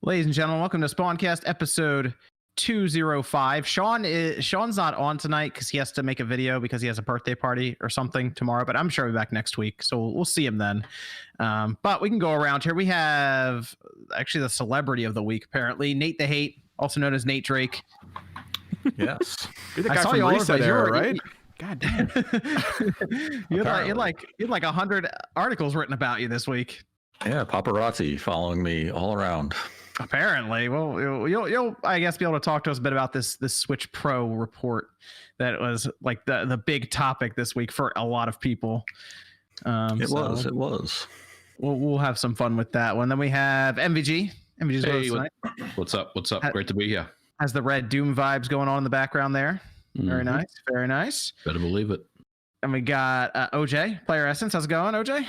Ladies and gentlemen, welcome to Spawncast episode 205. Sean's not on tonight because he has to make a video because he has a birthday party or something tomorrow, but I'm sure he'll be back next week, so we'll see him then. But we can go around here. We have actually the celebrity of the week, apparently, Nate the Hate, also known as Nate Drake. Yes. You're the guy from Reset era, right? God damn. you had like 100 articles written about you this week. Yeah, paparazzi following me all around. Apparently. Well, you'll I guess be able to talk to us a bit about this Switch Pro report that was like the big topic this week for a lot of people. It was. We'll have some fun with that one. Then we have MVG. MVG's hey, what's up? Great to be here. Has the Red Doom vibes going on in the background there. Very nice. Very nice. Better believe it. And we got OJ, Player Essence. How's it going, OJ?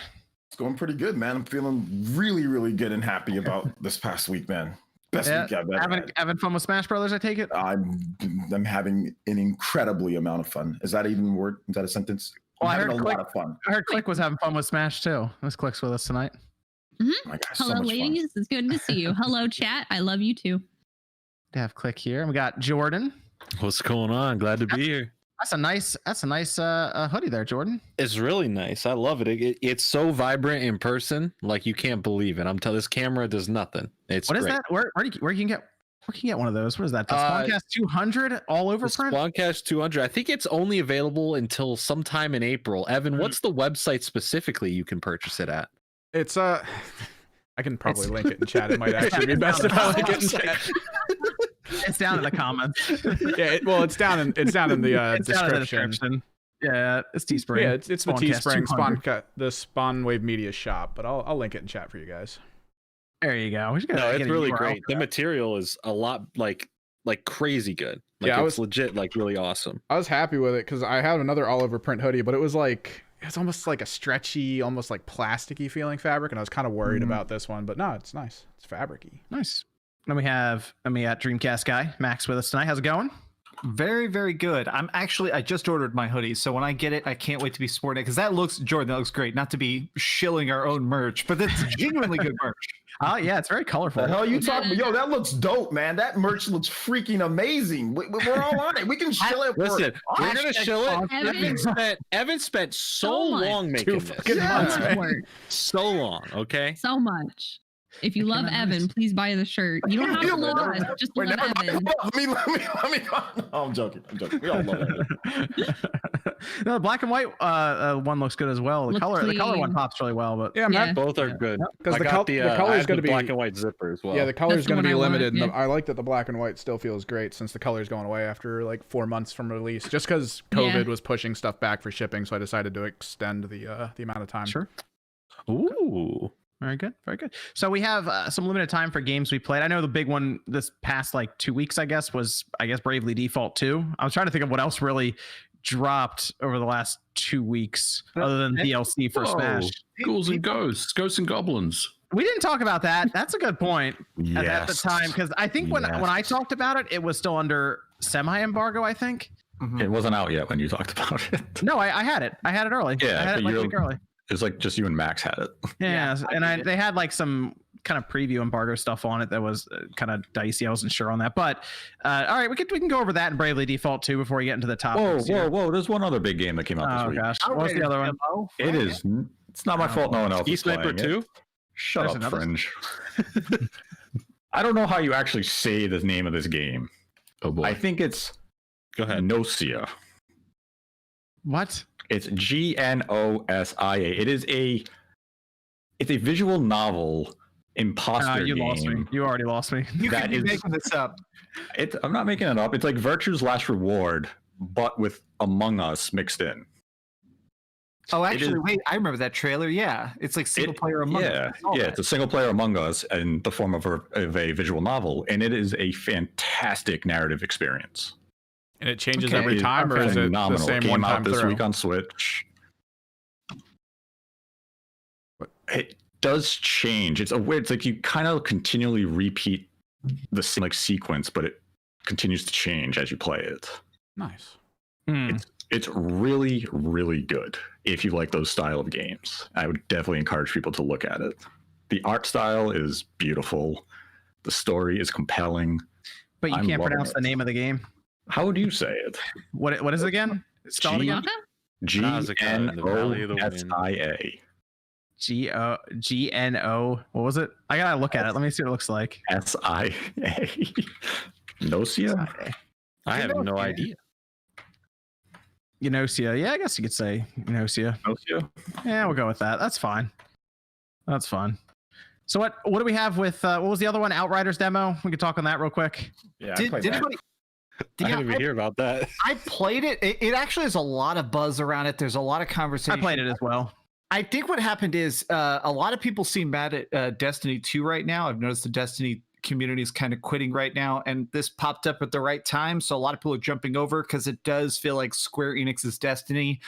It's going pretty good, man. I'm feeling really, really good and happy about this past week, man. Best week I've ever had. Having fun with Smash Brothers, I take it? I'm having an incredibly amount of fun. Is that even a word? Is that a sentence? Well, I'm having a lot of fun. I heard Click was having fun with Smash too. Miss Click's with us tonight. Mm-hmm. Hello, ladies. It's good to see you. Hello, chat. I love you too. To have Click here. And we got Jordan. What's going on? Glad to be here. That's a nice hoodie there, Jordan. It's really nice. I love it. It's so vibrant in person, like you can't believe it. I'm telling this camera does nothing. It's what great. Is that? Where can you get one of those? What is that? The Spawncast 200 all over print? Spawncast 200. I think it's only available until sometime in April. Evan, what's the website specifically you can purchase it at? It's I can probably link it in chat. It might actually be best if I link it in chat. It's down in the comments. Yeah, it's down in the description. Yeah, it's Teespring. Yeah, it's the Teespring Spawn, the Spawn Wave Media shop, but I'll link it in chat for you guys. There you go. It's really great. The material is a lot like crazy good. Like, yeah, it's legit, like really awesome. I was happy with it because I had another all over print hoodie, but it's almost like a stretchy, almost like plasticky feeling fabric, and I was kind of worried about this one, but no, it's nice. It's fabricy. Nice. Then we got Dreamcast guy Max with us tonight. How's it going? Very, very good. I just ordered my hoodie, so when I get it, I can't wait to be sporting it because Jordan, that looks great. Not to be shilling our own merch, but it's genuinely good merch. Oh yeah, it's very colorful. The hell you talking? Yo, that looks dope, man. That merch looks freaking amazing. We're all on it. We can shill it. Listen, we're gonna shill it. Evan spent so long making this. So long, okay? So much. If you love Evan, please buy the shirt. You don't have to love us. Just love Evan. Let me. No, I'm joking. We all love Evan. No, the black and white one looks good as well. The color one pops really well, but yeah. Both are good. Because the color is going to be black and white zipper as well. Yeah, the color is going to be limited. Yeah. I like that the black and white still feels great since the color is going away after like 4 months from release. Just because COVID was pushing stuff back for shipping, so I decided to extend the amount of time. Sure. Ooh. Very good. Very good. So we have some limited time for games we played. I know the big one this past like 2 weeks, was Bravely Default 2. I was trying to think of what else really dropped over the last 2 weeks other than DLC for Smash. Ghosts and Goblins. We didn't talk about that. That's a good point at the time, because I think when I talked about it, it was still under semi-embargo, I think. Mm-hmm. It wasn't out yet when you talked about it. No, I had it. I had it early. Yeah, I had it like a week early. It's like just you and Max had it. Yeah, and they had like some kind of preview embargo stuff on it that was kind of dicey. I wasn't sure on that, but all right, we can go over that in Bravely Default 2 before we get into the topics. Whoa! There's one other big game that came out this week. Oh gosh, what's the other one? It is. It's not my fault. No one else is playing 2? it. Shut up, Fringe. I don't know how you actually say the name of this game. Oh boy. I think it's. Go ahead. Gnosia. What? It's Gnosia. It's a visual novel imposter you game. Lost me. You already lost me. You could be making this up. I'm not making it up. It's like Virtue's Last Reward, but with Among Us mixed in. Oh, actually, wait. I remember that trailer. Yeah, it's like single player Among Us. It's a single player Among Us in the form of a visual novel, and it is a fantastic narrative experience. And it changes every time, or is it the same one time this week on Switch? It does change. It's like you kind of continually repeat the same sequence, but it continues to change as you play it. Nice. It's really, really good if you like those style of games. I would definitely encourage people to look at it. The art style is beautiful. The story is compelling. But you I'm can't loving pronounce it. the name of the game. How would you say it? What is it again? Spell it again. Nausicaa in the Valley of the Wind. GNOSIA. GNO. What was it? I gotta look at it. Let me see what it looks like. SIA. Nosia? I have no idea. Eunosia. Yeah, I guess you could say Eunosia. Nosia? Yeah, we'll go with that. That's fine. That's fine. So what do we have with what was the other one? Outriders demo. We could talk on that real quick. Yeah, Did anybody? I didn't even hear about that. I played it. It actually has a lot of buzz around it. There's a lot of conversation. I played it as well. I think what happened is a lot of people seem mad at Destiny 2 right now. I've noticed the Destiny community is kind of quitting right now, and this popped up at the right time. So a lot of people are jumping over because it does feel like Square Enix's Destiny.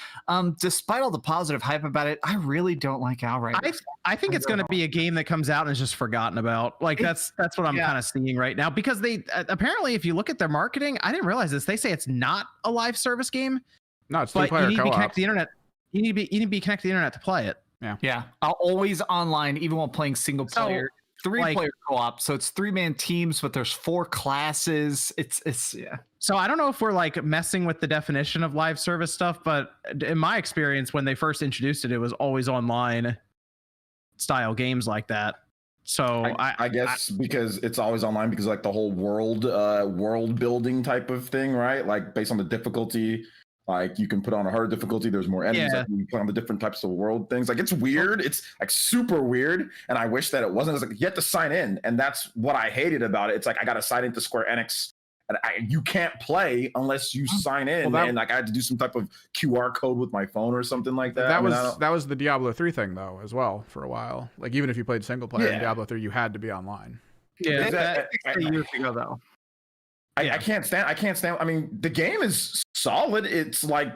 Despite all the positive hype about it, I really don't like Outriders. I think it's going to be a game that comes out and is just forgotten about. Like that's what I'm kind of seeing right now, because they apparently, if you look at their marketing, I didn't realize this. They say it's not a live service game. No, it's but three-player you need to be co-op. connected to the internet. You need to be connected to the internet to play it. Yeah, I'll always online, even while playing single player. Three-player co-op, so it's 3-man teams, but there's 4 classes. It's yeah. So I don't know if we're like messing with the definition of live service stuff, but in my experience, when they first introduced it, it was always online style games like that. So I guess because it's always online, because like the whole world building type of thing, right? Like based on the difficulty. Like you can put on a hard difficulty. There's more enemies. Yeah. Like you put on the different types of world things. Like it's weird. It's like super weird. And I wish that it wasn't. It's like you have to sign in, and that's what I hated about it. It's like I got to sign into Square Enix, and you can't play unless you sign in. And like I had to do some type of QR code with my phone or something like that. That was the Diablo 3 thing though as well for a while. Like even if you played single player in Diablo 3, you had to be online. Yeah, years ago though. I can't stand. I mean, the game is solid. It's like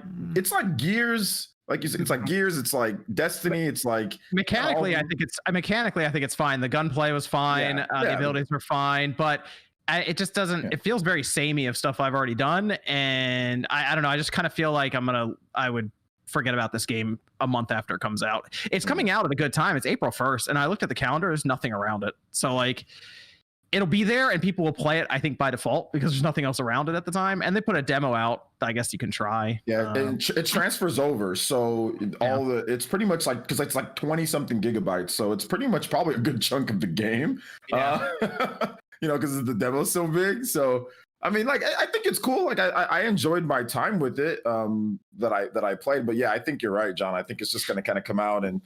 Gears. Like you said, it's like Gears. It's like Destiny. It's like mechanically, I think it's fine. The gunplay was fine. The abilities were fine, but it just doesn't. It feels very samey of stuff I've already done, and I don't know. I just kind of feel like I would forget about this game a month after it comes out. It's coming out at a good time. It's April 1st, and I looked at the calendar. There's nothing around it, so like. It'll be there and people will play it, I think, by default because there's nothing else around it at the time. And they put a demo out. I guess you can try. Yeah, it transfers over. So it's pretty much like, because it's like 20 something gigabytes. So it's pretty much probably a good chunk of the game. Yeah. Because the demo's so big. So I mean, like I think it's cool. Like I enjoyed my time with it that I played. But yeah, I think you're right, John. I think it's just going to kind of come out, and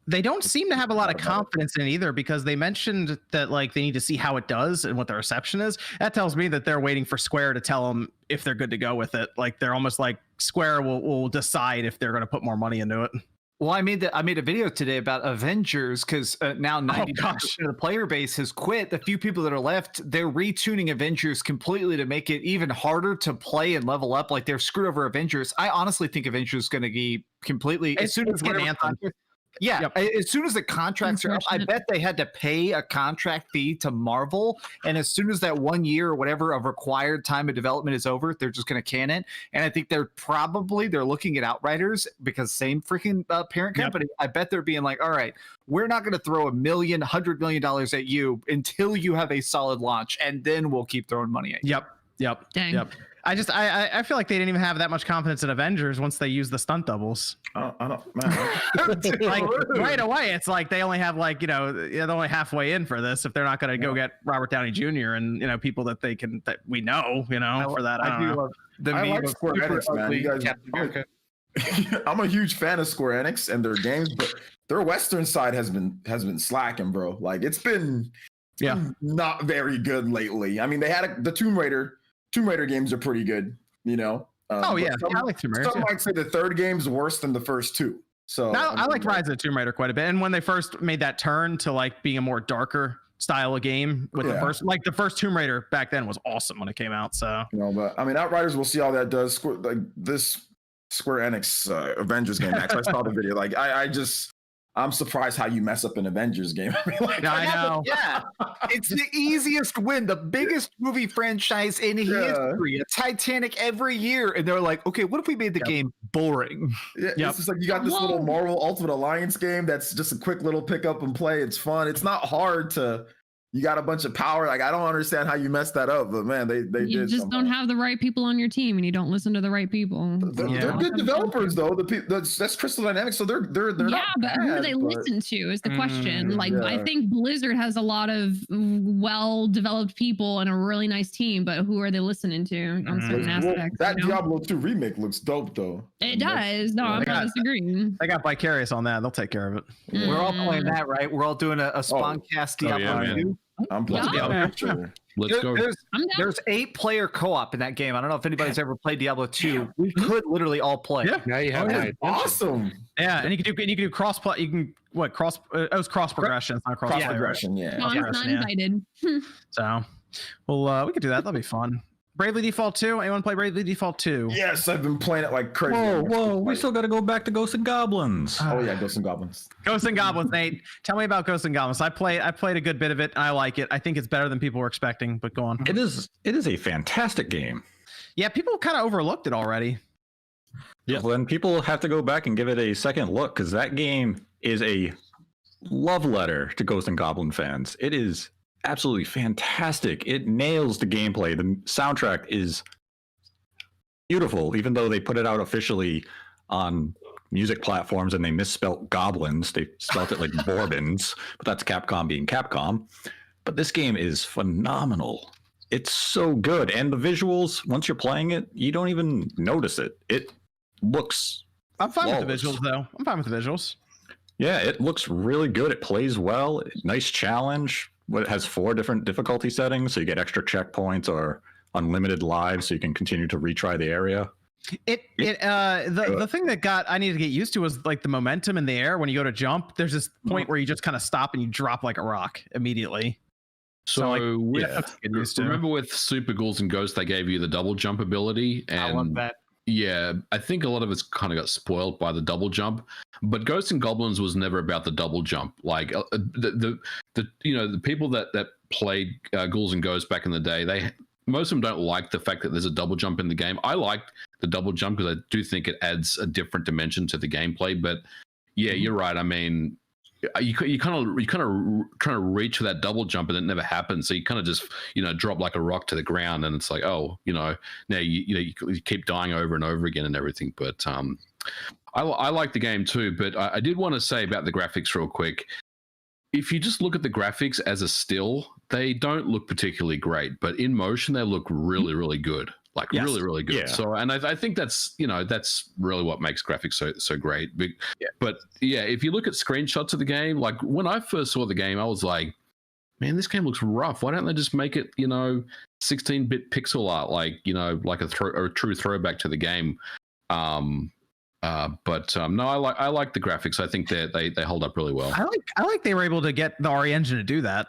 they don't seem to have a lot of confidence in it either, because they mentioned that like they need to see how it does and what the reception is. That tells me that they're waiting for Square to tell them if they're good to go with it. Like they're almost like Square will decide if they're going to put more money into it. Well, I made a video today about Avengers because now 90% of the player base has quit. The few people that are left, they're retuning Avengers completely to make it even harder to play and level up. Like they're screwed over Avengers. I honestly think Avengers is going to be completely as soon as Anthem. Yeah, as soon as the contracts are up, I bet they had to pay a contract fee to Marvel. And as soon as that 1 year or whatever of required time of development is over, they're just going to can it. And I think they're looking at Outriders because same freaking parent company. Yep. I bet they're being like, all right, we're not going to throw $100 million at you until you have a solid launch. And then we'll keep throwing money at you. Yep. Dang. Yep. I feel like they didn't even have that much confidence in Avengers once they used the stunt doubles. I don't, man. Like right away, it's like they only have like they're only halfway in for this if they're not going to go get Robert Downey Jr. and people that we know for that. I do love I like Square Enix, man. You guys, I'm a huge fan of Square Enix and their games, but their Western side has been slacking, bro. Like it's been not very good lately. I mean, they had the Tomb Raider games are pretty good, I like Tomb Raider. Some might say the third game's worse than the first two. So I like Rise of the Tomb Raider quite a bit. And when they first made that turn to like being a more darker style of game with the first Tomb Raider back then was awesome when it came out. So but I mean, Outriders, we'll see how that does. Like this Square Enix Avengers game. Actually, I saw the video. Like I'm surprised how you mess up an Avengers game. I mean, I know. Yeah, it's the easiest win, the biggest movie franchise in history. A Titanic every year, and they're like, okay, what if we made the game boring? Yeah, it's just like you got this little Marvel Ultimate Alliance game that's just a quick little pick up and play. It's fun. It's not hard to You got a bunch of power. Like, I don't understand how you messed that up, but man, they did. You just don't have the right people on your team, and you don't listen to the right people. They're good developers, though. That's Crystal Dynamics, so they're yeah, not but bad, who do they listen to is the question. Like, I think Blizzard has a lot of well-developed people and a really nice team, but who are they listening to on certain aspects? That Diablo 2 remake looks dope, though. It does. No, I'm not disagreeing. I got Vicarious on that. They'll take care of it. We're all playing that, right? We're all doing a Spawncast Diablo 2. I'm playing Diablo. Sure. Let's go. There's 8-player co-op in that game. I don't know if anybody's ever played Diablo 2. We could literally all play. Yeah, Now you have awesome. Yeah, and you can do cross play. You can cross? It was cross progression. It's not cross progression. Yeah. No, I'm not invited. So, well, we could do that. That'll be fun. Bravely Default 2. Anyone play Bravely Default 2? Yes, I've been playing it like crazy. Whoa! We still got to go back to Ghosts and Goblins. Oh yeah, Ghosts and Goblins. Ghosts and Goblins, Nate. Tell me about Ghosts and Goblins. I played a good bit of it, and I like it. I think it's better than people were expecting. But go on. It is a fantastic game. Yeah, people kind of overlooked it already. Yeah. Well, then people have to go back and give it a second look because that game is a love letter to Ghosts and Goblin fans. It is absolutely fantastic. It nails the gameplay. The soundtrack is beautiful, even though they put it out officially on music platforms and they misspelt goblins. They spelt it like Bourbons, but that's Capcom being Capcom. But this game is phenomenal. It's so good. And the visuals, once you're playing it, you don't even notice it. It looks I'm fine flawless. with the visuals, though. I'm fine with the visuals. Yeah, it looks really good. It plays well. Nice challenge. It has 4 different difficulty settings, so you get extra checkpoints or unlimited lives, so you can continue to retry the area. The thing that I needed to get used to was like the momentum in the air when you go to jump. There's this point where you just kind of stop and you drop like a rock immediately. So remember with Super Ghouls and Ghosts, they gave you the double jump ability, and I love that. Yeah, I think a lot of it's kind of got spoiled by the double jump, but Ghosts and Goblins was never about the double jump. Like the people that played Ghouls and Ghosts back in the day, most of them don't like the fact that there's a double jump in the game. I like the double jump because I do think it adds a different dimension to the gameplay. But yeah, you're right. I mean, you kind of trying to reach for that double jump and it never happens. So you kind of just drop like a rock to the ground, and it's like, oh, now you keep dying over and over again and everything. But I like the game too. But I did want to say about the graphics real quick. If you just look at the graphics as a still, they don't look particularly great, but in motion they look really, really good. Like really, really good. Yeah. So, and I think that's really what makes graphics so great. But yeah, if you look at screenshots of the game, like when I first saw the game, I was like, man, this game looks rough. Why don't they just make it 16-bit pixel art, like like a true throwback to the game? No, I like the graphics. I think that they hold up really well. I like they were able to get the RE engine to do that.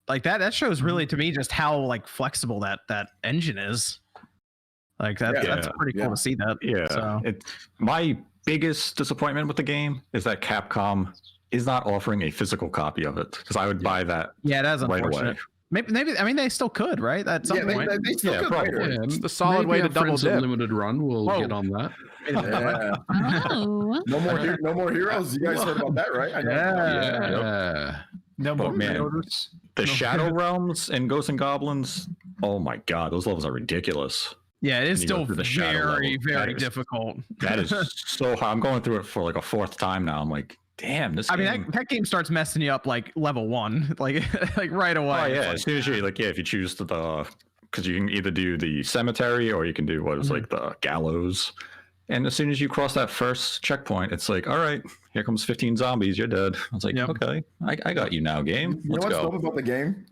Like that shows really to me just how like flexible that engine is. Like that's pretty cool to see that. Yeah. So. My biggest disappointment with the game is that Capcom is not offering a physical copy of it, because I would buy that. Yeah, that's right unfortunate. Away. Maybe I mean they still could, right? At some point. They still could. Probably. Yeah, it's the solid way to double dip. Limited run. We'll get on that. Yeah. Oh. No more heroes. You guys heard about that, right? I know. Yeah. No more orders. The Shadow Realms and Ghosts and Goblins. Oh my God, those levels are ridiculous. Yeah, it is still very, very difficult. That is so hard. I'm going through it for like a 4th time now. I'm like, damn, this game. I mean, that game starts messing you up like level 1, like right away. Oh yeah, as soon as you if you choose because you can either do the cemetery or you can do what is like the gallows. And as soon as you cross that first checkpoint, it's like, all right, here comes 15 zombies. You're dead. I was like, okay, I got you now, game. Let's go. What's dope about the game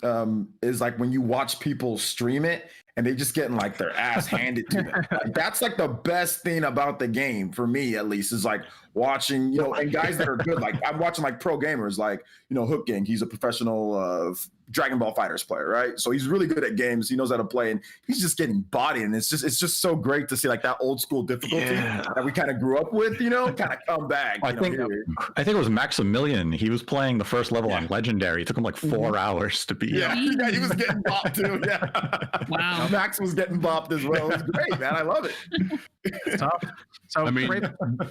is like when you watch people stream it and they just getting like their ass handed to them. Like, that's like the best thing about the game for me, at least, is like watching, and guys that are good. Like I'm watching like pro gamers, like Hook Gang. He's a professional Dragon Ball Fighters player, right? So he's really good at games. He knows how to play, and he's just getting bodied. And it's just so great to see like that old school difficulty that we kind of grew up with, kind of come back. I think it was Maximilian. He was playing the first level on Legendary. It took him like 4 hours to beat. Yeah, he was getting bopped too. Yeah. Wow. Max was getting bopped as well. It was great, man. I love it. It's tough. So I mean,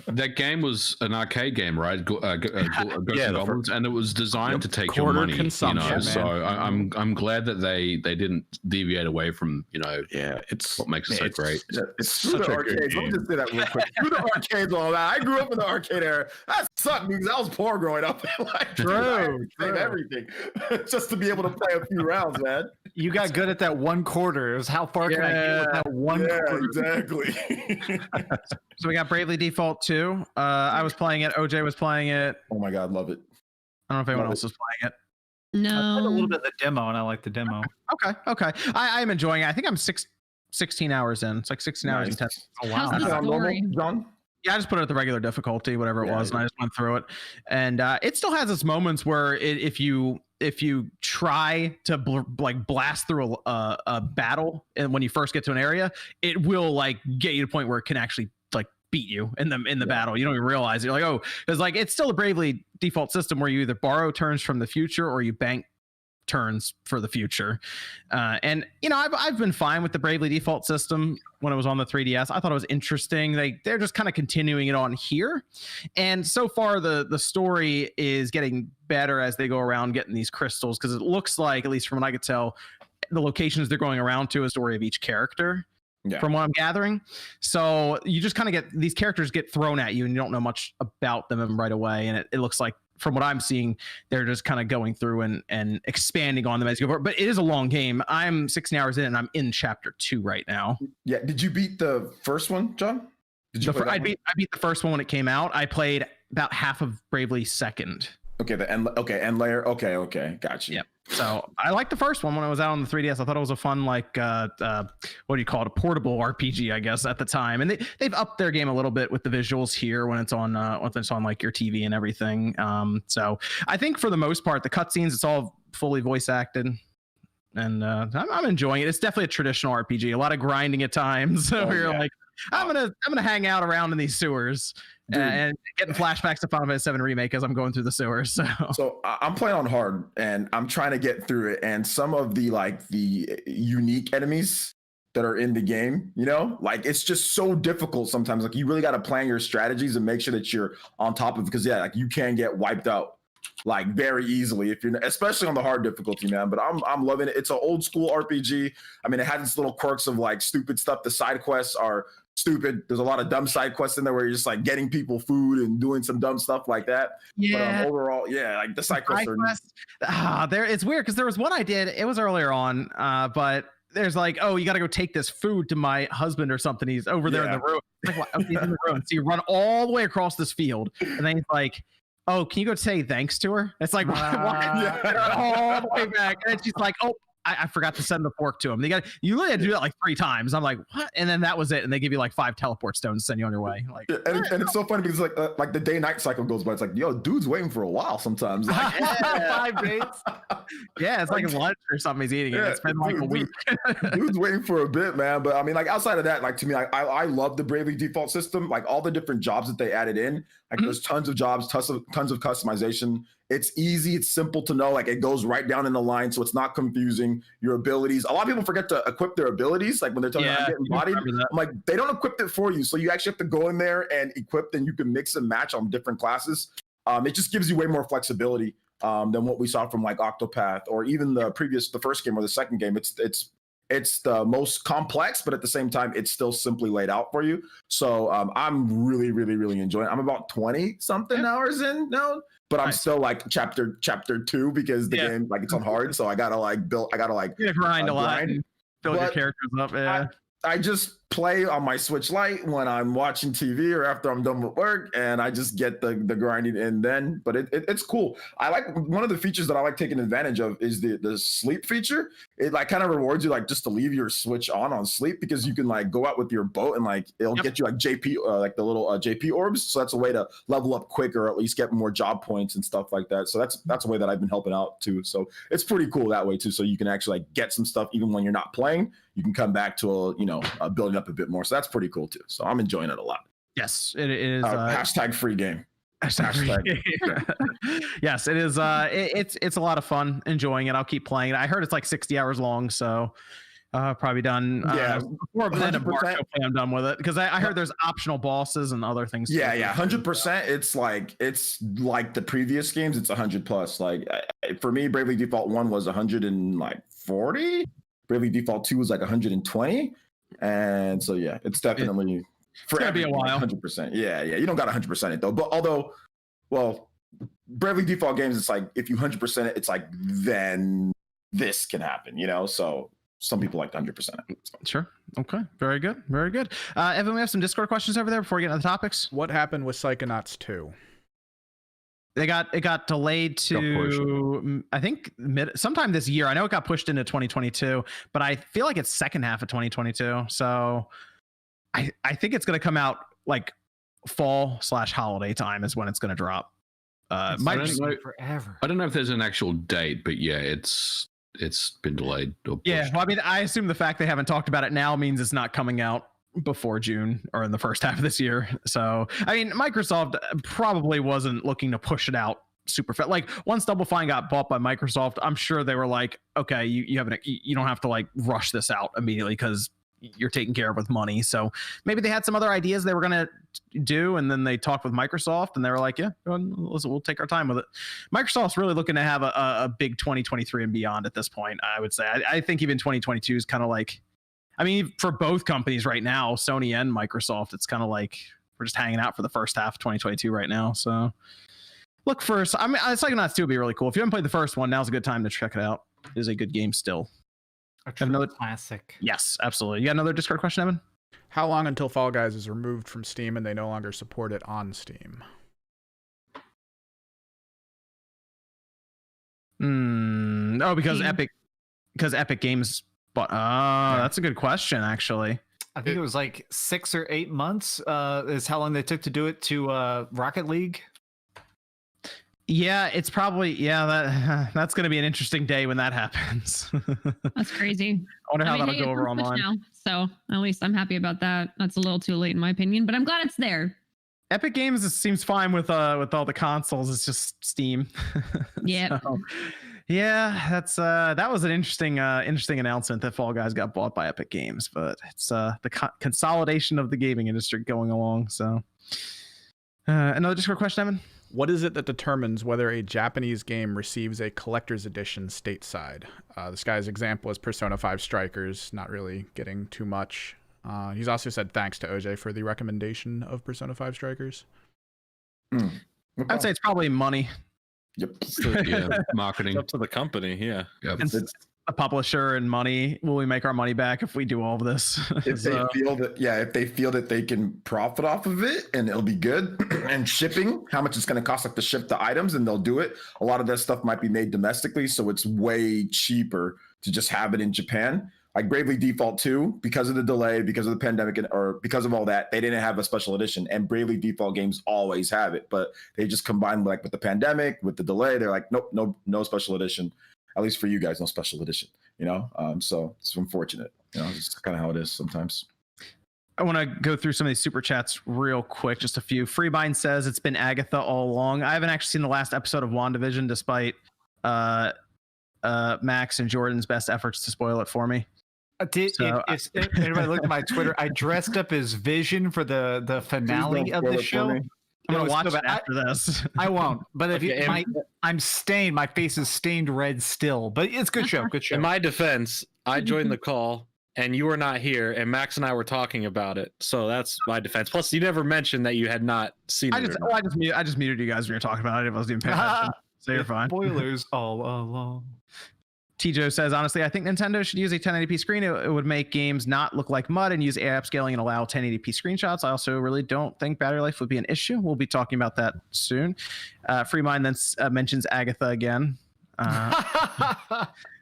that game was an arcade game, right? Ghosts and Goblins, and it was designed to take your money. Consumption, so I'm glad that they didn't deviate away from it's what makes it so great. It's such a arcades. Let me just say that real quick. Through the arcades, all that. I grew up in the arcade era. That sucked because I was poor growing up. Like, true. Everything just to be able to play a few rounds, man. You got good at that one quarter. It was how far can I get with that one quarter? Exactly. So we got Bravely Default 2. I was playing it. OJ was playing it. Oh my God, love it. I don't know if anyone else is playing it. No. I played a little bit of the demo, and I like the demo. Okay. I'm enjoying it. I think I'm 16 hours in. It's like 16 hours and 10. Oh, wow. How's the story? John? Yeah, I just put it at the regular difficulty, whatever it was, and I just went through it. And it still has its moments where if you try to blast through a battle, and when you first get to an area, it will like get you to a point where it can actually like beat you in the battle. You don't even realize it. You're like, oh, because like it's still a Bravely Default system where you either borrow turns from the future or you bank turns for the future. And you know, I've been fine with the Bravely Default system when it was on the 3DS. I thought it was interesting. They're just kind of continuing it on here. And so far the story is getting better as they go around getting these crystals, because it looks like, at least from what I could tell, the locations they're going around to is a story of each character. Yeah. From what I'm gathering. So you just kind of get these characters get thrown at you and you don't know much about them right away. And it looks like, from what I'm seeing, they're just kind of going through and expanding on them as you go forward. But it is a long game. I'm 16 hours in and I'm in chapter 2 right now. Yeah. Did you beat the first one, John? I beat the first one when it came out. I played about half of Bravely second. Okay, end layer. Okay, gotcha. Yep. So I liked the first one when it was out on the 3DS. I thought it was a fun, like, what do you call it? A portable RPG, I guess, at the time. And they've upped their game a little bit with the visuals here when it's on like your TV and everything. So I think for the most part, the cutscenes, it's all fully voice acted. And I'm enjoying it. It's definitely a traditional RPG. A lot of grinding at times. So you're like, I'm gonna hang out around in these sewers. And getting flashbacks to Final Fantasy VII Remake as I'm going through the sewers. So I'm playing on hard and I'm trying to get through it. And some of the unique enemies that are in the game, you know, like it's just so difficult sometimes. Like you really got to plan your strategies and make sure that you're on top of it, because like you can get wiped out like very easily if you're, especially on the hard difficulty, man. But I'm loving it. It's an old school RPG. I mean, it has its little quirks of like stupid stuff. The side quests are stupid. There's a lot of dumb side quests in there where you're just like getting people food and doing some dumb stuff like that. Yeah. But overall, like the side quests are it's weird because there was one I did. It was earlier on, but there's like, oh, you got to go take this food to my husband or something. He's over there in the room. Like, what? He's in the room. So you run all the way across this field, and then he's like, oh, can you go say thanks to her? It's like, all the way back, and then she's like, oh, I forgot to send the fork to him. You literally had to do that like 3 times. I'm like, what? And then that was it. And they give you like 5 teleport stones to send you on your way. Like, and it's so funny because like the day-night cycle goes by. It's like, yo, dude's waiting for a while sometimes. Like, 5 days. Yeah, it's like lunch or something he's eating. It's been like a week. Dude's waiting for a bit, man. But I mean, like outside of that, like to me, I love the Bravely Default system. Like all the different jobs that they added in. Like there's tons of jobs, tons of customization. It's easy. It's simple to know. Like it goes right down in the line, so it's not confusing. Your abilities. A lot of people forget to equip their abilities. Like when they're telling you I'm getting bodied, I'm like, they don't equip it for you. So you actually have to go in there and equip, and you can mix and match on different classes. It just gives you way more flexibility than what we saw from like Octopath or even the first game or the second game. It's the most complex, but at the same time, it's still simply laid out for you. So I'm really, really, really enjoying it. I'm about 20 something hours in now, but I'm still like chapter 2 because the game, like it's on hard. So I gotta grind a lot and build your characters up. Yeah. I just play on my Switch Lite when I'm watching TV or after I'm done with work, and I just get the grinding in then. But it's cool. I like one of the features that I like taking advantage of is the sleep feature. It like kind of rewards you like just to leave your Switch on sleep, because you can like go out with your boat and like it'll get you like JP like the little JP orbs. So that's a way to level up quicker, or at least get more job points and stuff like that. So that's a way that I've been helping out too. So it's pretty cool that way too. So you can actually like get some stuff even when you're not playing. You can come back to building up a bit more. So that's pretty cool too. So I'm enjoying it a lot. Yes, it is. Hashtag free game. Yes, it is. It's a lot of fun enjoying it. I'll keep playing it. I heard it's like 60 hours long. So Probably done. Yeah, before the end of March, hopefully I'm done with it because I heard there's optional bosses and other things. Yeah, 100%. It's like the previous games. It's 100 plus. Like for me, Bravely Default 1 was 140. Bravely Default 2 was like 120, and so yeah, it's definitely for gonna be a while. 100%. Yeah, you don't got 100% it though. But well, Bravely Default games, it's like if you 100% it, it's like then this can happen, So some people like 100%. Sure. Okay. Very good. Very good. Evan, we have some Discord questions over there before we get into the topics. What happened with Psychonauts 2? It got delayed to I think sometime this year. I know it got pushed into 2022, but I feel like it's second half of 2022. So I think it's going to come out like fall/holiday time is when it's going to drop. Forever. I don't know if there's an actual date, but yeah, it's been delayed. Yeah, well, I mean, I assume the fact they haven't talked about it now means it's not coming out before June or in the first half of this year. So, I mean, Microsoft probably wasn't looking to push it out super fast. Like once Double Fine got bought by Microsoft, I'm sure they were like, okay, you don't have to like rush this out immediately because you're taken care of with money. So maybe they had some other ideas they were going to do, and then they talked with Microsoft and they were like, yeah, we'll take our time with it. Microsoft's really looking to have a big 2023 and beyond at this point, I would say. I think even 2022 is kind of like, I mean, for both companies right now, Sony and Microsoft, it's kind of like we're just hanging out for the first half of 2022 right now. So look for, I mean, Psychonauts 2 would be really cool. If you haven't played the first one, now's a good time to check it out. It is a good game still. Another classic. Yes, absolutely. You got another Discord question, Evan? How long until Fall Guys is removed from Steam and they no longer support it on Steam? Oh, because Epic Games bought. That's a good question, actually. I think it was like 6 or 8 months is how long they took to do it to Rocket League. Yeah, it's probably that's going to be an interesting day when that happens. That's crazy. I wonder how that'll go over online. Now, so at least I'm happy about that. That's a little too late in my opinion, but I'm glad it's there. Epic Games seems fine with all the consoles. It's just Steam. Yeah. So, yeah, that was an interesting announcement that Fall Guys got bought by Epic Games, but it's the consolidation of the gaming industry going along. So another Discord question, Evan? What is it that determines whether a Japanese game receives a collector's edition stateside? This guy's example is Persona 5 Strikers, not really getting too much. He's also said thanks to OJ for the recommendation of Persona 5 Strikers. I would say it's probably money. Yep. Marketing. It's up to the company, yeah. Yep. It's a publisher and money. Will we make our money back if we do all of this? If they feel that they can profit off of it and it'll be good, and shipping, how much it's going to cost like to ship the items, and they'll do it. A lot of that stuff might be made domestically, so it's way cheaper to just have it in Japan. Like Bravely Default 2, because of the delay, because of the pandemic, or because of all that, they didn't have a special edition. And Bravely Default games always have it, but they just combined like with the pandemic, with the delay, they're like, nope, no special edition. At least for you guys, no special edition, so it's unfortunate, it's kind of how it is sometimes. I want to go through some of these super chats real quick, just a few. Freebind says it's been Agatha all along. I haven't actually seen the last episode of WandaVision, despite Max and Jordan's best efforts to spoil it for me. If anybody looked at my Twitter, I dressed up as Vision for the finale of the show. I'm gonna watch it after this. I won't. But if I'm stained, my face is stained red still. But it's a good show. Good show. In my defense, I joined the call and you were not here, and Max and I were talking about it. So that's my defense. Plus, you never mentioned that you had not seen it. I just muted you guys when you're talking about it. If I was even paying attention, so you're fine. Spoilers all along. Tijo says, honestly, I think Nintendo should use a 1080p screen. It would make games not look like mud and use AI upscaling and allow 1080p screenshots. I also really don't think battery life would be an issue. We'll be talking about that soon. Freemind then mentions Agatha again.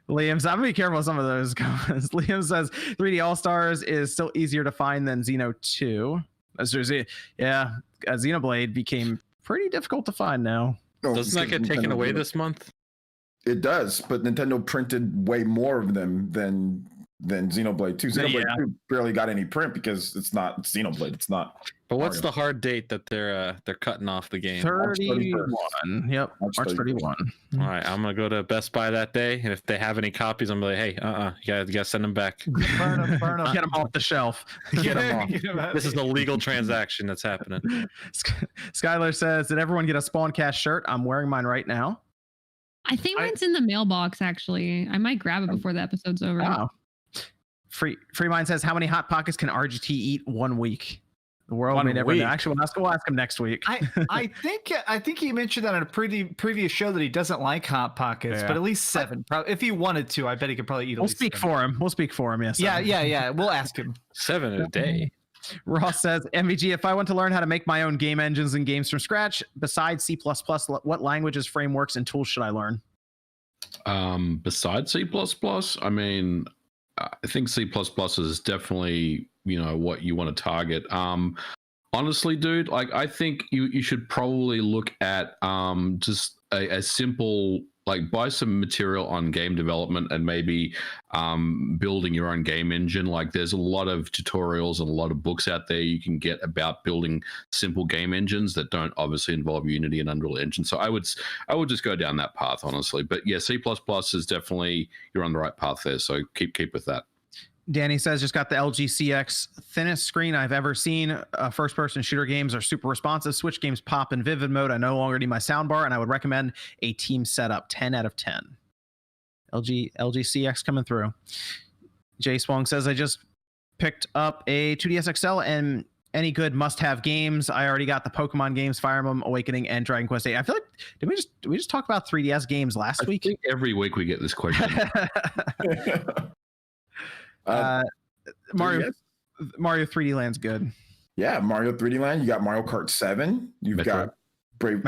Liam's, I'm going to be careful with some of those comments. Liam says 3D All-Stars is still easier to find than Xeno 2. Xenoblade became pretty difficult to find now. Doesn't that get taken away this month? It does, but Nintendo printed way more of them than than Xenoblade 2. Xenoblade 2 barely got any print because it's not Xenoblade. It's not. But what's the hard date that they're cutting off the game? 31. Yep, March 31. All right, I'm gonna go to Best Buy that day, and if they have any copies, I'm like, hey, you gotta send them back. Burn them. Get them off the shelf. Get them off. This is a legal transaction that's happening. Skylar says, "Did everyone get a Spawncast shirt? I'm wearing mine right now." I think mine's in the mailbox. Actually, I might grab it before the episode's over. Wow. Free Mind says, "How many hot pockets can RGT eat 1 week?" The world may never know. Actually, we'll ask him next week. I think he mentioned that on a previous show that he doesn't like hot pockets, but at least 7. If he wanted to, I bet he could probably eat. We'll speak for him. Yes. Yeah. We'll ask him. 7 a day. Ross says, "MVG, if I want to learn how to make my own game engines and games from scratch, besides C++, what languages, frameworks, and tools should I learn?" Besides C++, I mean, I think C++ is definitely, what you want to target. Honestly, dude, like I think you should probably look at just a simple, like buy some material on game development and maybe building your own game engine. Like there's a lot of tutorials and a lot of books out there you can get about building simple game engines that don't obviously involve Unity and Unreal Engine. So I would just go down that path, honestly. But yeah, C++ is definitely, you're on the right path there. So keep with that. Danny says, "Just got the LG CX, thinnest screen I've ever seen. First-person shooter games are super responsive. Switch games pop in vivid mode. I no longer need my soundbar, and I would recommend a team setup. 10 out of 10. LG CX coming through." Jay Swong says, "I just picked up a 2DS XL and any good must-have games. I already got the Pokemon games, Fire Emblem Awakening, and Dragon Quest 8. I feel like did we just talk about 3DS games last week? I think every week we get this question. Mario 3D Land's good. Yeah, Mario 3D Land. You got Mario Kart 7. You've got Metroid,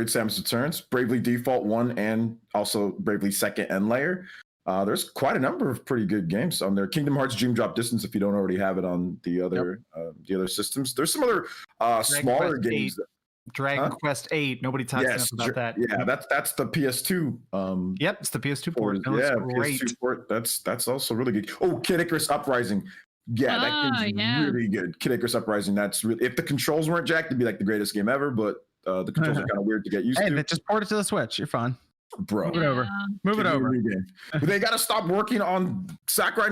Samus Returns, Bravely Default 1, and also Bravely Second End Layer. There's quite a number of pretty good games on there. Kingdom Hearts Dream Drop Distance, if you don't already have it on the other systems. There's some other smaller games. Dragon Quest 8. Nobody talks enough about that. Yeah, that's the PS2. Yep, it's the PS2 port. Great. PS2 port. That's also really good. Oh, Kid Icarus Uprising. Yeah, that game's really good. Kid Icarus Uprising. That's really, if the controls weren't jacked, it'd be like the greatest game ever. But the controls are kind of weird to get used to. Hey, just port it to the Switch. You're fine. Bro, move it over. But they got to stop working on Sakurai.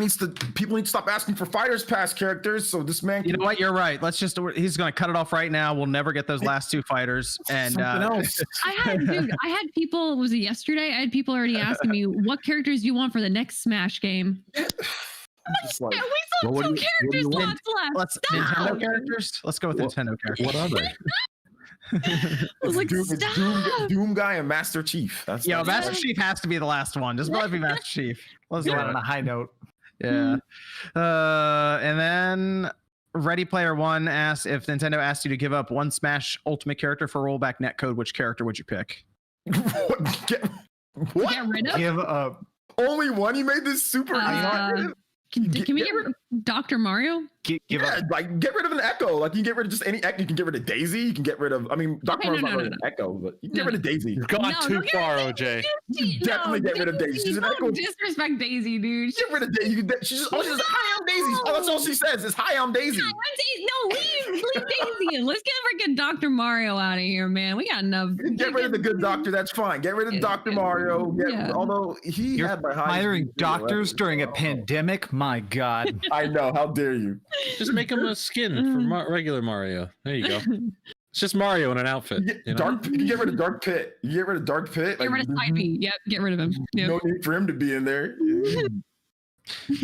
People need to stop asking for Fighters Pass characters. So this man, you know what? You're right. He's going to cut it off right now. We'll never get those last 2 fighters. And else. I had people. Was it yesterday? I had people already asking me what characters you want for the next Smash game. We still have 2 characters left. Nintendo characters. Let's go with Nintendo characters. What are they? I was like, Doom Guy and Master Chief. Master Chief has to be the last one. Just let it be Master Chief. Let's go on a high note. Yeah. And then Ready Player One asks, if Nintendo asked you to give up one Smash Ultimate character for rollback netcode, which character would you pick? What? Get rid of? Give up. Only one? You made this super easy. Can we get rid of Dr. Mario? Get rid of an Echo. Like, you can get rid of just any Echo. You can get rid of Daisy. You can get rid of, Dr. Mario's not really an Echo, but you can get rid of Daisy. You've gone too far, OJ. Definitely get rid of Daisy. She's an Echo. Disrespect Daisy, dude. Get rid of Daisy. She says, hi, I'm Daisy. Oh, that's all she says is, hi, I'm Daisy. No, leave Daisy in. Let's get freaking Dr. Mario out of here, man. We got enough. Get rid of the good doctor. That's fine. Get rid of Dr. Mario. Although you're had my high. Hiring doctors during a pandemic? My God. I know. How dare you? Just make him a skin for regular Mario. There you go. It's just Mario in an outfit. You can get rid of Dark Pit. You get rid of Dark Pit. Get rid of Spipey. Yep, get rid of him. Yep. No need for him to be in there.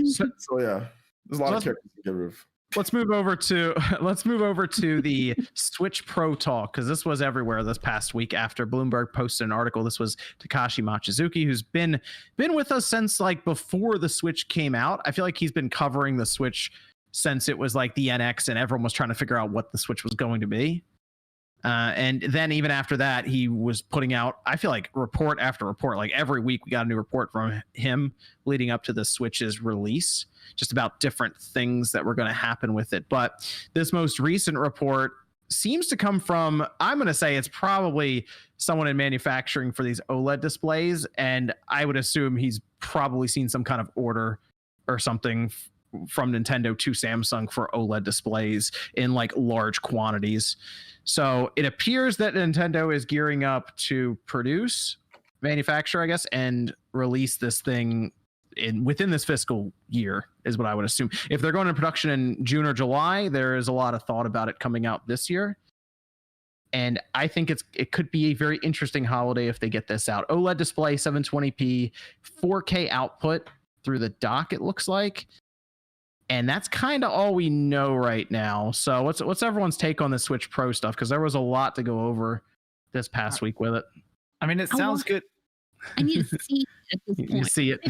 So yeah, there's a lot of characters to get rid of. Let's move over to the Switch Pro talk, because this was everywhere this past week after Bloomberg posted an article. This was Takashi Machizuki, who's been with us since like before the Switch came out. I feel like he's been covering the Switch since it was like the NX and everyone was trying to figure out what the Switch was going to be. And then even after that, he was putting out, I feel like, report after report. Like every week we got a new report from him leading up to the Switch's release, just about different things that were going to happen with it. But this most recent report seems to come from, I'm going to say it's probably someone in manufacturing for these OLED displays. And I would assume he's probably seen some kind of order or something from Nintendo to Samsung for OLED displays in like large quantities. So it appears that Nintendo is gearing up to manufacture, I guess, and release this thing within this fiscal year is what I would assume. If they're going into production in June or July, there is a lot of thought about it coming out this year. And I think it could be a very interesting holiday if they get this out. OLED display, 720p, 4K output through the dock, it looks like. And that's kind of all we know right now. So what's everyone's take on the Switch Pro stuff? Because there was a lot to go over this past week with it. I mean, it sounds good. I need to see it at this point. You see it.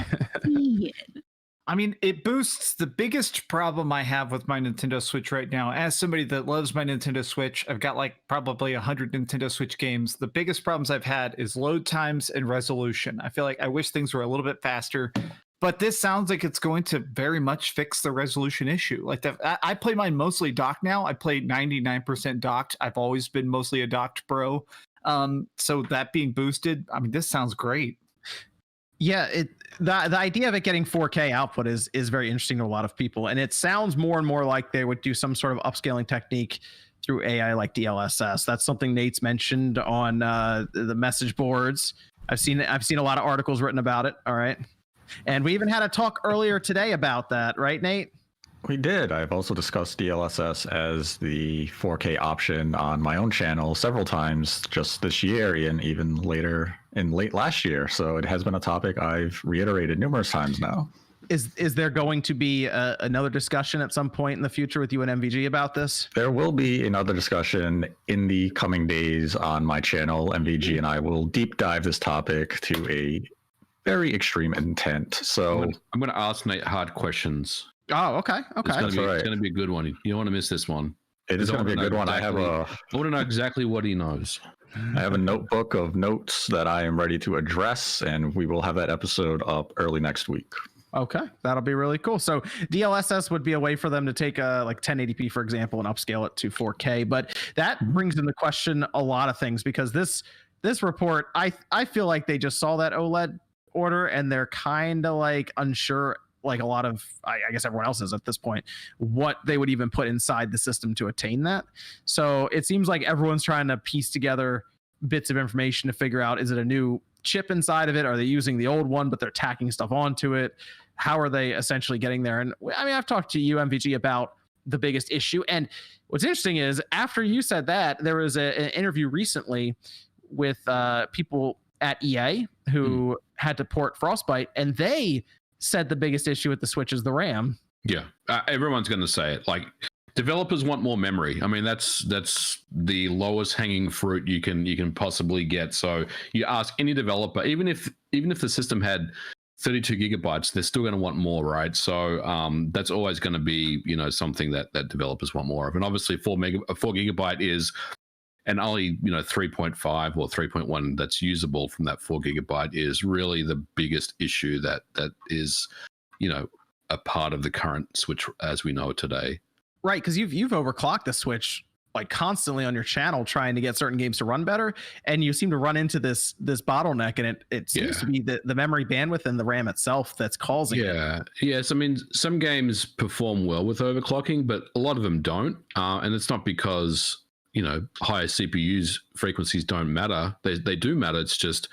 See it. I mean, it boosts. The biggest problem I have with my Nintendo Switch right now, as somebody that loves my Nintendo Switch, I've got like probably 100 Nintendo Switch games. The biggest problems I've had is load times and resolution. I feel like I wish things were a little bit faster, but this sounds like it's going to very much fix the resolution issue. Like I play mine mostly docked now. I play 99% docked. I've always been mostly a docked pro. So that being boosted, I mean, this sounds great. Yeah, the idea of it getting 4K output is very interesting to a lot of people, and it sounds more and more like they would do some sort of upscaling technique through AI like DLSS. That's something Nate's mentioned on the message boards. I've seen a lot of articles written about it. All right, and we even had a talk earlier today about that, right, Nate? We did. I've also discussed DLSS as the 4K option on my own channel several times just this year and even later in late last year. So it has been a topic I've reiterated numerous times now. Is there going to be another discussion at some point in the future with you and MVG about this? There will be another discussion in the coming days on my channel. MVG and I will deep dive this topic to a very extreme intent. So I'm going to ask Nate hard questions. Oh, okay. It's going to be a good one. You don't want to miss this one. It is going to be a good one. I want to know exactly what he knows. I have a notebook of notes that I am ready to address, and we will have that episode up early next week. Okay, that'll be really cool. So DLSS would be a way for them to take like 1080p, for example, and upscale it to 4K. But that brings into question a lot of things, because this report, I feel like they just saw that OLED order and they're kind of like unsure, like a lot of, I guess everyone else is at this point, what they would even put inside the system to attain that. So it seems like everyone's trying to piece together bits of information to figure out, is it a new chip inside of it? Are they using the old one, but they're tacking stuff onto it? How are they essentially getting there? And I mean, I've talked to you, MVG, about the biggest issue. And what's interesting is after you said that, there was an interview recently with people at EA who had to port Frostbite, and they said the biggest issue with the Switch is the RAM. Yeah, everyone's going to say it. Like, developers want more memory. I mean, that's the lowest hanging fruit you can possibly get. So you ask any developer, even if the system had 32 gigabytes, they're still going to want more, right? So that's always going to be, something that developers want more of. And obviously 4 gigabyte is, and only 3.5 or 3.1 that's usable from that 4 gigabyte is really the biggest issue that is a part of the current Switch as we know it today. Right, because you've overclocked the Switch like constantly on your channel trying to get certain games to run better, and you seem to run into this bottleneck, and it seems to be the memory bandwidth and the RAM itself that's causing it. Yes, I mean, some games perform well with overclocking, but a lot of them don't, and it's not because higher CPUs frequencies don't matter. They do matter. It's just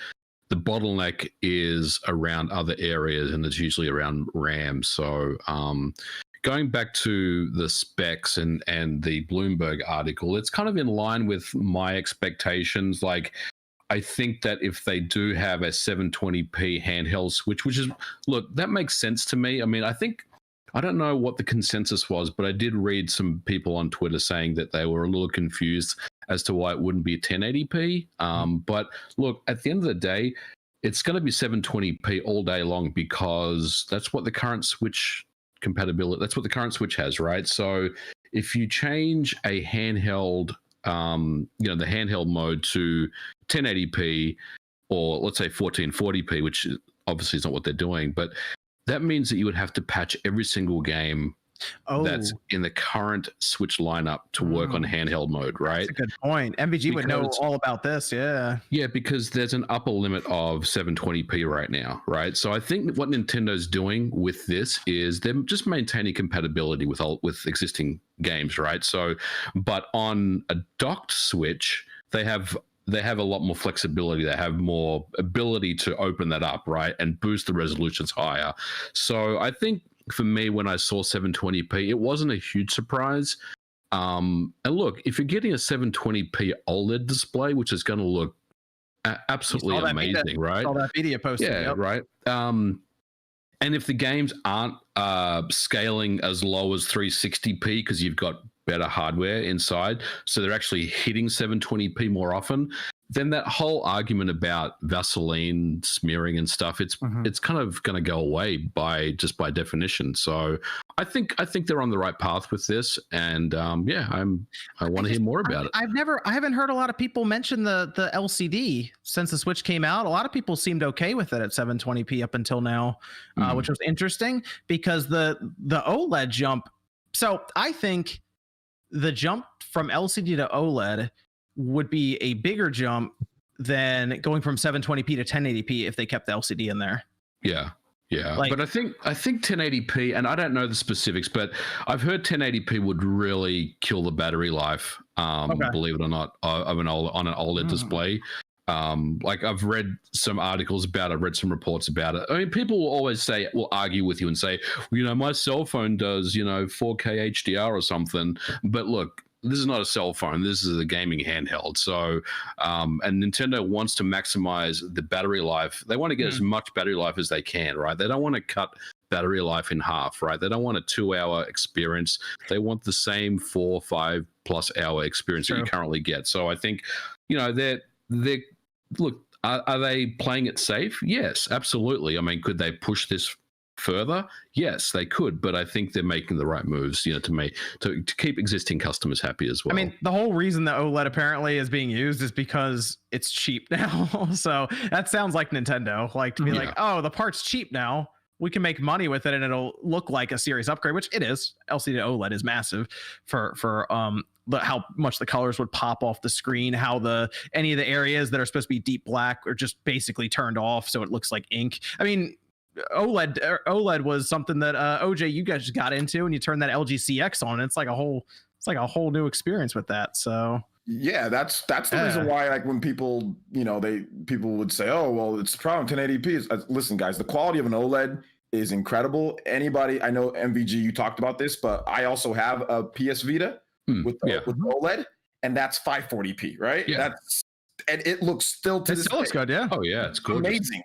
the bottleneck is around other areas, and it's usually around RAM. So going back to the specs and the Bloomberg article, it's kind of in line with my expectations. Like, I think that if they do have a 720p handheld Switch, that makes sense to me. I mean, I don't know what the consensus was, but I did read some people on Twitter saying that they were a little confused as to why it wouldn't be 1080p. But look, at the end of the day, it's going to be 720p all day long, because that's what the current Switch compatibility, that's what the current Switch has, right? So if you change a handheld, the handheld mode to 1080p, or let's say 1440p, which obviously is not what they're doing, but that means that you would have to patch every single game that's in the current Switch lineup to work on handheld mode, right? That's a good point. MVG would know all about this. Yeah. Yeah, because there's an upper limit of 720p right now, right? So I think what Nintendo's doing with this is they're just maintaining compatibility with existing games, right? So, but on a docked Switch, they have a lot more flexibility. They have more ability to open that up, right, and boost the resolutions higher. So I think for me, when I saw 720p, it wasn't a huge surprise. And look, if you're getting a 720p OLED display, which is going to look absolutely amazing, right? All that media posted. Yeah, right. And if the games aren't scaling as low as 360p because you've got better hardware inside, so they're actually hitting 720p more often, then that whole argument about Vaseline smearing and stuff, it's kind of going to go away by definition. So I think they're on the right path with this, and I want to hear more about it. I haven't heard a lot of people mention the LCD since the Switch came out. A lot of people seemed okay with it at 720p up until now, which was interesting because the OLED jump. So I think the jump from LCD to OLED would be a bigger jump than going from 720p to 1080p if they kept the LCD in there. Yeah. But I think 1080p, and I don't know the specifics, but I've heard 1080p would really kill the battery life, believe it or not, of an OLED display. Like I've read some articles about it, read some reports about it. I mean, people will always will argue with you and say, well, my cell phone does, 4K HDR or something. But look, this is not a cell phone. This is a gaming handheld. So, and Nintendo wants to maximize the battery life. They want to get as much battery life as they can, right? They don't want to cut battery life in half, right? They don't want a 2-hour experience. They want the same 4 or 5+ hour experience that you currently get. So I think, they're look, are they playing it safe? Yes, absolutely. I mean, could they push this further? Yes, they could, but I think they're making the right moves, to keep existing customers happy as well. I mean, the whole reason the OLED apparently is being used is because it's cheap now. So that sounds like Nintendo, like to be like, oh, the part's cheap now, we can make money with it and it'll look like a serious upgrade, which it is. LCD to OLED is massive for how much the colors would pop off the screen, how any of the areas that are supposed to be deep black are just basically turned off so it looks like ink. I mean, OLED was something that OJ, you guys just got into, and you turn that LG CX on, and it's like a whole new experience with that. So yeah, that's the reason why, like, when people people would say, oh well, it's the problem 1080p is, listen guys, the quality of an OLED is incredible. Anybody, I know MVG, you talked about this, but I also have a PS Vita with OLED, and that's 540p, right? And it looks still looks good. Yeah. Oh yeah, it's gorgeous. Amazing.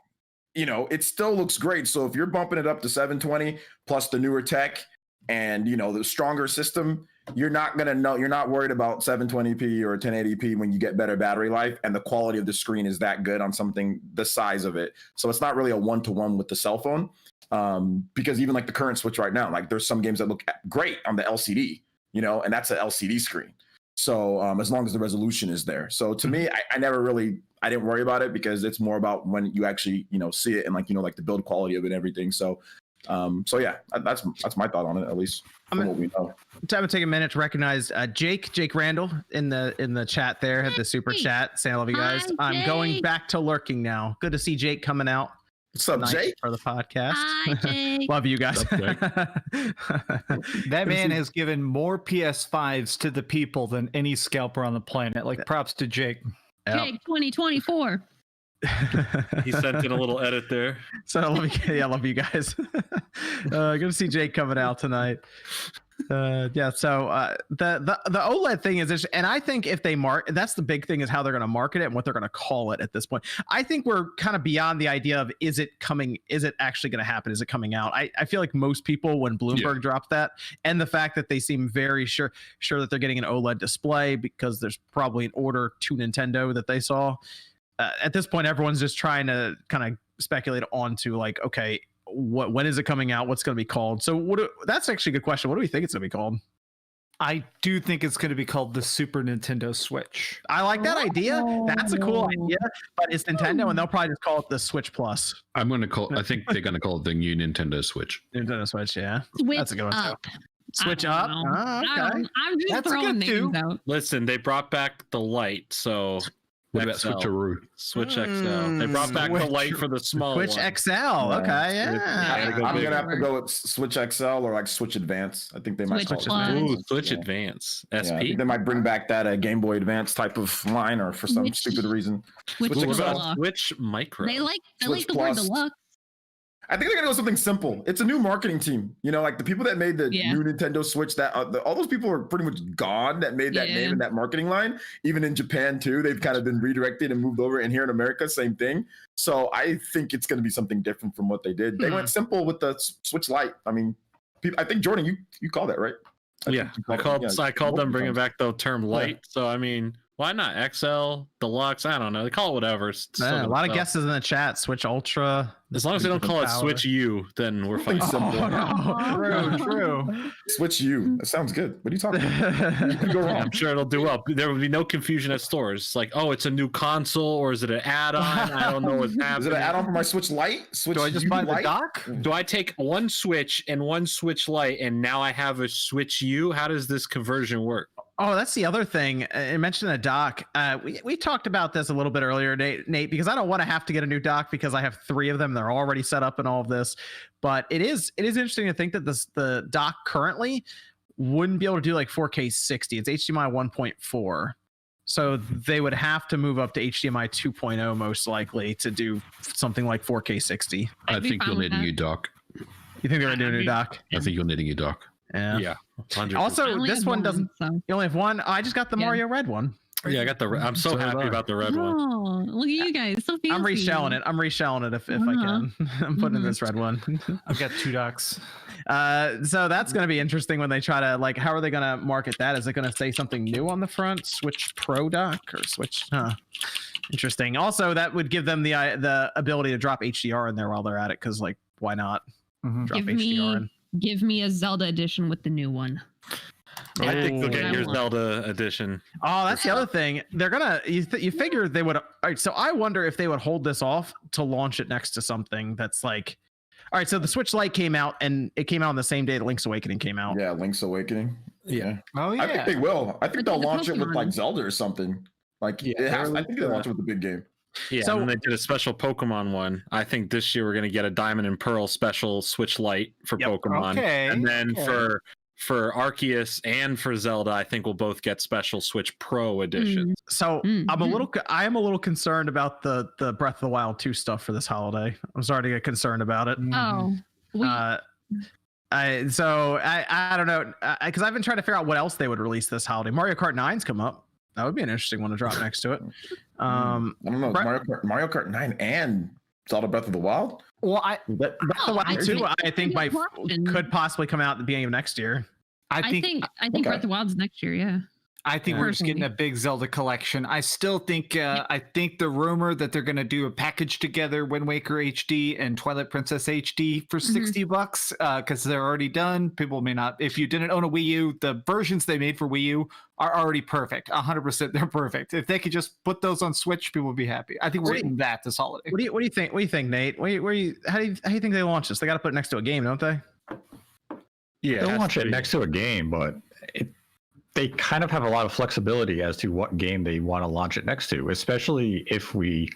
It still looks great. So if you're bumping it up to 720 plus the newer tech and the stronger system, you're not worried about 720p or 1080p when you get better battery life, and the quality of the screen is that good on something the size of it. So it's not really a 1-to-1 with the cell phone, because even like the current Switch right now, like there's some games that look great on the LCD, and that's an LCD screen. So as long as the resolution is there. So to me, I didn't worry about it because it's more about when you actually, see it and like the build quality of it and everything. So yeah, that's my thought on it, at least from what we know. I'm going to take a minute to recognize Jake Randall in the chat there, had the super chat saying, I love you guys. Hi, I'm going back to lurking now. Good to see Jake coming out. What's up, Jake? For the podcast. Hi, Jake. Love you guys. That man has given more PS5s to the people than any scalper on the planet. Like, props to Jake. Jake 2024. He sent in a little edit there. So I love you guys. Good to see Jake coming out tonight. So the OLED thing is, and I think if they that's the big thing, is how they're going to market it and what they're going to call it at this point. I think we're kind of beyond the idea of is it actually going to happen? Is it coming out? I feel like most people, when Bloomberg dropped that, and the fact that they seem very sure that they're getting an OLED display because there's probably an order to Nintendo that they saw. At this point, everyone's just trying to kind of speculate onto like, okay, when is it coming out? What's going to be called? So that's actually a good question. What do we think it's going to be called? I do think it's going to be called the Super Nintendo Switch. I like that idea. That's a cool idea, but it's Nintendo, and they'll probably just call it the Switch Plus. I think they're going to call it the new Nintendo Switch. Nintendo Switch, yeah. Switch that's a good one up. too. Switch up. know. Oh, okay. I'm just That's throwing good, too. names out. Listen, they brought back the light, so What about XL. Switcheroo? Switch XL. They brought back the light for the small Switch one. XL. Okay, yeah. Go I'm bigger. gonna have to go with Switch XL or like Switch Advance. I think they might Switch call it. Plus. Ooh, Switch Yeah. Advance. Yeah, I SP. think they might bring back that Game Boy Advance type of line, or for some Which- stupid reason. Which Switch What XL. about Switch Micro? They like Switch the word Plus. deluxe. I think they're gonna go something simple. It's a new marketing team. You know, like the people that made the Yeah. new Nintendo Switch. That all those people are pretty much gone. That made that Yeah. name and that marketing line. Even in Japan too, they've kind of been redirected and moved over. And here in America, same thing. So I think it's gonna be something different from what they did. They went simple with the Switch Lite. I mean, I think Jordan, you call that right? Yeah, I called them bringing back the term light. So I mean, why not XL, Deluxe? I don't know. They call it whatever. It's still Man, a gonna lot of sell. guesses in the chat. Switch Ultra. As long as they don't call it Power. Switch U, then we're fine. Something simple. True. Switch U. That sounds good. What are you talking about? You can go wrong. I'm sure it'll do well. There will be no confusion at stores. It's like, oh, it's a new console, or is it an add-on? I don't know what's happening. Is it an add-on for my Switch Lite? Switch Do I just U buy the Lite? dock? Do I take one Switch and one Switch Lite, and now I have a Switch U? How does this conversion work? Oh, that's the other thing. I mentioned a dock. We talked about this a little bit earlier, Nate, because I don't want to have to get a new dock because I have 3 of them. They're already set up and all of this. But it is interesting to think that the dock currently wouldn't be able to do like 4K 60. It's HDMI 1.4. So they would have to move up to HDMI 2.0 most likely to do something like 4K 60. I I'd be think fine you'll with need a that. new dock. You think they're going to do a new dock? I think you'll need a new dock. Yeah. 100%. I Also, only this have one doesn't. so. You only have one. Oh, I just got the Yeah. Mario Red one. Yeah, I got the. I'm so So happy did I. about the red one. Oh, look at you guys. So fancy. I'm reshelling it. I'm reshelling it if I can. I'm putting in this red one. I've got 2 docks. So that's going to be interesting when they try to like. How are they going to market that? Is it going to say something new on the front? Switch Pro dock or Switch? Interesting. Also, that would give them the ability to drop HDR in there while they're at it. Because like, why not drop HDR in? Give me a Zelda edition with the new one. I think they'll get I your want. Zelda edition. Oh, that's the other thing. They're gonna. You figure they would. All right. So I wonder if they would hold this off to launch it next to something that's like. All right. So the Switch Lite came out, and it came out on the same day that Link's Awakening came out. Yeah, Link's Awakening. Yeah. Oh yeah. I think they will. I think Or they'll the launch it with like Pokemon. Zelda or something. Like I think they'll launch it with the big game. Yeah, So- and then they did a special Pokemon one. I think this year we're gonna get a Diamond and Pearl special Switch Lite for Yep. Pokemon, Okay. and then okay. for Arceus and for Zelda, I think we'll both get special Switch Pro editions. So Mm, I mm. am a little concerned about the Breath of the Wild 2 stuff for this holiday. I'm starting to get concerned about it. Oh, we, I don't know because I've been trying to figure out what else they would release this holiday. Mario Kart 9's come up. That would be an interesting one to drop next to it. I don't know. Brett- Mario Kart 9 and Zelda Breath of the Wild. Well, Breath of the Oh, Wild I 2, think- I think good question. could possibly come out at the beginning of next year. I think okay. Breath of the Wild's next year. Yeah. I think we're just getting a big Zelda collection. I still think I think the rumor that they're going to do a package together, Wind Waker HD and Twilight Princess HD for $60 because they're already done. People may not. If you didn't own a Wii U, the versions they made for Wii U are already perfect. 100%, they're perfect. If they could just put those on Switch, people would be happy. I think we're getting that this holiday. What do you think? What do you think, Nate? How do you think they launch this? They got to put it next to a game, don't they? Yeah, They'll launch it next to a game, but they kind of have a lot of flexibility as to what game they want to launch it next to, especially if we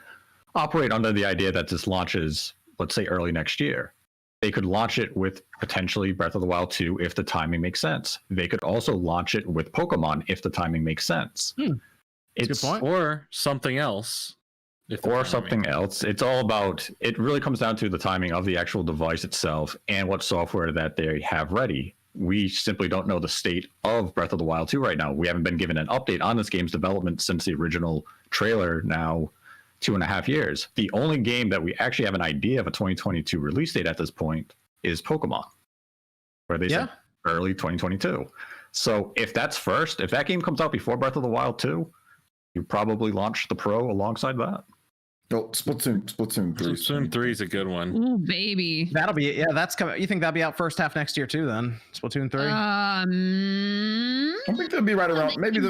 operate under the idea that this launches, let's say, early next year. They could launch it with potentially Breath of the Wild 2 if the timing makes sense. They could also launch it with Pokemon if the timing makes sense. That's a good point. or something else. Or something else. It's all about, it really comes down to the timing of the actual device itself and what software that they have ready. We simply don't know the state of Breath of the Wild 2 right now. We haven't been given an update on this game's development since the original trailer now 2.5 years. The only game that we actually have an idea of a 2022 release date at this point is Pokemon, where they said early 2022. So if that's first, if that game comes out before Breath of the Wild 2, you probably launch the Pro alongside that. Oh, Splatoon 3. Splatoon 3 is a good one. Oh baby. That'll be that's coming. You think that'll be out first half next year too? Then Splatoon 3. I think they'll be right around maybe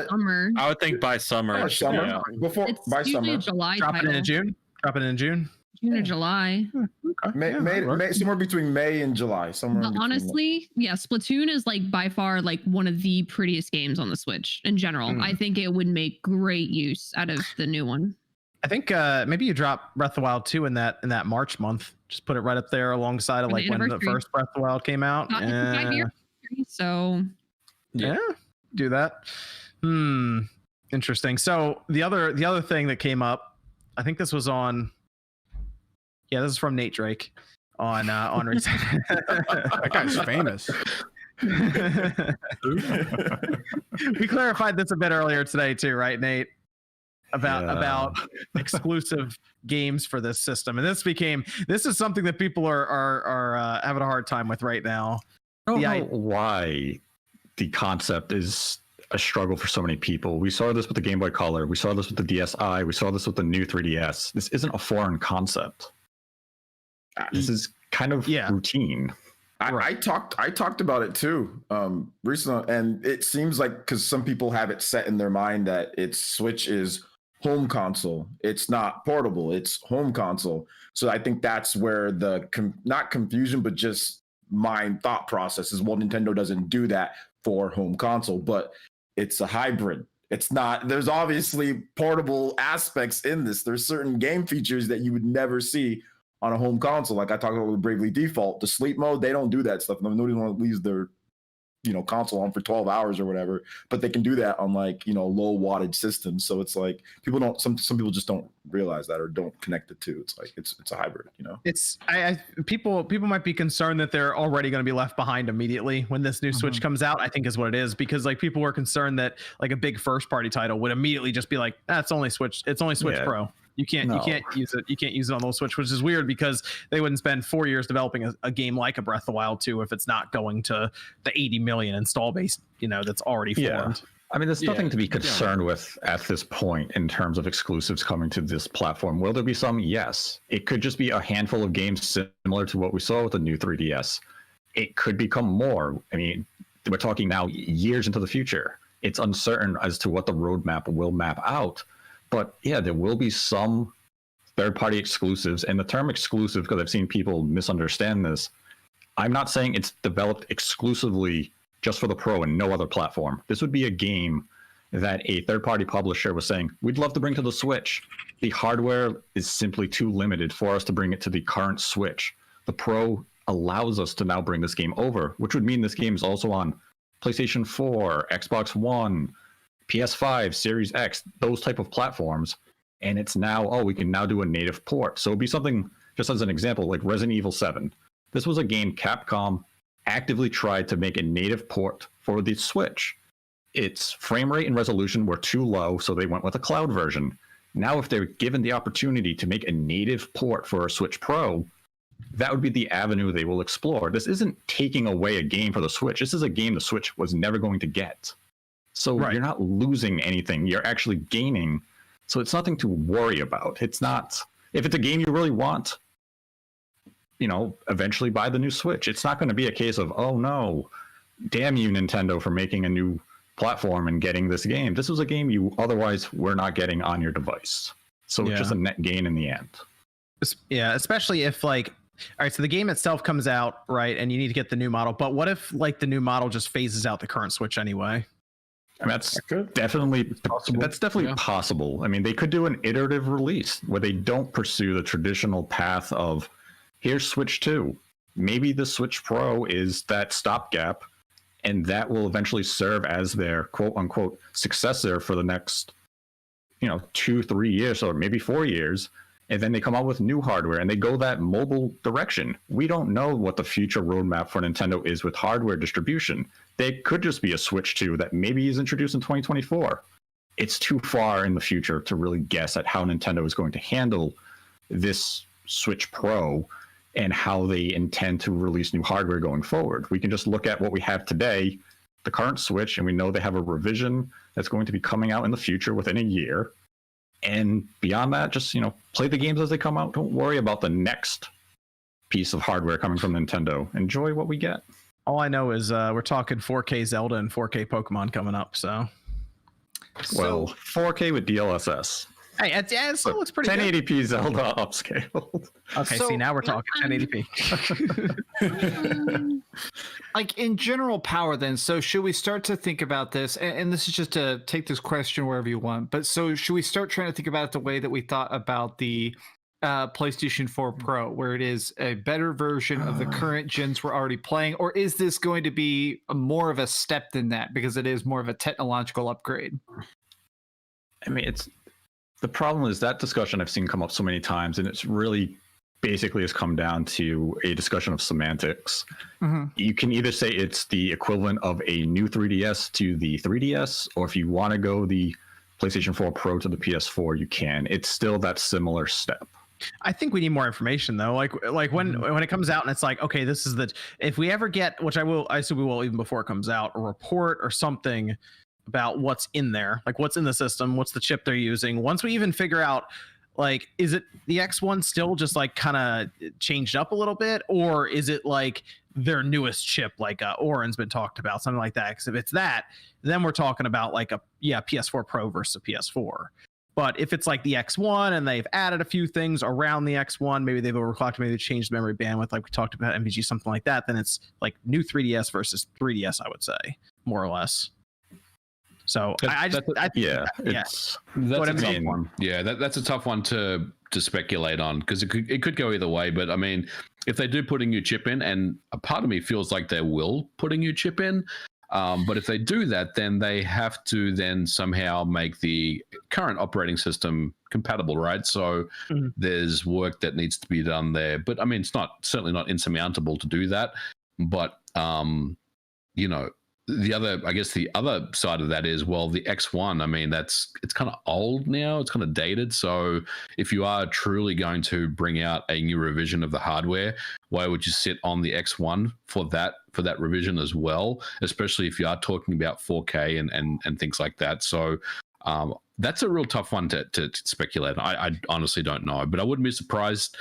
summer. I would think by summer. summer Yeah. before It's by usually summer. a July Drop it title. in June. Drop it in June. June or July. May, somewhere between May and July. But honestly, yeah, Splatoon is like by far like one of the prettiest games on the Switch in general. I think it would make great use out of the new one. I think maybe you drop Breath of the Wild 2 in that March month. Just put it right up there alongside of like when the first Breath of the Wild came out. It's a 5-year, so yeah, do that. Interesting. So the other thing that came up, I think this was on. Yeah, this is from Nate Drake on That guy's famous. We clarified this a bit earlier today too, right, Nate? About exclusive games for this system, and this is something that people are having a hard time with right now. I don't know why the concept is a struggle for so many people. We saw this with the Game Boy Color, we saw this with the DSi, we saw this with the new 3DS. This isn't a foreign concept. This is kind of routine. I talked about it too recently, and it seems like because some people have it set in their mind that its Switch is home console. It's not portable. It's home console. So I think that's where the not confusion, but just my thought process is, well, Nintendo doesn't do that for home console, but it's a hybrid. It's not. There's obviously portable aspects in this. There's certain game features that you would never see on a home console. Like I talked about with Bravely Default, the sleep mode, they don't do that stuff. Nobody leaves their console on for 12 hours or whatever, but they can do that on like, low wattage systems. So it's like some people just don't realize that or don't connect the two. It's like it's a hybrid, It's people might be concerned that they're already going to be left behind immediately when this new Switch comes out, I think is what it is, because like people were concerned that like a big first party title would immediately just be like, it's only Switch Pro. You can't use it. You can't use it on the Switch, which is weird because they wouldn't spend 4 years developing a game like a Breath of the Wild 2 if it's not going to the 80 million install base, that's already formed. I mean, there's nothing to be concerned with at this point in terms of exclusives coming to this platform. Will there be some? Yes. It could just be a handful of games similar to what we saw with the new 3DS. It could become more. I mean, we're talking now years into the future. It's uncertain as to what the roadmap will map out. But yeah, there will be some third-party exclusives. And the term exclusive, because I've seen people misunderstand this, I'm not saying it's developed exclusively just for the Pro and no other platform. This would be a game that a third-party publisher was saying, we'd love to bring to the Switch. The hardware is simply too limited for us to bring it to the current Switch. The Pro allows us to now bring this game over, which would mean this game is also on PlayStation 4, Xbox One, PS5, Series X, those type of platforms, and it's now, we can now do a native port. So it'd be something, just as an example, like Resident Evil 7. This was a game Capcom actively tried to make a native port for the Switch. Its frame rate and resolution were too low, so they went with a cloud version. Now, if they're given the opportunity to make a native port for a Switch Pro, that would be the avenue they will explore. This isn't taking away a game for the Switch. This is a game the Switch was never going to get. So you're not losing anything. You're actually gaining. So it's nothing to worry about. It's not, if it's a game you really want, eventually buy the new Switch. It's not going to be a case of, oh no, damn you, Nintendo, for making a new platform and getting this game. This was a game you otherwise were not getting on your device. So it's just a net gain in the end. Yeah, especially if all right, so the game itself comes out, right, and you need to get the new model. But what if the new model just phases out the current Switch anyway? I mean, that's definitely possible. That's definitely possible. I mean, they could do an iterative release where they don't pursue the traditional path of here's Switch 2. Maybe the Switch Pro is that stopgap, and that will eventually serve as their quote unquote successor for the next, 2-3 years or maybe 4 years. And then they come out with new hardware and they go that mobile direction. We don't know what the future roadmap for Nintendo is with hardware distribution. They could just be a Switch 2 that maybe is introduced in 2024. It's too far in the future to really guess at how Nintendo is going to handle this Switch Pro and how they intend to release new hardware going forward. We can just look at what we have today, the current Switch, and we know they have a revision that's going to be coming out in the future within a year. And beyond that, just, play the games as they come out. Don't worry about the next piece of hardware coming from Nintendo. Enjoy what we get. All I know is we're talking 4K Zelda and 4K Pokemon coming up. So, well, 4K with DLSS. Hey, it still looks pretty 1080p good. Zelda upscaled. Okay, so, see, now we're talking 1080p. Like in general power then, so should we start to think about this, and this is just to take this question wherever you want, but so should we start trying to think about it the way that we thought about the PlayStation 4 Pro, where it is a better version of the current gens we're already playing, or is this going to be more of a step than that because it is more of a technological upgrade? I mean, the problem is that discussion I've seen come up so many times, and it's really basically has come down to a discussion of semantics. Mm-hmm. You can either say it's the equivalent of a new 3DS to the 3DS, or if you want to go the PlayStation 4 Pro to the PS4, you can. It's still that similar step. I think we need more information though. Like when it comes out and it's like, okay, this is if we ever get, which I assume we will even before it comes out, a report or something about what's in there, like what's in the system, what's the chip they're using. Once we even figure out, like, is it the X1 still just like kind of changed up a little bit, or is it like their newest chip, like Oren's been talked about, something like that? Because if it's that, then we're talking about like PS4 Pro versus a PS4. But if it's like the X1 and they've added a few things around the X1, maybe they've overclocked, maybe they changed memory bandwidth, like we talked about MVG, something like that, then it's like new 3DS versus 3DS, I would say, more or less. So that's a tough one. Yeah, that's a tough one to speculate on, because it could go either way. But I mean, if they do put a new chip in, and a part of me feels like they will put a new chip in, but if they do that, then they have to then somehow make the current operating system compatible, right? So there's work that needs to be done there. But I mean, it's certainly not insurmountable to do that. But you know, the other side of that is, well, the X1, I mean, it's kind of old now, it's kind of dated. So if you are truly going to bring out a new revision of the hardware, why would you sit on the X1 for that revision as well, especially if you are talking about 4K and things like that? So that's a real tough one to speculate. I honestly don't know, but I wouldn't be surprised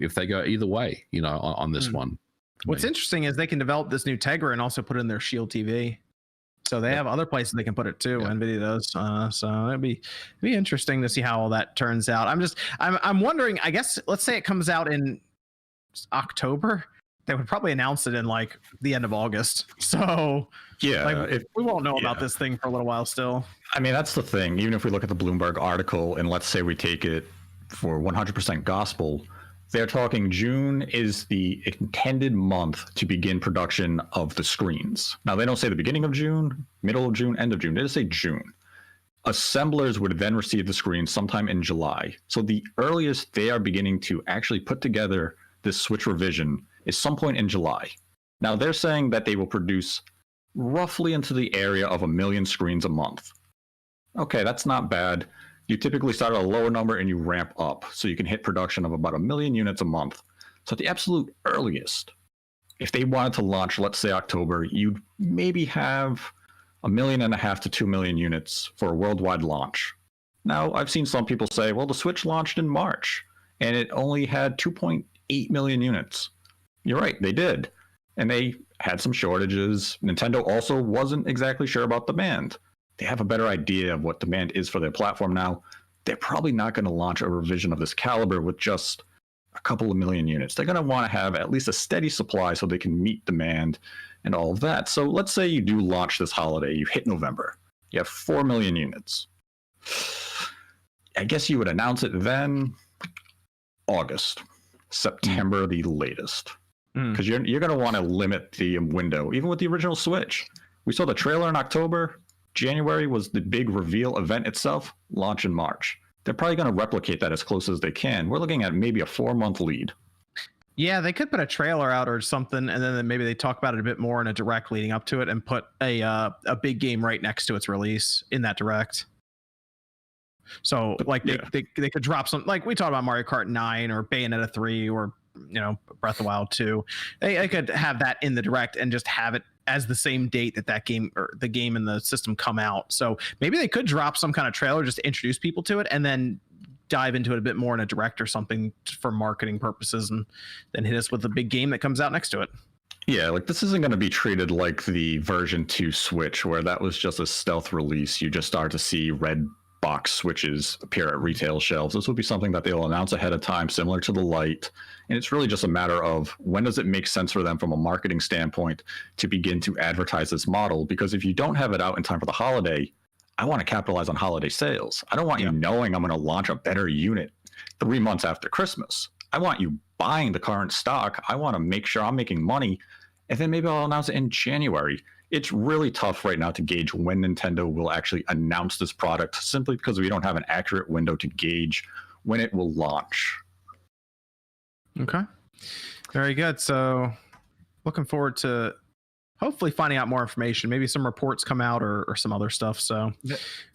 if they go either way, you know, on this one. What's interesting is they can develop this new Tegra and also put it in their Shield TV. So they have other places they can put it too. NVIDIA does. So it'd be interesting to see how all that turns out. I'm wondering, I guess, let's say it comes out in October. They would probably announce it in like the end of August. So yeah, like, we won't know about this thing for a little while still. I mean, that's the thing. Even if we look at the Bloomberg article and let's say we take it for 100% gospel, they're talking June is the intended month to begin production of the screens. Now, they don't say the beginning of June, middle of June, end of June. They just say June. Assemblers would then receive the screens sometime in July. So the earliest they are beginning to actually put together this Switch revision is some point in July. Now, they're saying that they will produce roughly into the area of 1 million screens a month. Okay, that's not bad. You typically start at a lower number and you ramp up, so you can hit production of about 1 million units a month. So at the absolute earliest, if they wanted to launch, let's say October, you'd maybe have 1.5 million to 2 million units for a worldwide launch. Now, I've seen some people say, well, the Switch launched in March and it only had 2.8 million units. You're right, they did. And they had some shortages. Nintendo also wasn't exactly sure about demand. They have a better idea of what demand is for their platform now. They're probably not going to launch a revision of this caliber with just a couple of million units. They're going to want to have at least a steady supply so they can meet demand and all of that. So let's say you do launch this holiday, you hit November, you have 4 million units. I guess you would announce it then August, September the latest. Because you're going to want to limit the window, even with the original Switch. We saw the trailer in October. January was the big reveal event itself, launch in March. They're probably going to replicate that as close as they can. We're looking at maybe a 4-month lead. Yeah, they could put a trailer out or something, and then maybe they talk about it a bit more in a direct leading up to it and put a big game right next to its release in that direct. So like they could drop some, like we talked about Mario Kart 9 or Bayonetta 3 or, you know, Breath of the Wild 2. They could have that in the direct and just have it as the same date that game or the game and the system come out. So maybe they could drop some kind of trailer just to introduce people to it and then dive into it a bit more in a direct or something for marketing purposes, and then hit us with a big game that comes out next to it. Yeah, like this isn't going to be treated like the version 2 Switch where that was just a stealth release. You just start to see red box Switches appear at retail shelves. This will be something that they'll announce ahead of time, similar to the Lite. And it's really just a matter of when does it make sense for them from a marketing standpoint to begin to advertise this model? Because if you don't have it out in time for the holiday, I want to capitalize on holiday sales. I don't want you knowing I'm going to launch a better unit 3 months after Christmas. I want you buying the current stock. I want to make sure I'm making money. And then maybe I'll announce it in January. It's really tough right now to gauge when Nintendo will actually announce this product, simply because we don't have an accurate window to gauge when it will launch. Okay. Very good. So looking forward to hopefully finding out more information. Maybe some reports come out or some other stuff. So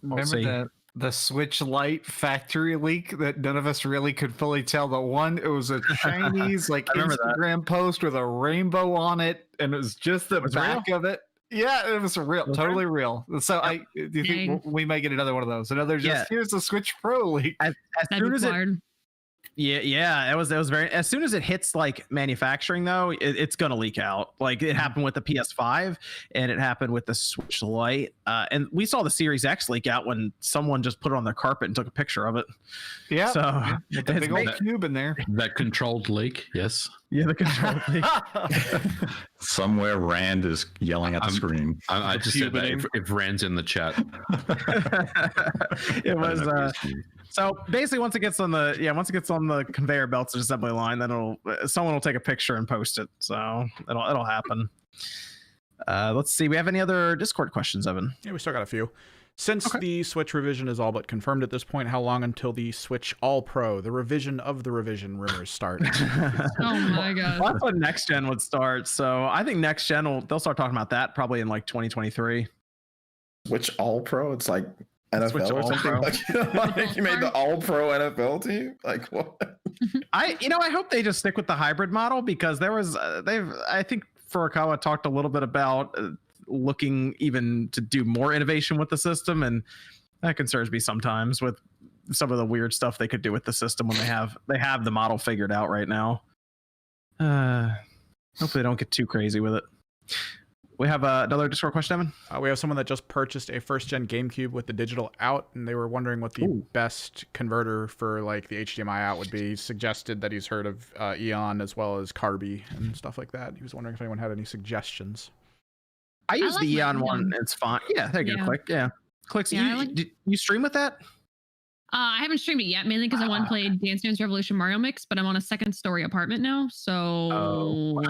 remember the Switch Lite factory leak that none of us really could fully tell. The one, it was a Chinese like Instagram post with a rainbow on it, and it was just the back of it. Yeah, it was real, totally real. So do you think we may get another one of those? Another here's the Switch Pro leak. As soon as it was very, as soon as it hits like manufacturing though, it's gonna leak out. Like it happened with the PS5 and it happened with the Switch Lite, and we saw the Series X leak out when someone just put it on their carpet and took a picture of it. Yeah, so the big old cube in there. That controlled leak, yes. Yeah, the controlled leak. Somewhere Rand is yelling at the screen. I just said that if Rand's in the chat. It was so basically once it gets on the conveyor belts assembly line, then someone will take a picture and post it. So it'll happen. Let's see. We have any other Discord questions, Evan? Yeah, we still got a few. Since the Switch revision is all but confirmed at this point, how long until the Switch All Pro, the revision of the revision rumors start? Oh my god. Well, that's when next gen would start. So I think next gen they'll start talking about that probably in like 2023. Switch All Pro? It's like NFL or something. Like you made the All Pro NFL team? Like what? I hope they just stick with the hybrid model, because there was I think Furukawa talked a little bit about looking even to do more innovation with the system, and that concerns me sometimes with some of the weird stuff they could do with the system when they have the model figured out right now. Hopefully they don't get too crazy with it. We have another Discord question, Evan. We have someone that just purchased a first-gen GameCube with the digital out, and they were wondering what the best converter for like the HDMI out would be. He suggested that he's heard of Eon as well as Carby and stuff like that. He was wondering if anyone had any suggestions. I use the Eon one. It's fine. Yeah, there you go. Click. Yeah, clicks. Yeah, you stream with that? I haven't streamed it yet, mainly because I want to play Dance Dance Revolution Mario Mix, but I'm on a second-story apartment now, so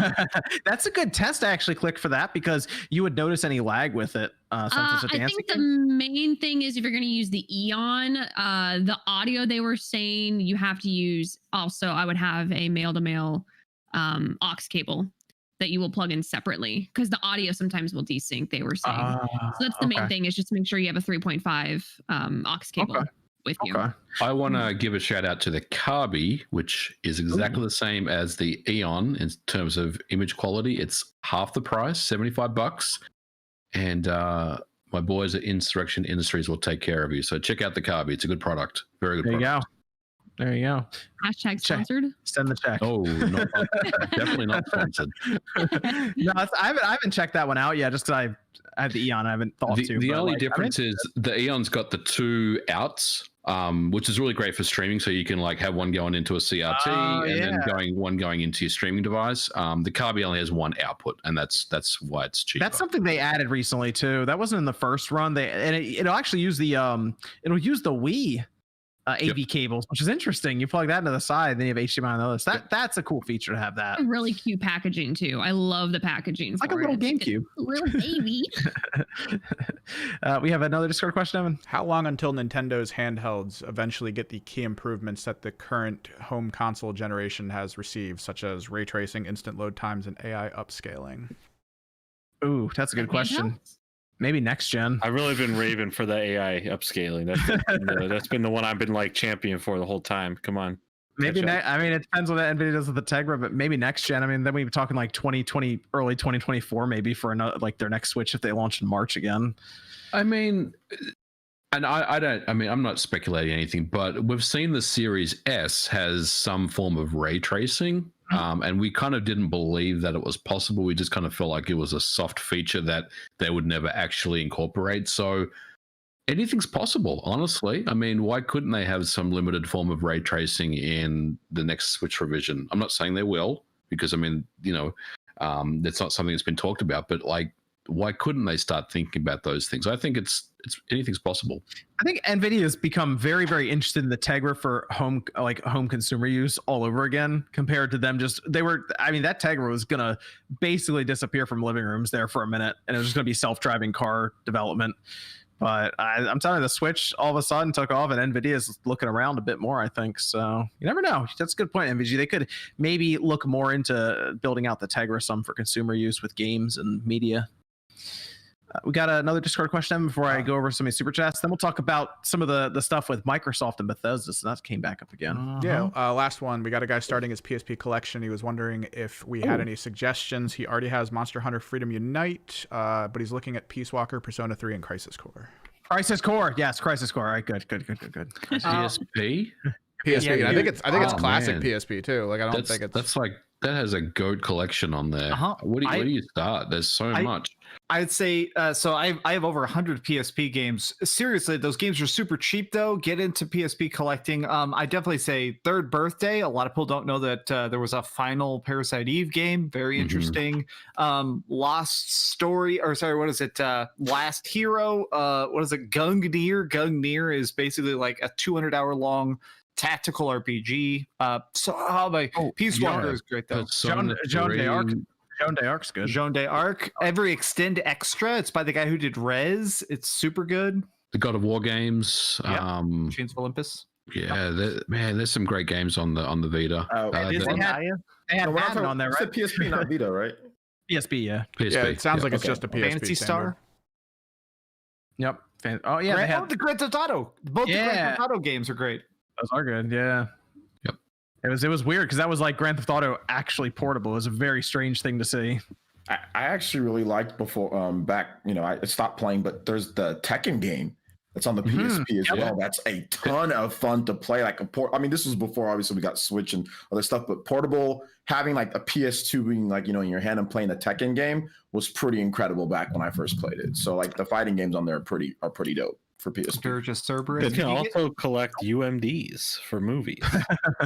that's a good test to actually click for that, because you would notice any lag with it. Since it's a dancing I think the main thing is if you're going to use the Eon, the audio they were saying you have to use. Also, I would have a male-to-male aux cable that you will plug in separately, because the audio sometimes will desync. They were saying, so that's the main thing, is just to make sure you have a 3.5 aux cable. With you. I want to give a shout out to the Carby, which is exactly the same as the Eon in terms of image quality. It's half the price, $75, and my boys at Insurrection Industries will take care of you. So check out the Carby; it's a good product, very good. There you go. Hashtag sponsored. Send the check. Oh, definitely not sponsored. No, I haven't checked that one out yet, just because I had the Eon. I haven't thought to. The only difference is the Eon's got the two outs, which is really great for streaming. So you can like have one going into a CRT and then one going into your streaming device. The Carby only has one output, and that's why it's cheaper. That's something they added recently too. That wasn't in the first run. It'll actually use the Wii AV cables, which is interesting. You plug that into the side, then you have HDMI on the other. So that's a cool feature to have that. Really cute packaging too. I love the packaging. It's like a little GameCube. Really AV. We have another Discord question, Evan. How long until Nintendo's handhelds eventually get the key improvements that the current home console generation has received, such as ray tracing, instant load times, and AI upscaling? Ooh, that's a good question. Maybe next gen. I've really been raving for the AI upscaling. That's been the one I've been like champion for the whole time. Come on. Maybe it depends on what NVIDIA does with the Tegra, but maybe next gen. I mean, then we'd be talking like 2020, early 2024, maybe for another, like their next Switch if they launch in March again. I mean, and I'm not speculating anything, but we've seen the Series S has some form of ray tracing. And we kind of didn't believe that it was possible. We just kind of felt like it was a soft feature that they would never actually incorporate. So anything's possible, honestly. I mean, why couldn't they have some limited form of ray tracing in the next Switch revision? I'm not saying they will, because I mean, that's not something that's been talked about, but like, why couldn't they start thinking about those things? I think it's anything's possible. I think NVIDIA has become very, very interested in the Tegra for home consumer use all over again, compared to them that Tegra was going to basically disappear from living rooms there for a minute, and it was just going to be self-driving car development. But I'm telling you, the Switch all of a sudden took off, and NVIDIA is looking around a bit more, I think. So you never know. That's a good point, NVIDIA. They could maybe look more into building out the Tegra some for consumer use with games and media. We got another Discord question before I go over some of the super chats. Then we'll talk about some of the stuff with Microsoft and Bethesda. So that came back up again. Yeah, last one. We got a guy starting his PSP collection. He was wondering if we had any suggestions. He already has Monster Hunter Freedom Unite, but he's looking at Peace Walker, Persona 3, and Crisis Core. Crisis Core, yes, Crisis Core. All right, good. PSP. PSP. Yeah, I think it's classic man. PSP too. Like I don't think it's that's like that has a goat collection on there. Where do you start? There's so much. I'd say so. I have over 100 PSP games. Seriously, those games are super cheap though. Get into PSP collecting. I definitely say Third Birthday. A lot of people don't know that there was a final Parasite Eve game. Very interesting. Lost Story, or sorry, what is it? Last Hero. What is it? Gungnir. Gungnir is basically like a 200-hour long tactical RPG. Peace Walker is great though. Jean d'Arc. Jean d'Arc's good. Jean d'Arc. Every Extend Extra. It's by the guy who did Rez. It's super good. The God of War games. Chains of Olympus. Yeah, there's some great games on the Vita. They had Madden on there, right? It's a PSP, not Vita, right? PSP, yeah. PSP. Yeah, it sounds like it's just a PSP. Fantasy standard. Star. Yep. Oh yeah, the Grand Theft Auto. Both the Grand Theft Auto games are great. Those are good. Yeah. Yep. It was weird because that was like Grand Theft Auto actually portable. It was a very strange thing to see. I actually really liked before back. I stopped playing, but there's the Tekken game that's on the PSP as well. That's a ton of fun to play. Like this was before obviously we got Switch and other stuff, but portable, having like a PS2 being like in your hand and playing a Tekken game was pretty incredible back when I first played it. So like the fighting games on there are pretty dope for PSP. Sturgis Cerberus. You can also collect UMDs for movies.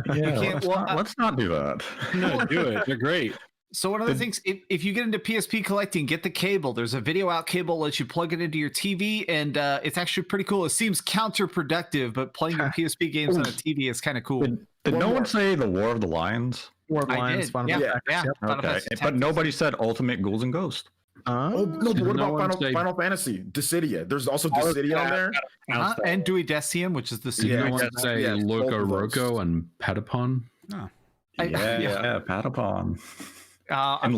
Let's not do that. No, do it. They're great. So one of the things, if you get into PSP collecting, get the cable. There's a video out cable that lets you plug it into your TV, and it's actually pretty cool. It seems counterproductive, but playing your PSP games on a TV is kind of cool. Did no one say the War of the Lions? War of the Lions. Okay, but nobody said Ultimate Ghouls and Ghosts. No, but what about Final Fantasy? Dissidia. There's also Dissidia on there. And Dewey Decium, which is the no one say Loco Roco and Patapon? No. Patapon. And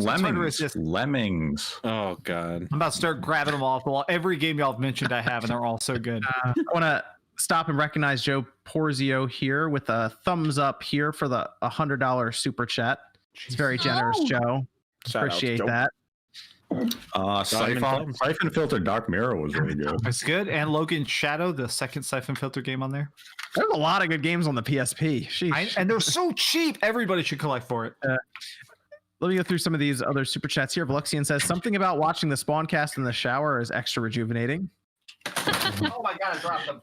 Lemmings. Oh god. I'm about to start grabbing them off the wall. Every game y'all have mentioned I have, and they're all so good. I want to stop and recognize Joe Porzio here with a thumbs up here for the $100 super chat. It's very generous, Joe. Appreciate that. Siphon Filter Dark Mirror was really good. It's good. And Logan Shadow, the second Siphon Filter game on there. There's a lot of good games on the PSP. And they're so cheap. Everybody should collect for it. Let me go through some of these other super chats here. Veluxian says something about watching the Spawncast in the shower is extra rejuvenating. Oh my god, I dropped them.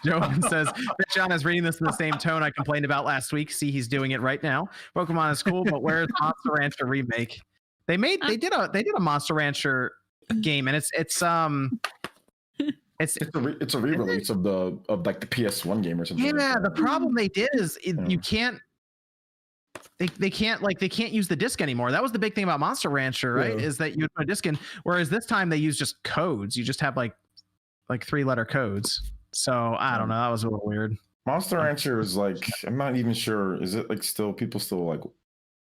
Joan says John is reading this in the same tone I complained about last week. See, he's doing it right now. Pokemon is cool, but where's Monster Rancher remake? They did a Monster Rancher game, and it's a re-release of like the PS1 game or something. Yeah, the problem they did is you can't. They can't use the disc anymore. That was the big thing about Monster Rancher, right? Is that you would put a disc in, whereas this time they use just codes. You just have like 3-letter codes. So I don't know. That was a little weird. Monster Rancher is like, I'm not even sure. Is it like people still like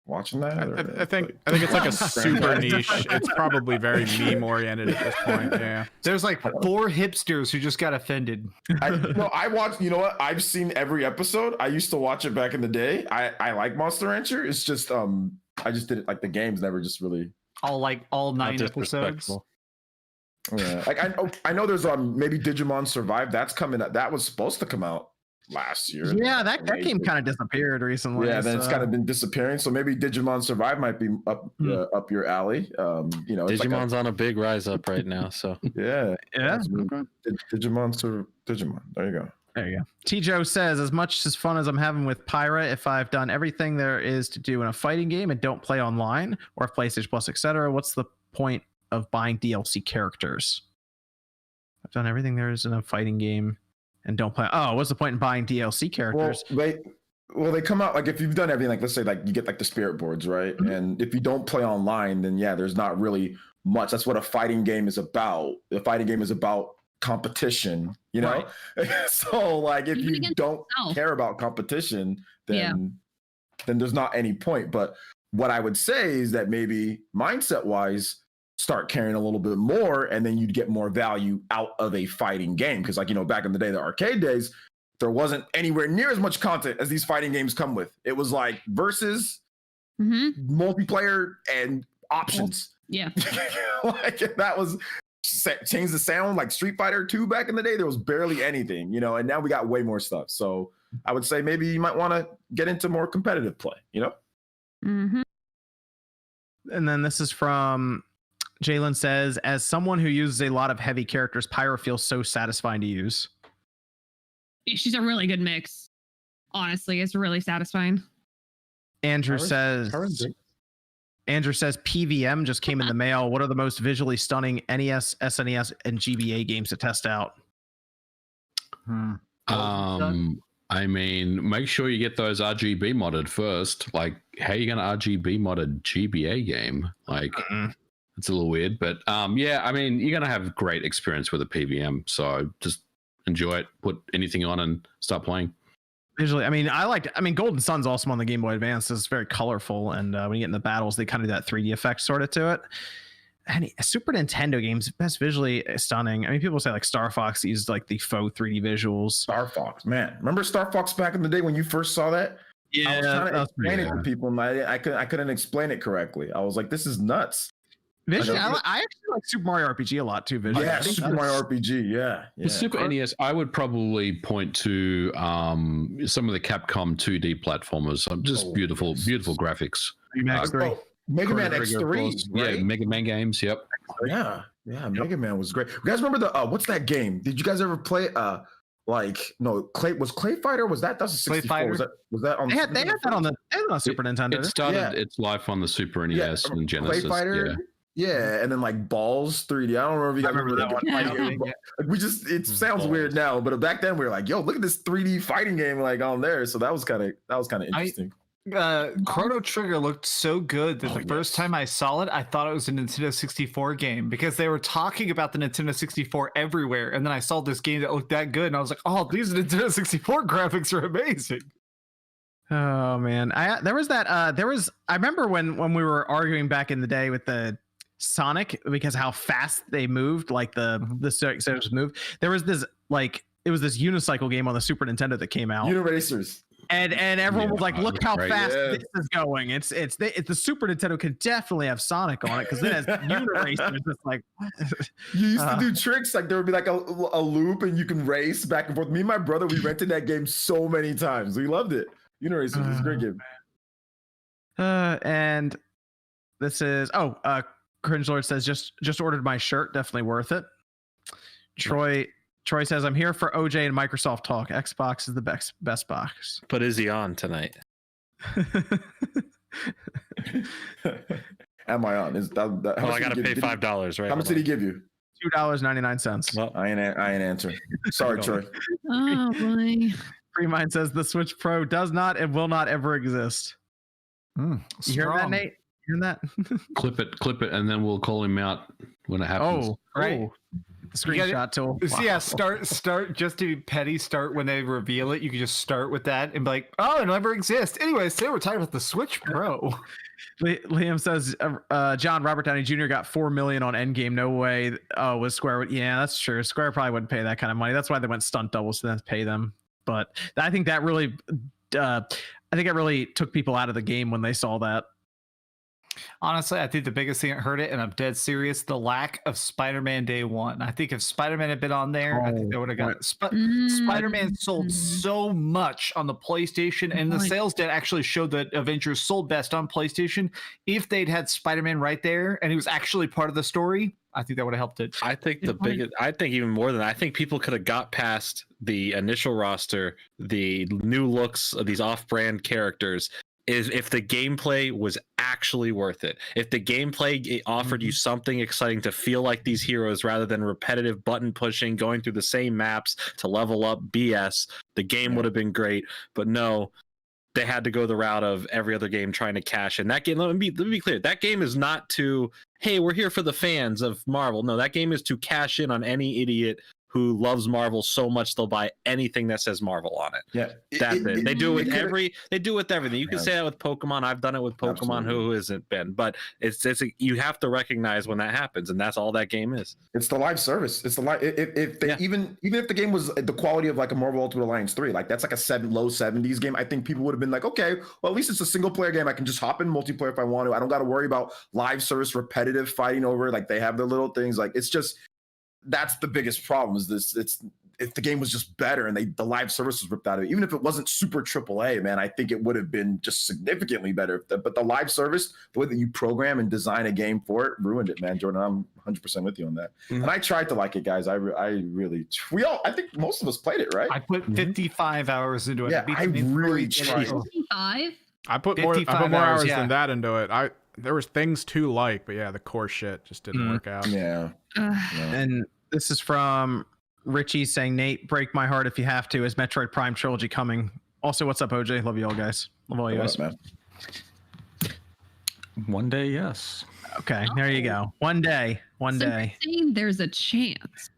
watching that? I think it's like a super niche. It's probably very meme oriented at this point. Yeah. There's like 4 hipsters who just got offended. I watched, you know what? I've seen every episode. I used to watch it back in the day. I like Monster Rancher. It's just I just didn't like the games never just really all 9 episodes. Yeah. Like I know there's maybe Digimon Survive. That's coming. That was supposed to come out last year. Yeah, that game kind of disappeared recently. Yeah, then it's kind of been disappearing. So maybe Digimon Survive might be up your alley. You know, Digimon's on a big rise up right now. So yeah. Okay. Digimon. There you go. There you go. T-Joe says, as much as fun as I'm having with Pyra, if I've done everything there is to do in a fighting game and don't play online or if PlayStation Plus, etc., what's the point of buying DLC characters? I've done everything there is in a fighting game and don't play. Oh, what's the point in buying DLC characters? Well, they come out like if you've done everything, like let's say like you get like the spirit boards, right? Mm-hmm. And if you don't play online, then yeah, there's not really much. That's what a fighting game is about. The fighting game is about competition, you know? Right. So like if you don't care about competition, then there's not any point. But what I would say is that maybe mindset wise, start caring a little bit more, and then you'd get more value out of a fighting game. Because like, you know, back in the day, the arcade days, there wasn't anywhere near as much content as these fighting games come with. It was like versus multiplayer and options. Yeah. Like that was change the sound like Street Fighter 2 back in the day. There was barely anything, you know, and now we got way more stuff. So I would say maybe you might want to get into more competitive play, you know? Mm-hmm. And then this is from Jalen says, as someone who uses a lot of heavy characters, Pyra feels so satisfying to use. She's a really good mix. Honestly, it's really satisfying. Andrew says PVM just came in the mail. What are the most visually stunning NES, SNES, and GBA games to test out? I mean, make sure you get those RGB modded first. Like, how are you going to RGB mod a GBA game? Like, it's a little weird, but yeah, I mean, you're going to have great experience with a PVM. So just enjoy it, put anything on and start playing. Visually, I mean, Golden Sun's awesome on the Game Boy Advance. It's very colorful, and when you get in the battles, they kind of do that 3D effect sort of to it. And Super Nintendo games, best visually stunning. I mean, people say like Star Fox used like the faux 3D visuals. Star Fox, man, remember Star Fox back in the day when you first saw that? Yeah, I was trying to explain it to people, and I couldn't explain it correctly. I was like, this is nuts. Visually, I actually like Super Mario RPG a lot too. Visually, yeah, Super Mario RPG, yeah. The Super NES, I would probably point to some of the Capcom 2D platformers. Just beautiful graphics. Mega Man X3, right? Yeah, Mega Man games. Yep. Yeah, Mega Man was great. You guys remember the what's that game? Did you guys ever play? Clay Fighter? Was that's a 64? Was that on? They had that on the Super Nintendo. It started its life on the Super NES and Genesis. Clay Fighter. Yeah, and then like Balls 3D. I don't remember if you guys remember that one. Like it sounds weird now, but back then we were like, "Yo, look at this 3D fighting game like on there." So that was kind of interesting. Chrono Trigger looked so good that the first time I saw it, I thought it was a Nintendo 64 game because they were talking about the Nintendo 64 everywhere, and then I saw this game that looked that good, and I was like, "Oh, these Nintendo 64 graphics are amazing." Oh man, I remember when we were arguing back in the day with the Sonic because how fast they moved, like the Sonic moved. There was this it was this unicycle game on the Super Nintendo that came out. Uniracers. And everyone was like, "Look how fast this is going!" It's the Super Nintendo could definitely have Sonic on it because it has Uniracers. It's like you used to do tricks like there would be like a loop and you can race back and forth. Me and my brother, we rented that game so many times. We loved it. Uniracers is a great game. And this is Cringe Lord says just ordered my shirt, definitely worth it. Troy says I'm here for OJ and Microsoft talk. Xbox is the best box. But is he on tonight? Am I on? Is that I gotta pay $5, right? How much did he give you? $2.99. Well, I ain't answering. Sorry, Troy. Oh boy. Free Mind says the Switch Pro does not and will not ever exist. You hear that, Nate? Hearing that? clip it, and then we'll call him out when it happens. Oh, right. Screenshot tool. Wow. Yeah, start just to be petty. Start when they reveal it. You can just start with that and be like, "Oh, it never exists." Anyways, today we're talking about the Switch Pro. Liam says, "John Robert Downey Jr. got $4 million on Endgame. No way." Oh, was Square? Yeah, that's true. Square probably wouldn't pay that kind of money. That's why they went stunt doubles to then pay them. But I think that really, took people out of the game when they saw that. Honestly, I think the biggest thing that hurt it, and I'm dead serious, the lack of Spider-Man Day One. I think if Spider-Man had been on there, I think they would have got it. Spider-Man sold so much on the PlayStation, and the sales data actually showed that Avengers sold best on PlayStation. If they'd had Spider-Man right there, and he was actually part of the story, I think that would have helped it. I think I think even more than that, I think people could have got past the initial roster, the new looks of these off-brand characters, is if the gameplay was actually worth it. If the gameplay offered you something exciting to feel like these heroes rather than repetitive button pushing, going through the same maps to level up BS, the game would have been great. But no, they had to go the route of every other game trying to cash in. That game, let me be clear, that game is not to, hey, we're here for the fans of Marvel. No, that game is to cash in on any idiot who loves Marvel so much they'll buy anything that says Marvel on it. Yeah, that's it. They do it with They do it with everything. You can say that with Pokemon. I've done it with Pokemon. Absolutely. Who hasn't been? But it's you have to recognize when that happens, and that's all that game is. It's the live service. It's the live. Even if the game was the quality of like a Marvel Ultimate Alliance 3, like that's like a low 70s game, I think people would have been like, okay, well at least it's a single player game. I can just hop in multiplayer if I want to. I don't got to worry about live service repetitive fighting over. Like they have their little things. Like it's just. That's the biggest problem is this. It's if the game was just better and the live service was ripped out of it, even if it wasn't super AAA, man, I think it would have been just significantly better. But the live service, the way that you program and design a game for it, ruined it, man. Jordan, I'm 100% with you on that. Mm-hmm. And I tried to like it, guys. I think most of us played it, right? I put 55 hours into it. Yeah, I really tried. 55? I put more hours than that into it. There was things to like, but yeah, the core shit just didn't work out. Yeah. And this is from Richie saying, Nate, break my heart if you have to. Is Metroid Prime trilogy coming? Also, what's up, OJ? Love you all, guys. Love all you guys. Man. One day, yes. Okay, there you go. One day. Saying there's a chance.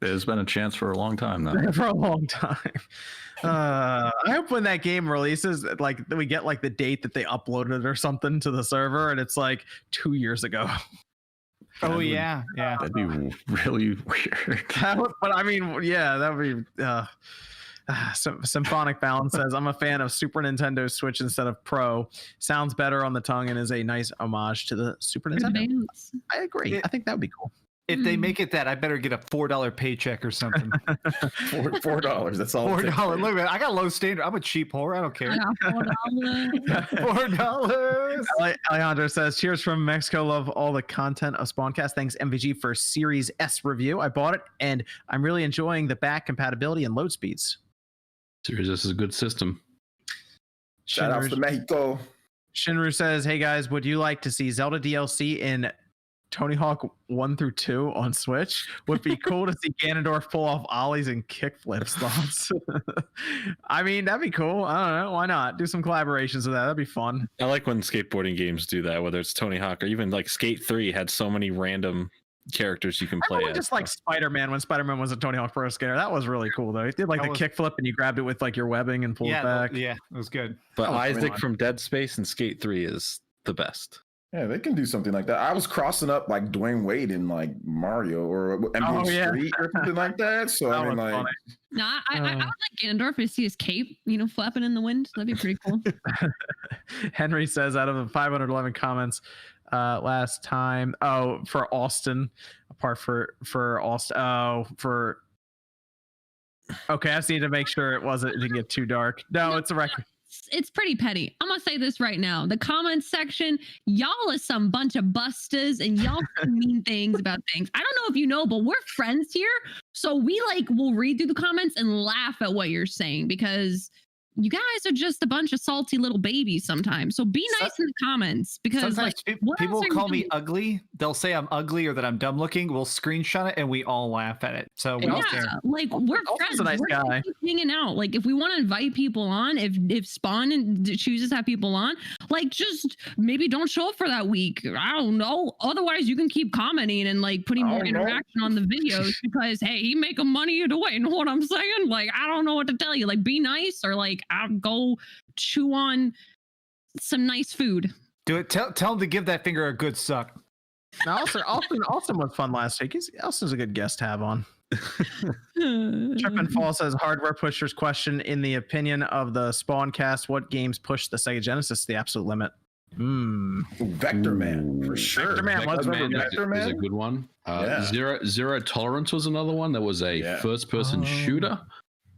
There's been a chance for a long time now. For a long time. I hope when that game releases, like we get like the date that they uploaded or something to the server, and it's like 2 years ago. Yeah. That'd be really weird. But I mean, yeah, that would be. Symphonic Balance says, I'm a fan of Super Nintendo Switch instead of Pro. Sounds better on the tongue and is a nice homage to the Super Nintendo. I agree. I think that would be cool. If they make it that, I better get a $4 paycheck or something. $4. That's all. $4. Look, man, I got low standard. I'm a cheap whore. I don't care. $4. Alejandro says, cheers from Mexico. Love all the content of Spawncast. Thanks, MVG, for Series S review. I bought it, and I'm really enjoying the back compatibility and load speeds. Series S is a good system. Shout out to Mexico. Shinru says, hey, guys, would you like to see Zelda DLC in Tony Hawk 1 through 2 on Switch? Would be cool to see Ganondorf pull off ollies and kickflips. Thoughts? I mean, that'd be cool. I don't know. Why not? Do some collaborations with that. That'd be fun. I like when skateboarding games do that, whether it's Tony Hawk or even like Skate 3 had so many random characters you can play as. Just like Spider-Man, when Spider-Man was a Tony Hawk Pro Skater. That was really cool, though. He did like the kickflip and you grabbed it with like your webbing and pulled it back. Yeah, it was good. But Isaac from Dead Space and Skate 3 is the best. Yeah, they can do something like that. I was crossing up like Dwayne Wade in like Mario or NBA Street or something like that. So I mean, like, funny. No, I would like Ganondorf to see his cape, flapping in the wind. That'd be pretty cool. Henry says, out of the 511 comments last time, for Austin, apart for Austin, okay, I just need to make sure it didn't get too dark. No, it's a record. It's pretty petty. I'm gonna say this right now. The comments section, y'all are some bunch of busters and y'all mean things about things. I don't know if you know, but we're friends here. So we will read through the comments and laugh at what you're saying because you guys are just a bunch of salty little babies sometimes. So be nice in the comments because sometimes people call me ugly. They'll say I'm ugly or that I'm dumb looking. We'll screenshot it and we all laugh at it. So we're friends. A nice guy. Hanging out. If we want to invite people on, if Spawn chooses to have people on, just maybe don't show up for that week. I don't know. Otherwise, you can keep commenting and putting more interaction on the videos because hey, he making money either way. You know what I'm saying? I don't know what to tell you. Be nice or I'll go chew on some nice food. Do it. Tell him to give that finger a good suck. Now, Austin was fun last week. Austin's a good guest to have on. Trip and Fall says, hardware pushers question, in the opinion of the Spawncast, what games push the Sega Genesis to the absolute limit? Vector Man for sure. Vector Man was a good one. Zero Tolerance was another one. That was a first-person shooter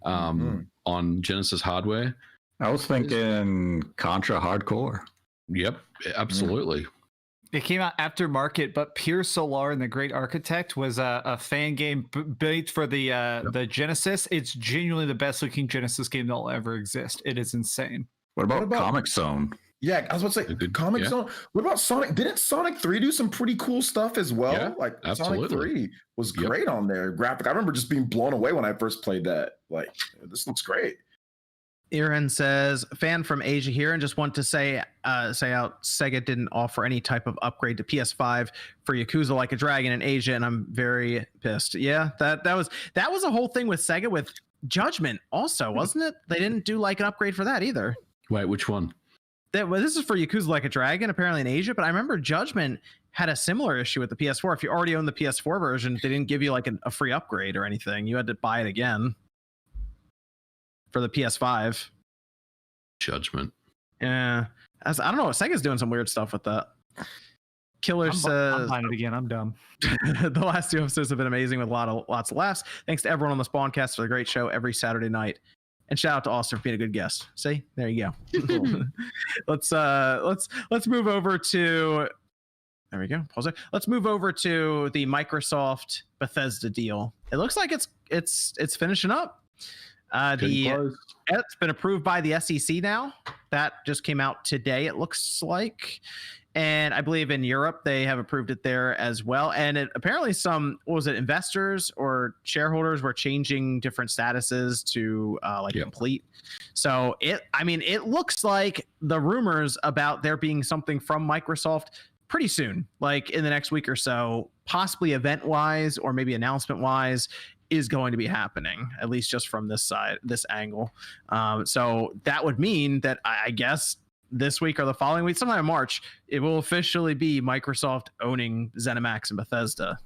on Genesis hardware. I was thinking Contra Hardcore. Yep, absolutely. It came out aftermarket, but Pure Solar and the Great Architect was a fan game built for the Genesis. It's genuinely the best looking Genesis game that will ever exist. It is insane. What about Comic Zone? Yeah, I was about to say Comic Zone. What about Sonic? Didn't Sonic 3 do some pretty cool stuff as well? Yeah, like absolutely. Sonic 3 was great on there. Graphic. I remember just being blown away when I first played that. Like, this looks great. Iran says, fan from Asia here, and just want to say out Sega didn't offer any type of upgrade to PS5 for Yakuza Like a Dragon in Asia, and I'm very pissed. Yeah, that was a whole thing with Sega with Judgment also, wasn't it? They didn't do like an upgrade for that either. Wait, which one? This is for Yakuza Like a Dragon, apparently in Asia, but I remember Judgment had a similar issue with the PS4. If you already own the PS4 version, they didn't give you like a free upgrade or anything. You had to buy it again for the PS5. Judgment. Yeah. I don't know. Sega's doing some weird stuff with that. Killer says, I'm buying it again. I'm dumb. the last 2 episodes have been amazing with lots of laughs. Thanks to everyone on the Spawncast for the great show every Saturday night. And shout out to Austin for being a good guest. See, there you go. Let's move over to. There we go. Pause it. Let's move over to the Microsoft Bethesda deal. It looks like it's finishing up. It's been approved by the SEC now. That just came out today, it looks like. And I believe in Europe, they have approved it there as well. And apparently investors or shareholders were changing different statuses to complete. So it looks like the rumors about there being something from Microsoft pretty soon, like in the next week or so, possibly event-wise or maybe announcement-wise, is going to be happening, at least just from this side, this angle. So that would mean that I guess this week or the following week, sometime in March, it will officially be Microsoft owning ZeniMax and Bethesda.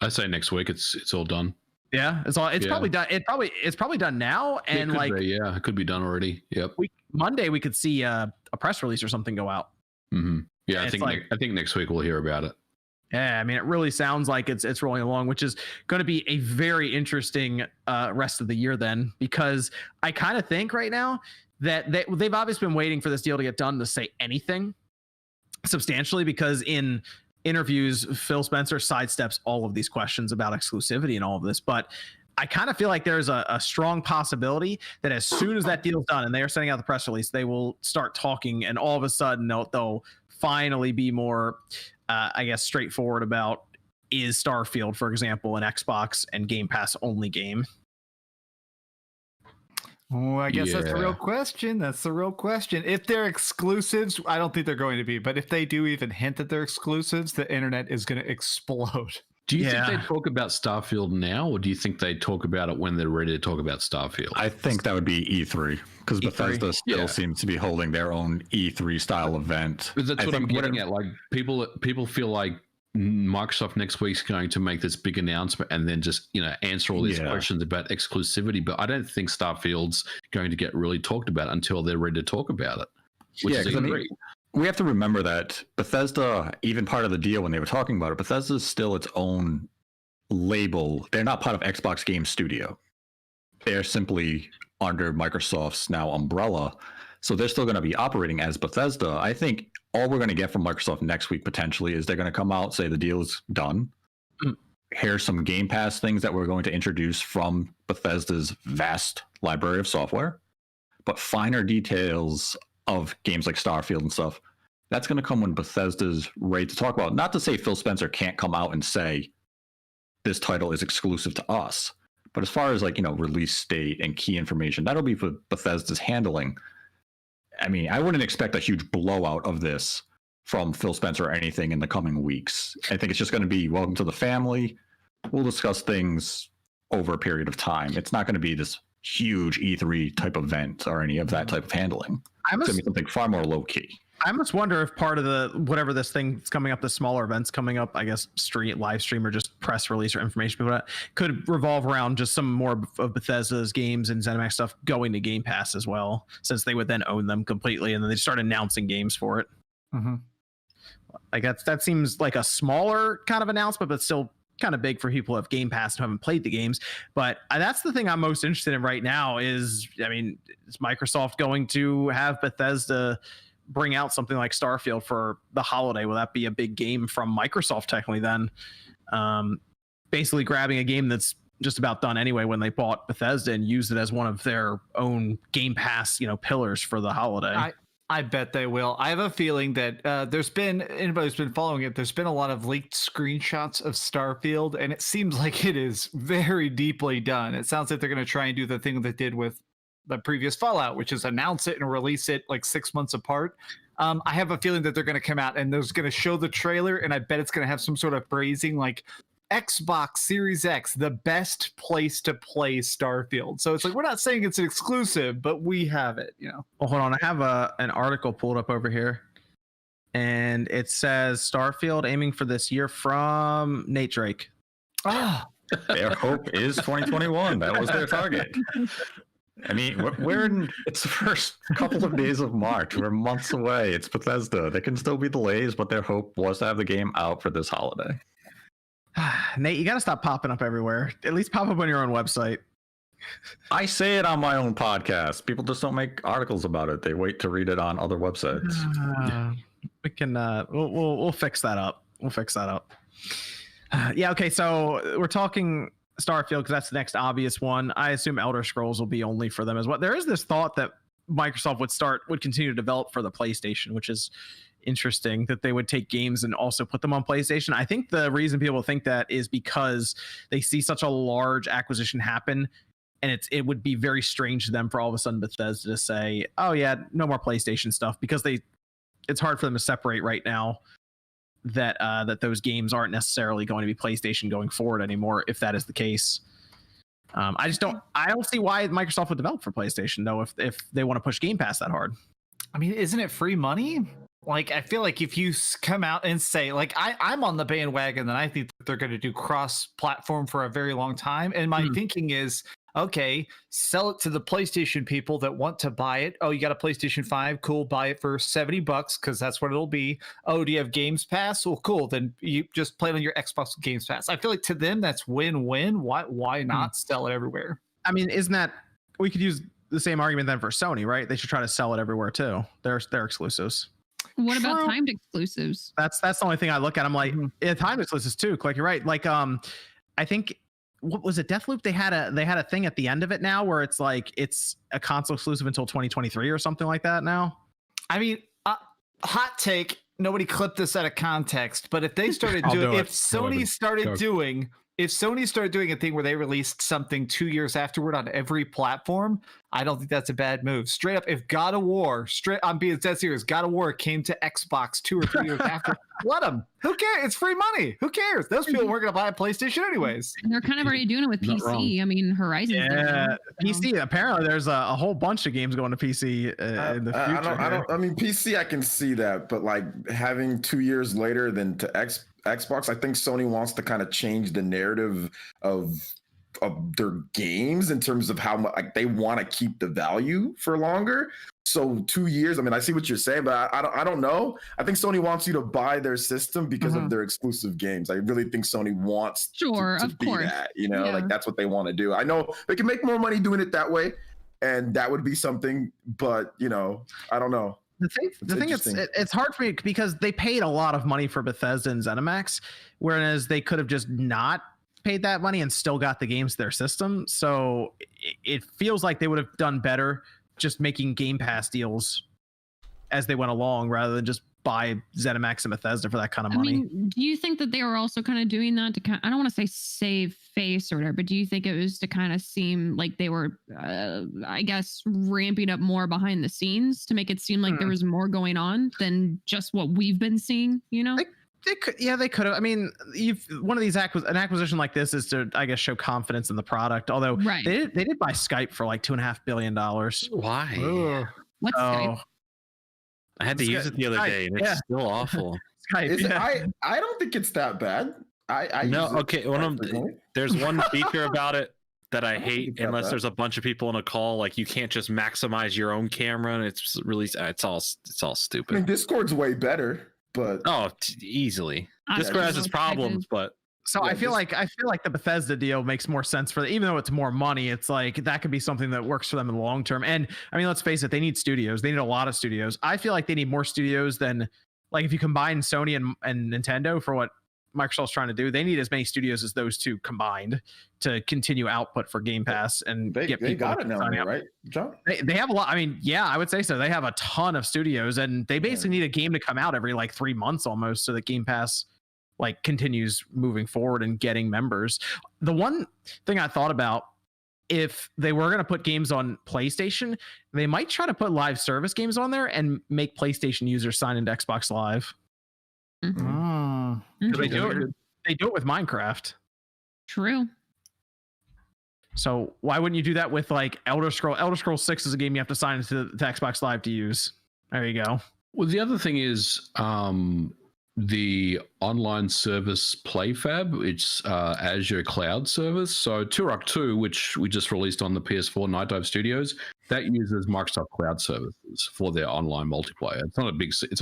I say next week it's all done. Yeah, it's probably done. It's probably done now, and it could be done already. Yep. Monday we could see a press release or something go out. Mm-hmm. Yeah, I think next week we'll hear about it. Yeah, I mean, it really sounds like it's rolling along, which is going to be a very interesting rest of the year then, because I kind of think right now that they've obviously been waiting for this deal to get done to say anything substantially, because in interviews, Phil Spencer sidesteps all of these questions about exclusivity and all of this. But I kind of feel like there's a strong possibility that as soon as that deal's done and they are sending out the press release, they will start talking, and all of a sudden they'll finally be more straightforward about, is Starfield, for example, an Xbox and Game Pass only game? Oh, I guess that's the real question. That's the real question. If they're exclusives, I don't think they're going to be. But if they do even hint that they're exclusives, the internet is going to explode. Do you think they talk about Starfield now, or do you think they talk about it when they're ready to talk about Starfield? I think that would be E3, because Bethesda still seems to be holding their own E3 style event. But that's what I'm getting at. Like people feel like Microsoft next week's going to make this big announcement and then just answer all these questions about exclusivity. But I don't think Starfield's going to get really talked about until they're ready to talk about it. Which is great. We have to remember that Bethesda, even part of the deal when they were talking about it, Bethesda is still its own label. They're not part of Xbox Game Studio. They're simply under Microsoft's now umbrella. So they're still going to be operating as Bethesda. I think all we're going to get from Microsoft next week potentially is they're going to come out, say the deal is done. Here's some Game Pass things that we're going to introduce from Bethesda's vast library of software. But finer details of games like Starfield and stuff, that's going to come when Bethesda's ready to talk about. Not to say Phil Spencer can't come out and say this title is exclusive to us, but as far as release date and key information, that'll be for Bethesda's handling. I mean, I wouldn't expect a huge blowout of this from Phil Spencer or anything in the coming weeks. I think it's just going to be welcome to the family. We'll discuss things over a period of time. It's not going to be this huge E3 type event or any of that type of handling. It's going to be something far more low key. I must wonder if part of the whatever this thing that's coming up, the smaller events coming up, I guess live stream or just press release or information, but could revolve around just some more of Bethesda's games and ZeniMax stuff going to Game Pass as well, since they would then own them completely, and then they start announcing games for it. Mm-hmm. Like that seems like a smaller kind of announcement, but still kind of big for people who have Game Pass and haven't played the games. But that's the thing I'm most interested in right now is, I mean, is Microsoft going to have Bethesda bring out something like Starfield for the holiday? Will that be a big game from Microsoft technically then? Basically grabbing a game that's just about done anyway when they bought Bethesda and used it as one of their own Game Pass, pillars for the holiday. I bet they will. I have a feeling that there's been, anybody who's been following it, there's been a lot of leaked screenshots of Starfield, and it seems like it is very deeply done. It sounds like they're going to try and do the thing they did with the previous Fallout, which is announce it and release it like 6 months apart. I have a feeling that they're going to come out and they're going to show the trailer, and I bet it's going to have some sort of phrasing like Xbox Series X, the best place to play Starfield. So it's like, we're not saying it's an exclusive, but we have it, Well, hold on. I have an article pulled up over here, and it says Starfield aiming for this year from Nate Drake. Ah, Their hope is 2021. That was their target. I mean, it's the first couple of days of March. We're months away. It's Bethesda. There can still be delays, but their hope was to have the game out for this holiday. Nate, you got to stop popping up everywhere. At least pop up on your own website. I say it on my own podcast. People just don't make articles about it. They wait to read it on other websites. We can we'll fix that up. We'll fix that up. Yeah, okay, so we're talking Starfield because that's the next obvious one. I assume Elder Scrolls will be only for them as well. There is this thought that Microsoft would continue to develop for the PlayStation, which is interesting, that they would take games and also put them on PlayStation. I think the reason people think that is because they see such a large acquisition happen, and it would be very strange to them for all of a sudden Bethesda to say, oh yeah, no more PlayStation stuff, because it's hard for them to separate right now that those games aren't necessarily going to be PlayStation going forward anymore, if that is the case. I don't see why Microsoft would develop for PlayStation though, if they want to push Game Pass that hard. I mean, isn't it free money? Like, I feel like if you come out and say, like, I'm on the bandwagon, then I think that they're going to do cross-platform for a very long time. And my thinking is, okay, sell it to the PlayStation people that want to buy it. Oh, you got a PlayStation 5? Cool, buy it for $70 because that's what it'll be. Oh, do you have Games Pass? Well, cool. Then you just play it on your Xbox Games Pass. I feel like to them, that's win-win. Why not sell it everywhere? I mean, we could use the same argument then for Sony, right? They should try to sell it everywhere too. They're exclusives. What about timed exclusives? That's the only thing I look at. I'm like, yeah, timed exclusives too. Like, you're right. Like, I think, what was it, Deathloop? They had a thing at the end of it now where it's like it's a console exclusive until 2023 or something like that now. I mean, hot take. Nobody clipped this out of context, but if they started doing, if Sony started doing a thing where they released something 2 years afterward on every platform, I don't think that's a bad move. Straight up, if God of War, I'm being dead serious, God of War came to Xbox 2 or 3 years after, let them. Who cares? It's free money. Who cares? Those people weren't going to buy a PlayStation anyways. And they're kind of already doing it with PC. I mean, Horizon. Yeah, PC. Apparently, there's a whole bunch of games going to PC in the future. I mean, PC, I can see that, but like having 2 years later than to Xbox, I think Sony wants to kind of change the narrative of their games in terms of how much like they want to keep the value for longer. So 2 years, I mean, I see what you're saying, but I don't know. I think Sony wants you to buy their system because of their exclusive games. I really think Sony wants to be that, like that's what they want to do. I know they can make more money doing it that way, and that would be something, but I don't know. The thing is, it's hard for me because they paid a lot of money for Bethesda and ZeniMax, whereas they could have just not paid that money and still got the games to their system. So it feels like they would have done better just making Game Pass deals as they went along rather than just buy ZeniMax and Bethesda for that kind of money. I mean, do you think that they were also kind of doing that to I don't want to say save face or whatever, but do you think it was to kind of seem like they were, I guess, ramping up more behind the scenes to make it seem like there was more going on than just what we've been seeing, They could have. I mean, one of these an acquisition like this is to, I guess, show confidence in the product. Although they did buy Skype for like $2.5 billion. Why? What's Skype? I had to use it the other day, and it's still awful. Skype, I don't think it's that bad. There's one feature about it that I hate, unless there's a bunch of people in a call. Like, you can't just maximize your own camera, and it's really it's all stupid. I mean, Discord's way better, but easily. Discord has its problems, but. So I feel like the Bethesda deal makes more sense for even though it's more money, it's like that could be something that works for them in the long term. And I mean, let's face it, they need studios. They need a lot of studios. I feel like they need more studios than, like, if you combine Sony and Nintendo for what Microsoft's trying to do, they need as many studios as those two combined to continue output for Game Pass and get people. They got it now, right, John? They have a lot. I mean, yeah, I would say so. They have a ton of studios, and they basically need a game to come out every like 3 months almost, so that Game Pass like continues moving forward and getting members. The one thing I thought about, if they were going to put games on PlayStation, they might try to put live service games on there and make PlayStation users sign into Xbox Live. Mm-hmm. They do it with Minecraft. True. So why wouldn't you do that with like Elder Scrolls 6 is a game you have to sign into Xbox Live to use. There you go. Well, the other thing is the online service PlayFab. It's Azure cloud service. So Turok 2, which we just released on the PS4 Night Dive Studios, that uses Microsoft Cloud services for their online multiplayer. It's not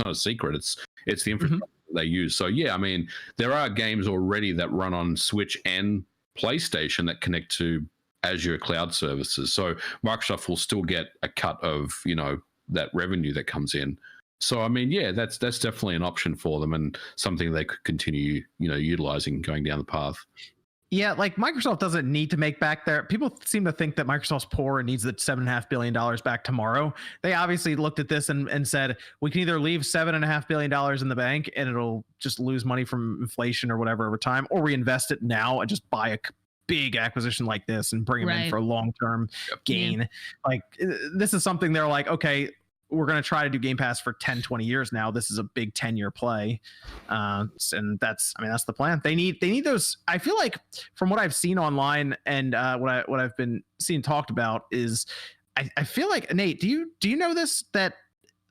a secret. It's the infrastructure they use. So yeah, I mean, there are games already that run on Switch and PlayStation that connect to Azure cloud services. So Microsoft will still get a cut of, that revenue that comes in. So I mean, yeah, that's definitely an option for them and something they could continue, utilizing going down the path. Yeah, like Microsoft doesn't need to make back their. People seem to think that Microsoft's poor and needs the $7.5 billion back tomorrow. They obviously looked at this and said, we can either leave $7.5 billion in the bank and it'll just lose money from inflation or whatever over time, or we invest it now and just buy a big acquisition like this and bring them in for a long-term gain. Yeah. Like, this is something they're like, okay, we're going to try to do Game Pass for 10, 20 years now. This is a big 10-year play. And that's the plan. They need those. I feel like from what I've seen online and what I've been seeing talked about is I feel like, Nate, do you know this, that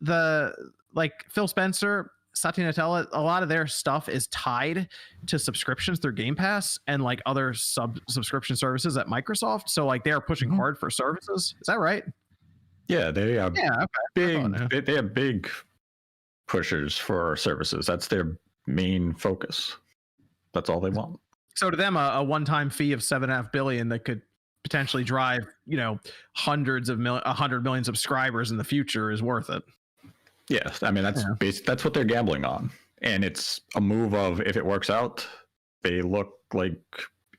Phil Spencer, Satya Nadella, a lot of their stuff is tied to subscriptions through Game Pass and like other subscription services at Microsoft. So like they are pushing hard for services. Is that right? Yeah, they have big. They have big pushers for services. That's their main focus. That's all they want. So to them, a one-time fee of $7.5 billion that could potentially drive, hundreds of 100 million subscribers in the future is worth it. Yes, I mean that's what they're gambling on, and it's a move of, if it works out, they look like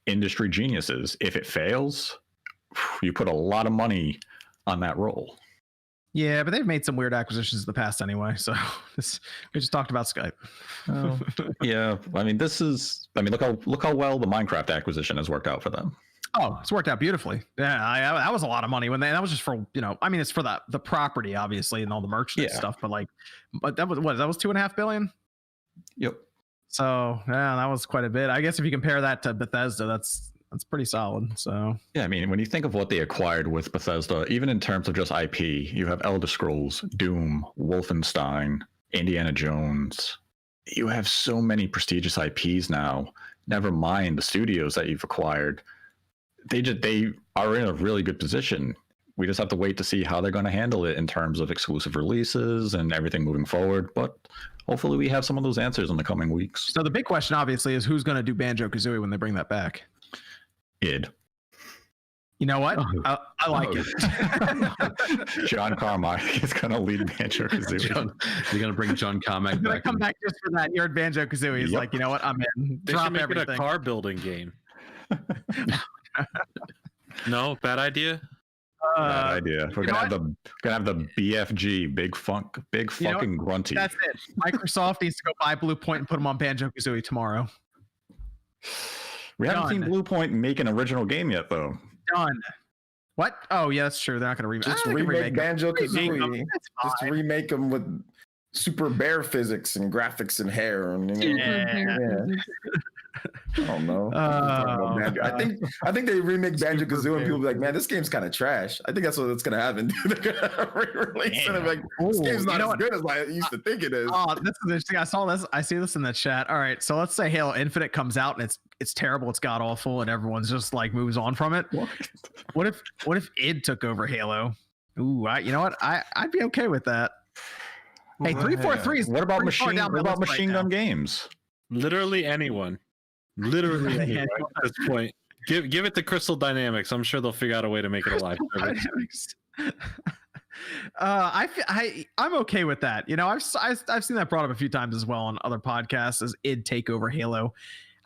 industry geniuses. If it fails, you put a lot of money on that role. Yeah, but they've made some weird acquisitions in the past anyway. So we just talked about Skype. Yeah, I mean, look how well the Minecraft acquisition has worked out for them. Oh, it's worked out beautifully. Yeah, that was a lot of money that was just for, it's for the property obviously and all the merchandise stuff, but that was $2.5 billion. Yep. So yeah, that was quite a bit. I guess if you compare that to Bethesda, that's pretty solid. So yeah, I mean, when you think of what they acquired with Bethesda, even in terms of just IP, you have Elder Scrolls, Doom, Wolfenstein, Indiana Jones. You have so many prestigious IPs now. Never mind the studios that you've acquired. They are in a really good position. We just have to wait to see how they're going to handle it in terms of exclusive releases and everything moving forward. But hopefully we have some of those answers in the coming weeks. So the big question obviously is, who's going to do Banjo-Kazooie when they bring that back? Id. You know what? I like it. John Carmack is going to lead Banjo-Kazooie. You're going to bring John Carmack back. Come back just for that. You're Banjo-Kazooie. He's like, you know what? I'm in. They should make everything. It a car building game. No, bad idea. Bad idea. We're gonna have the BFG, big fucking grunty. That's it. Microsoft needs to go buy Blue Point and put them on Banjo-Kazooie tomorrow. We haven't seen Blue Point make an original game yet, though. Done. What? Oh yeah, that's true. They're not gonna remake. Just remake Banjo-Kazooie. Just remake them with super bear physics and graphics and hair and don't know. I think they remake Banjo-Kazooie and people be like, man, this game's kind of trash. I think that's what's gonna happen. They're gonna re-release it. Like, this game's not as good as I used to think it is. Oh, this is interesting. I saw this. I see this in the chat. All right, so let's say Halo Infinite comes out and it's terrible, it's god awful, and everyone's just like moves on from it. What if id took over Halo? Ooh, you know what? I'd be okay with that. Hey, 343 is what about Machine Gun Games? Literally anyone. Literally anyone at this point. Give it to Crystal Dynamics. I'm sure they'll figure out a way to make it a live service. I'm okay with that. You know, I've seen that brought up a few times as well on other podcasts as id take over Halo.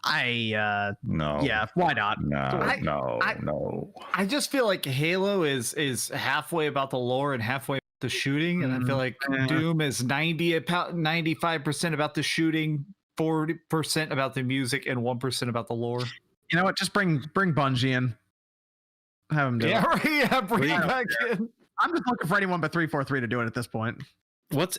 No. Yeah, why not? No. I just feel like Halo is halfway about the lore and halfway about the shooting, and I feel like Doom is 95% about the shooting, 40% about the music, and 1% about the lore. You know what? Just bring Bungie in. Have them do it. Bring it back in. I'm just looking for anyone but 343 to do it at this point.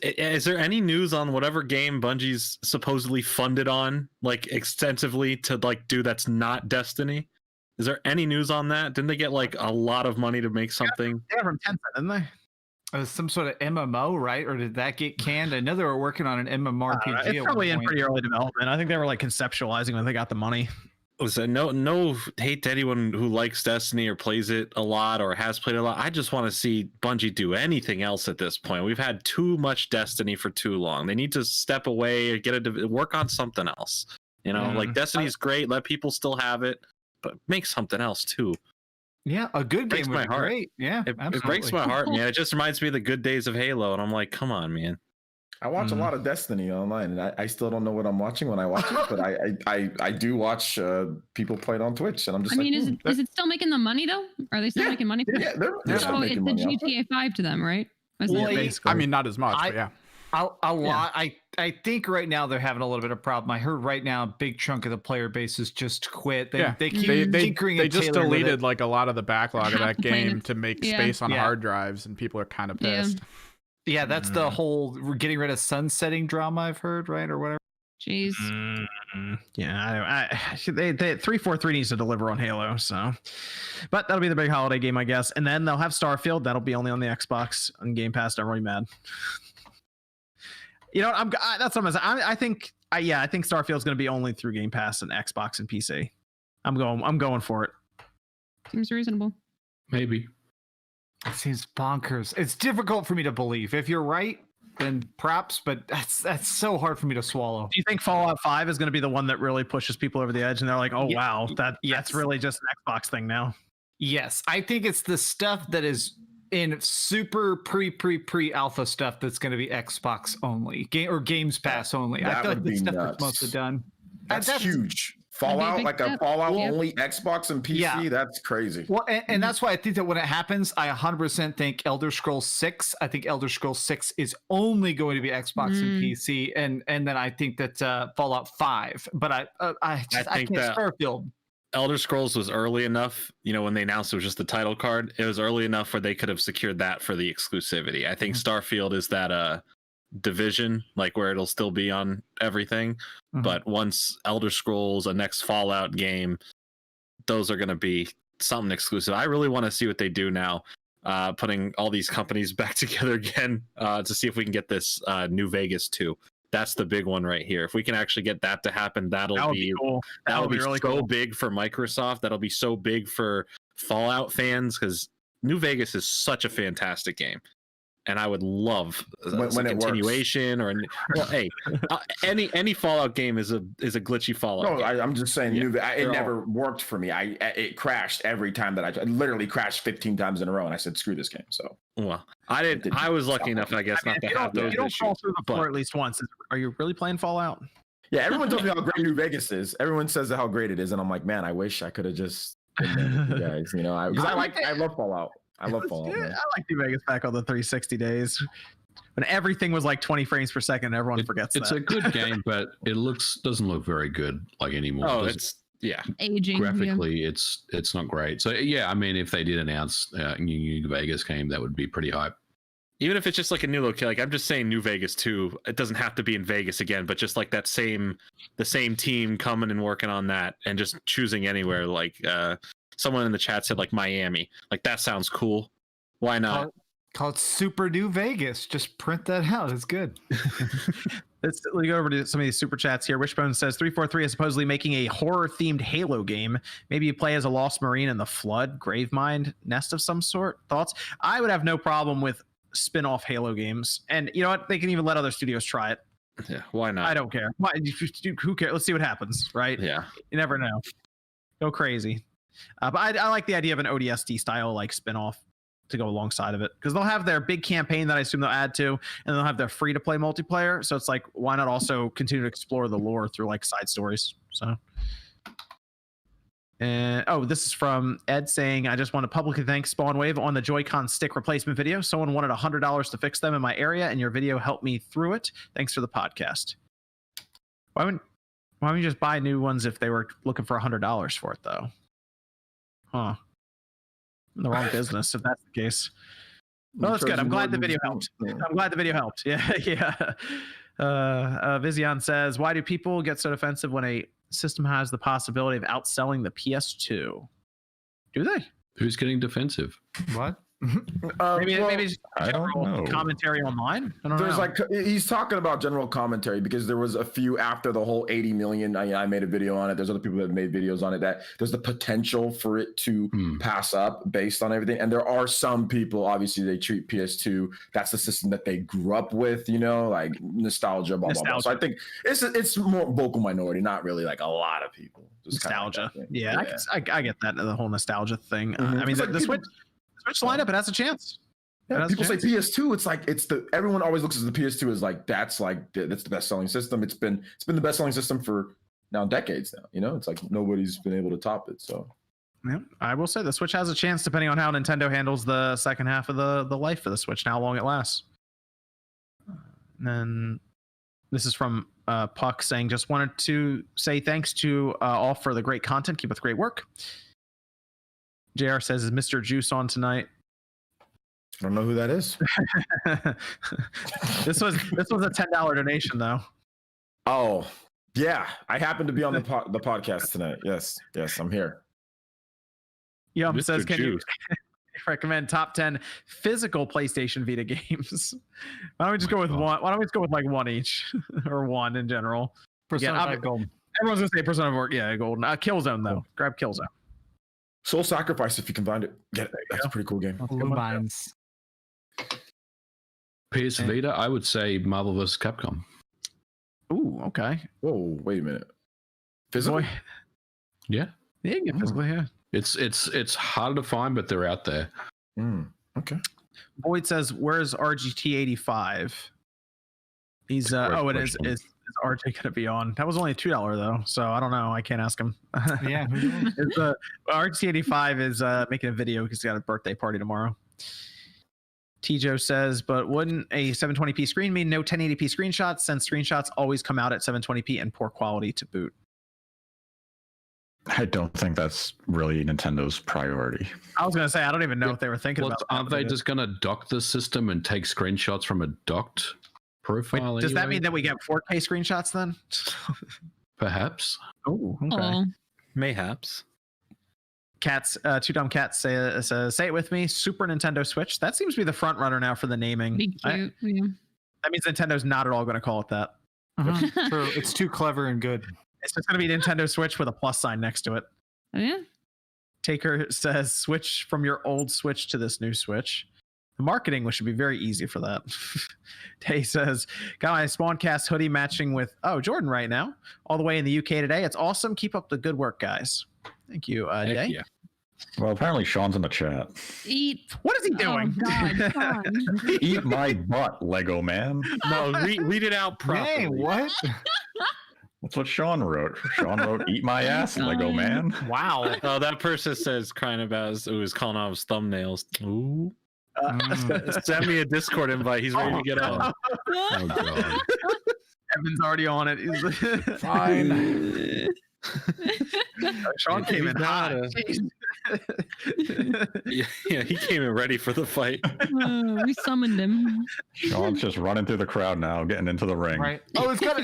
Is there any news on whatever game Bungie's supposedly funded on, like extensively to like do that's not Destiny? Is there any news on that? Didn't they get like a lot of money to make something? Yeah, from Tencent, didn't they? It was some sort of MMO, right? Or did that get canned? I know they were working on an MMORPG. It's probably in pretty early development. I think they were like conceptualizing when they got the money. So no hate to anyone who likes Destiny or plays it a lot or has played a lot. I just want to see Bungie do anything else at this point. We've had too much Destiny for too long. They need to step away and work on something else. You know, like Destiny's great. Let people still have it, but make something else too. Yeah, a good game would be great. Yeah, it breaks my heart, man. It just reminds me of the good days of Halo, and I'm like, come on, man. I watch a lot of Destiny online, and I still don't know what I'm watching when I watch it, but I do watch people play it on Twitch, and I'm just is it still making the money though? Are they still making money? Yeah, they're still making money. It's the GTA 5 to them, right? I mean, not as much, but yeah. A lot. I think right now they're having a little bit of problem. I heard right now a big chunk of the player base is just quit. They keep tinkering. They just deleted like a lot of the backlog of that game to make space on hard drives, and people are kind of pissed. Yeah, that's the whole we're getting rid of sunsetting drama I've heard, right? Or whatever. Jeez. Yeah, they 343 needs to deliver on Halo, so. But that'll be the big holiday game, I guess. And then they'll have Starfield. That'll be only on the Xbox and Game Pass. I'm really mad. You know, that's what I'm saying. I think Starfield's going to be only through Game Pass and Xbox and PC. I'm going for it. Seems reasonable. Maybe. It seems bonkers. It's difficult for me to believe. If you're right, then props, but that's so hard for me to swallow. Do you think Fallout 5 is going to be the one that really pushes people over the edge and they're like, oh, wow, that's really just an Xbox thing now? Yes. I think it's the stuff that is in super pre alpha stuff that's going to be Xbox only or Games Pass only. I feel like the stuff that's mostly done. That's huge. Fallout, like a Fallout only Xbox and PC, that's crazy. Well, and that's why I think that when it happens, I 100% think Elder Scrolls 6. I think Elder Scrolls 6 is only going to be Xbox and PC, and then I think that Fallout 5. But I think that Starfield. Elder Scrolls was early enough, you know, when they announced it was just the title card. It was early enough where they could have secured that for the exclusivity. I think Starfield is that division, like where it'll still be on everything. But once Elder Scrolls, a next Fallout game, those are going to be something exclusive. I really want to see what they do now, putting all these companies back together again to see if we can get this New Vegas 2. That's the big one right here. If we can actually get that to happen, that'll be cool. That'll be really so big for Microsoft. That'll be so big for Fallout fans because New Vegas is such a fantastic game. And I would love when a continuation any Fallout game is a glitchy Fallout. No, I'm just saying it never worked for me. It crashed every time that I literally crashed 15 times in a row, and I said screw this game. So I didn't. I was lucky enough, I guess, not to have those issues. You don't fall through the floor at least once. Are you really playing Fallout? Yeah, everyone tells me how great New Vegas is. Everyone says how great it is, and I'm like, man, I wish I could have just been there with you guys. You know, I love Fallout. I love Fallout. I like New Vegas back on the 360 days when everything was like 20 frames per second. Everyone forgets it's that. It's a good game, but it doesn't look very good like anymore. Oh, it's aging. Graphically, it's not great. So yeah, I mean, if they did announce a new Vegas game, that would be pretty hype. Even if it's just like a new location, like I'm just saying New Vegas too. It doesn't have to be in Vegas again, but just like the same team coming and working on that and just choosing anywhere. Like someone in the chat said like Miami. Like that sounds cool. Why not? Call it Super New Vegas. Just print that out. It's good. Let's go over to some of these super chats here. Wishbone says 343 is supposedly making a horror-themed Halo game. Maybe you play as a lost marine in the Flood, Gravemind nest of some sort. Thoughts? I would have no problem with spin-off Halo games, and you know what? They can even let other studios try it. Yeah, why not? I don't care. Why? Who cares? Let's see what happens, right? Yeah, you never know. Go crazy. But I like the idea of an ODST style like spin-off to go alongside of it, because they'll have their big campaign that I assume they'll add to, and they'll have their free-to-play multiplayer. So it's like, why not also continue to explore the lore through like side stories? So. And this is from Ed saying, I just want to publicly thank Spawnwave on the Joy-Con stick replacement video. Someone wanted $100 to fix them in my area, and your video helped me through it. Thanks for the podcast. Why wouldn't you just buy new ones if they were looking for $100 for it, though? Huh. In the wrong business, if that's the case. No, that's good. I'm glad the video helped. I'm glad the video helped. Yeah, yeah. Vizion says, why do people get so defensive when a system has the possibility of outselling the PS2? Do they? Who's getting defensive? What? Maybe just I don't know. commentary online. I don't There's know. like he's talking about general commentary because there was a few after the whole 80 million. I made a video on it. There's other people that made videos on it that there's the potential for it to pass up based on everything. And there are some people, obviously, they treat PS2. That's the system that they grew up with, like nostalgia, blah, blah, blah. So I think it's more vocal minority, not really like a lot of people. Just Nostalgia. Kind of yeah. I get that, the whole nostalgia thing. I mean, like the Switch lineup, it has a chance. Yeah, people say PS2. It's like everyone always looks at the PS2 as like that's the best selling system. It's been the best selling system for now decades now. It's like nobody's been able to top it. So yeah, I will say the Switch has a chance depending on how Nintendo handles the second half of the life of the Switch and how long it lasts. And then this is from Puck saying, just wanted to say thanks to all for the great content. Keep up the great work. JR says, is Mr. Juice on tonight? I don't know who that is. This was a $10 donation though. Oh yeah, I happen to be on the podcast tonight. Yes, I'm here. Yum Mr. says, can you Juice. recommend top 10 physical PlayStation Vita games? Why don't we just go with one? Why don't we just go with like one each or one in general? Persona 5 Golden. Everyone's gonna say Persona 4. Yeah, Golden. Killzone though. Grab Killzone. Soul Sacrifice, if you can find it, get it. That's a pretty cool game. Lumines. PS Vita, I would say Marvel vs. Capcom. Ooh, okay. Whoa, wait a minute. Physical? Boy. Yeah. Yeah, you can get physical, yeah. It's harder to find, but they're out there. Okay. Boyd says, where's RGT 85? He's it is RJ gonna be on? That was only $2 though, so I don't know. I can't ask him. Yeah. RGT 85 is making a video because he's got a birthday party tomorrow. Tijo says, but wouldn't a 720p screen mean no 1080p screenshots, since screenshots always come out at 720p and poor quality to boot? I don't think that's really Nintendo's priority. I was gonna say, I don't even know if they were thinking about that. Aren't they just gonna dock the system and take screenshots from a docked profile? Wait, does that mean that we get 4K screenshots then? Perhaps. Oh, okay. Oh, Mayhaps. Cats, two dumb cats say it with me. Super Nintendo Switch. That seems to be the front runner now for the naming. be cute. Yeah. That means Nintendo's not at all going to call it that. True. It's too clever and good. It's just going to be Nintendo Switch with a plus sign next to it. Oh, yeah. Taker says, switch from your old Switch to this new Switch. The marketing should be very easy for that. Tay says, got my Spawncast hoodie matching with, Jordan right now, all the way in the UK today. It's awesome. Keep up the good work, guys. Thank you, Day. Yeah. Well, apparently Sean's in the chat. Eat. What is he doing? Oh, God, Sean. Eat my butt, Lego man. No, read it out properly. Hey, what? That's what Sean wrote. Sean wrote, eat my ass, Lego man. Wow. Oh, that person says crying about his calling out his thumbnails. Ooh. Send me a Discord invite. He's ready to get on. Oh god. Evan's already on it. Fine. Sean came in hot. Yeah, he came in ready for the fight. We summoned him. Sean's just running through the crowd now, getting into the ring. Right. Oh, it's got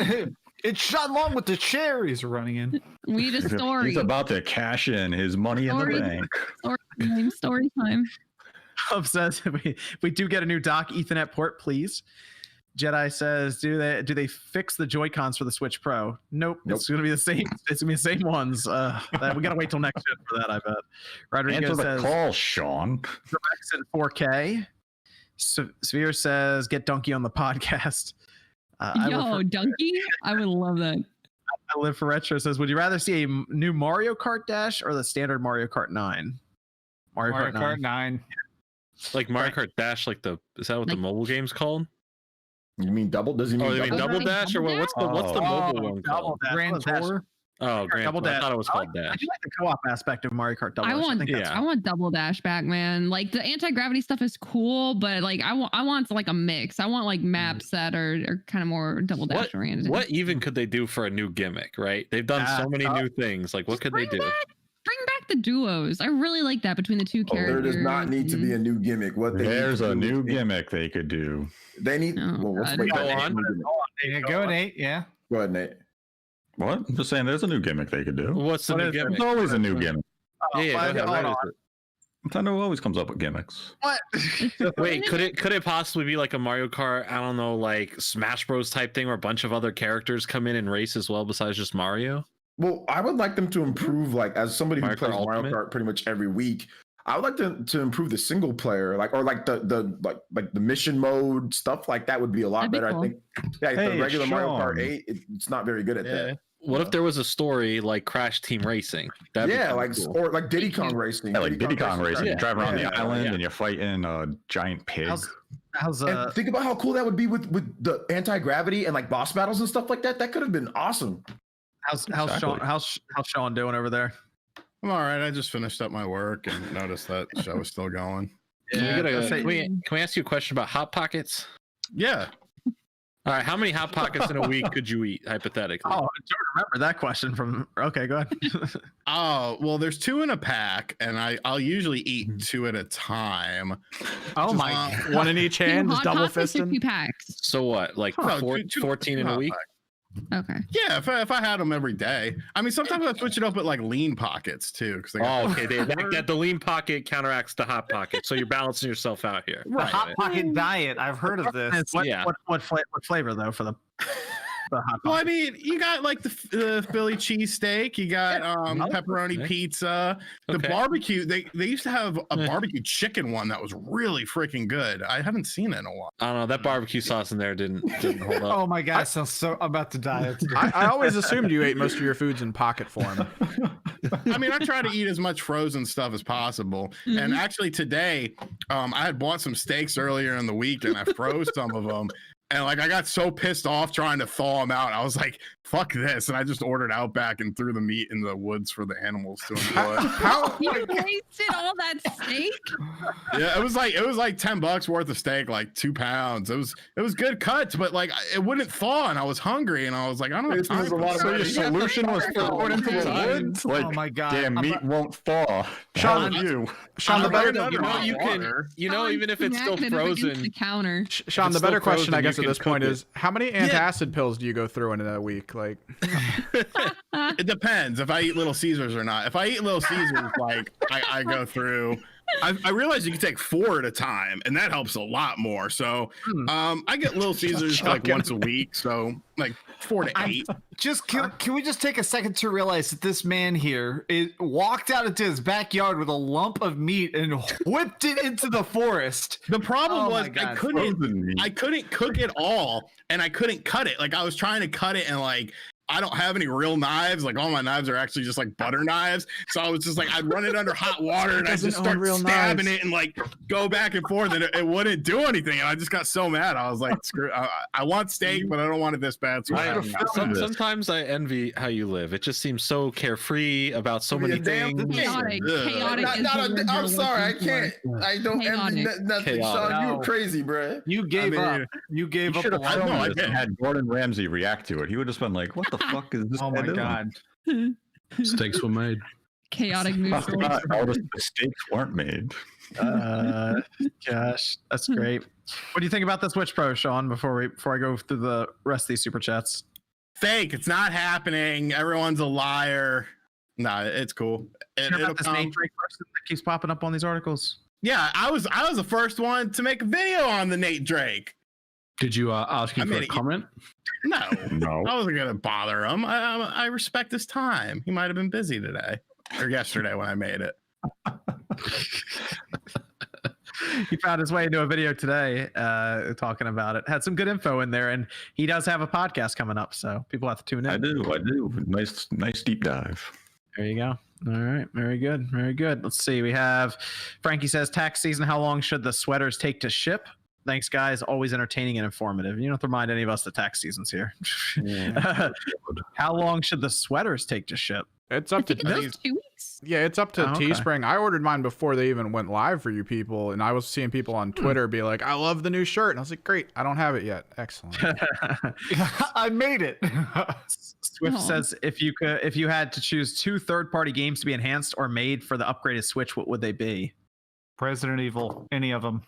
it's shot along with the cherries running in. We need a story. He's about to cash in his money in the bank. Story time. Says we do get a new dock Ethernet port, please. Jedi says, do they fix the Joy-Cons for the Switch Pro? Nope. It's gonna be the same. It's gonna be the same ones. We gotta wait till next gen for that, I bet. Rodrigo says, call, Sean. Directs in 4K. Sphere says, get Donkey on the podcast. Donkey? I would love that. I Live for Retro says, would you rather see a new Mario Kart Dash or the standard Mario Kart 9? Mario Kart 9. Like Mario Kart Dash, is that what the mobile game's called? You mean double? Does he mean double dash or what? What's the mobile one called? Grand Tour. Oh, Double Dash. I thought it was called Dash. I do like the co-op aspect of Mario Kart Double Dash. I want Double Dash back, man. Like the anti-gravity stuff is cool, but like I want like a mix. I want like maps that are kind of more Double Dash oriented. What even could they do for a new gimmick, right? They've done so many new things. Like what could they do? Bring back the duos. I really like that between the two characters. There does not need to be a new gimmick. There's a new gimmick they could do. They need. Let's wait. Go on. Go, Nate. Yeah. Go ahead, Nate. What? I'm just saying there's a new gimmick they could do. What's the new gimmick? There's always a new gimmick. Go ahead. What is it? Nintendo always comes up with gimmicks. What? Wait, could it possibly be like a Mario Kart, I don't know, like Smash Bros type thing where a bunch of other characters come in and race as well besides just Mario? Well, I would like them to improve, like as somebody who Mario plays Kart Mario Ultimate? Kart pretty much every week. I would like to improve the single player, like the mission mode stuff like that would be a lot better. Cool. I think. Yeah, the regular Mario Kart 8, it's not very good at that. What if there was a story like Crash Team Racing? Cool. Or like Diddy Kong Racing. Yeah, like Diddy Kong Racing. You drive around the island yeah. and you're fighting a giant pig. And think about how cool that would be with the anti-gravity and like boss battles and stuff like that. That could have been awesome. How's Sean doing over there? I'm all right. I just finished up my work and noticed that show is still going. Can we ask you a question about Hot Pockets? Yeah. All right. How many Hot Pockets in a week could you eat, hypothetically? Oh, I don't remember that question from. Okay, go ahead. Oh, well, there's 2 in a pack, and I'll usually eat 2 at a time. Oh my! One in each hand, just double Pockets or fisting. 2 packs. So what? Like 14 in a week? Okay. Yeah, if I had them every day. I mean, sometimes I switch it up with like lean pockets too. Okay. The lean pocket counteracts the hot pocket, so you're balancing yourself out here. The Hot Pocket diet. I've heard of this. What flavor though for the hot Well, pocket? I mean, you got like the Philly cheesesteak, you got pepperoni pizza, the barbecue. They used to have a barbecue chicken one that was really freaking good. I haven't seen it in a while. I don't know. That barbecue sauce in there didn't hold up. Oh my gosh, I'm about to die. I always assumed you ate most of your foods in pocket form. I mean, I try to eat as much frozen stuff as possible. Mm-hmm. And actually today, I had bought some steaks earlier in the week and I froze some of them. And like I got so pissed off trying to thaw them out. I was like, fuck this. And I just ordered Outback and threw the meat in the woods for the animals to enjoy. You wasted all that steak? Yeah, it was like $10 worth of steak, like 2 pounds. It was good cuts, but like it wouldn't thaw and I was hungry and I was like, I don't have time. So your solution was thrown into the woods? Like, oh my god. damn, meat won't thaw. Sean, the better even if it's still frozen. The counter. Sean, the better question, I guess, at this point is how many antacid pills do you go through in a week? Like, it depends if I eat Little Caesars or not. If I eat Little Caesars, like I go through. I realize you can take 4 at a time, and that helps a lot more. So, I get Little Caesars like once a week, so like 4 to 8. Can we just take a second to realize that this man here walked out into his backyard with a lump of meat and whipped it into the forest? The problem was I couldn't cook it all, and I couldn't cut it. Like I was trying to cut it, and like I don't have any real knives. Like all my knives are actually just like butter knives. So I was just like, I'd run it under hot water and I just start stabbing it and like go back and forth and it wouldn't do anything. And I just got so mad. I was like, screw, I want steak, but I don't want it this bad. So sometimes I envy how you live. It just seems so carefree about so many things. Chaotic. I'm sorry. I can't. I don't envy nothing. Sean, you were crazy, bro. You gave up. You gave up. I had Gordon Ramsay react to it. He would have been like, what the fuck is this? Oh my god. Steaks were made. Chaotic neutral. All the mistakes weren't made. Gosh, that's great. What do you think about the Switch Pro, Sean? Before I go through the rest of these super chats. Fake. It's not happening. Everyone's a liar. No, it's cool. Hear about this Nate Drake person that keeps popping up on these articles? Yeah, I was the first one to make a video on the Nate Drake. Did you ask him for a comment? No, No. I wasn't gonna bother him. I respect his time. He might have been busy today or yesterday when I made it. He found his way into a video today talking about it. Had some good info in there, and he does have a podcast coming up, so people have to tune in. I do. Nice deep dive. There you go. All right, very good. Let's see. We have Frankie says, tax season, how long should the sweaters take to ship? Thanks, guys. Always entertaining and informative. You don't have to remind any of us the tax season's here. Yeah. How long should the sweaters take to ship? It's up to 2 weeks. Yeah, it's up to Teespring. I ordered mine before they even went live for you people, and I was seeing people on Twitter be like, "I love the new shirt," and I was like, "Great, I don't have it yet. Excellent." I made it. Swift says, if you had to choose 2 third-party games to be enhanced or made for the upgraded Switch, what would they be? Resident Evil, any of them.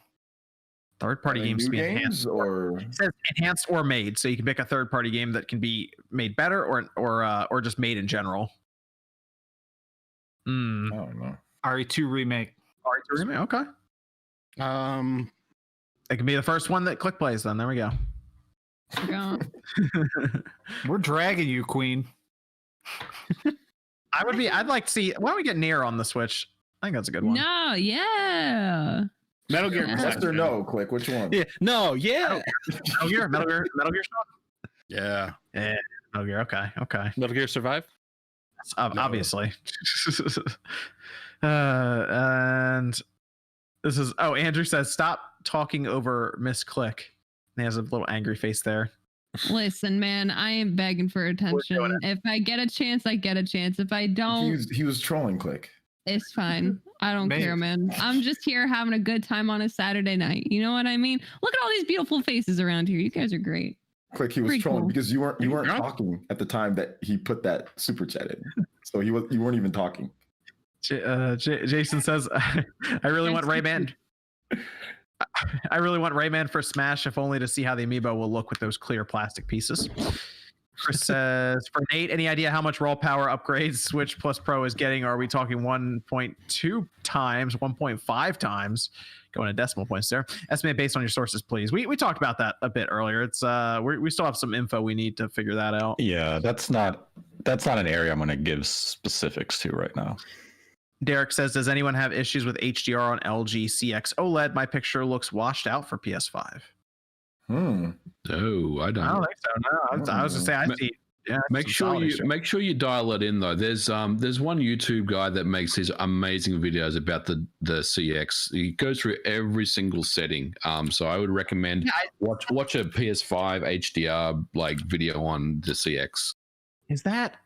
Third-party games to be enhanced, or it says enhanced or made, so you can pick a third-party game that can be made better or just made in general. I don't know. RE2 remake. RE2 remake. Okay. It can be the first one that Click plays. Then there we go. Yeah. We're dragging you, Queen. I'd like to see. Why don't we get Nier on the Switch? I think that's a good one. No, yeah. Metal Gear. Yes or no? Click. Which one? Yeah. No. Yeah. Metal Gear. Yeah. Yeah. Metal Gear. Okay. Metal Gear Survive. Obviously. And this is Andrew says, stop talking over Miss Click. And he has a little angry face there. Listen, man, I am begging for attention. If I get a chance, I get a chance. If I don't, He was trolling Click. it's fine. I don't care, man. I'm just here having a good time on a Saturday night. You know what I mean? Look at all these beautiful faces around here. You guys are great. Click. He was Pretty trolling cool. because you weren't talking at the time that he put that super chat in. So you weren't even talking. Jason says, I really want Rayman. I really want Rayman for Smash, if only to see how the amiibo will look with those clear plastic pieces. Chris says, for Nate, any idea how much raw power upgrades Switch Plus Pro is getting? Are we talking 1.2 times, 1.5 times? Going to decimal points there. Estimate based on your sources, please. We talked about that a bit earlier. It's we still have some info we need to figure that out. Yeah, that's not an area I'm going to give specifics to right now. Derek says, does anyone have issues with HDR on LG CX OLED? My picture looks washed out for PS5. No, I don't. I don't think so. No, I was just saying, I see. Yeah, make sure you dial it in though. There's one YouTube guy that makes these amazing videos about the CX. He goes through every single setting. So I would recommend watch a PS5 HDR like video on the CX. Is that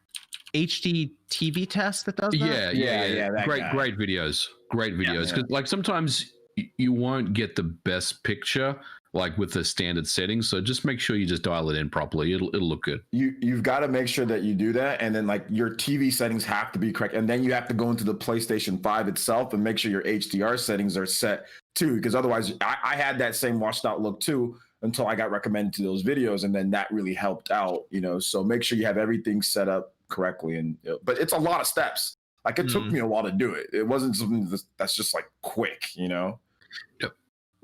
HD TV test that does that? Yeah. Great videos. Because like sometimes you won't get the best picture like with the standard settings. So just make sure you just dial it in properly. It'll look good. You've got to make sure that you do that, and then like your TV settings have to be correct, and then you have to go into the PlayStation 5 itself and make sure your HDR settings are set too, because otherwise I had that same washed out look too until I got recommended to those videos, and then that really helped out, so make sure you have everything set up correctly. And but it's a lot of steps. Like it took me a while to do it. It wasn't something that's just like quick, Yep.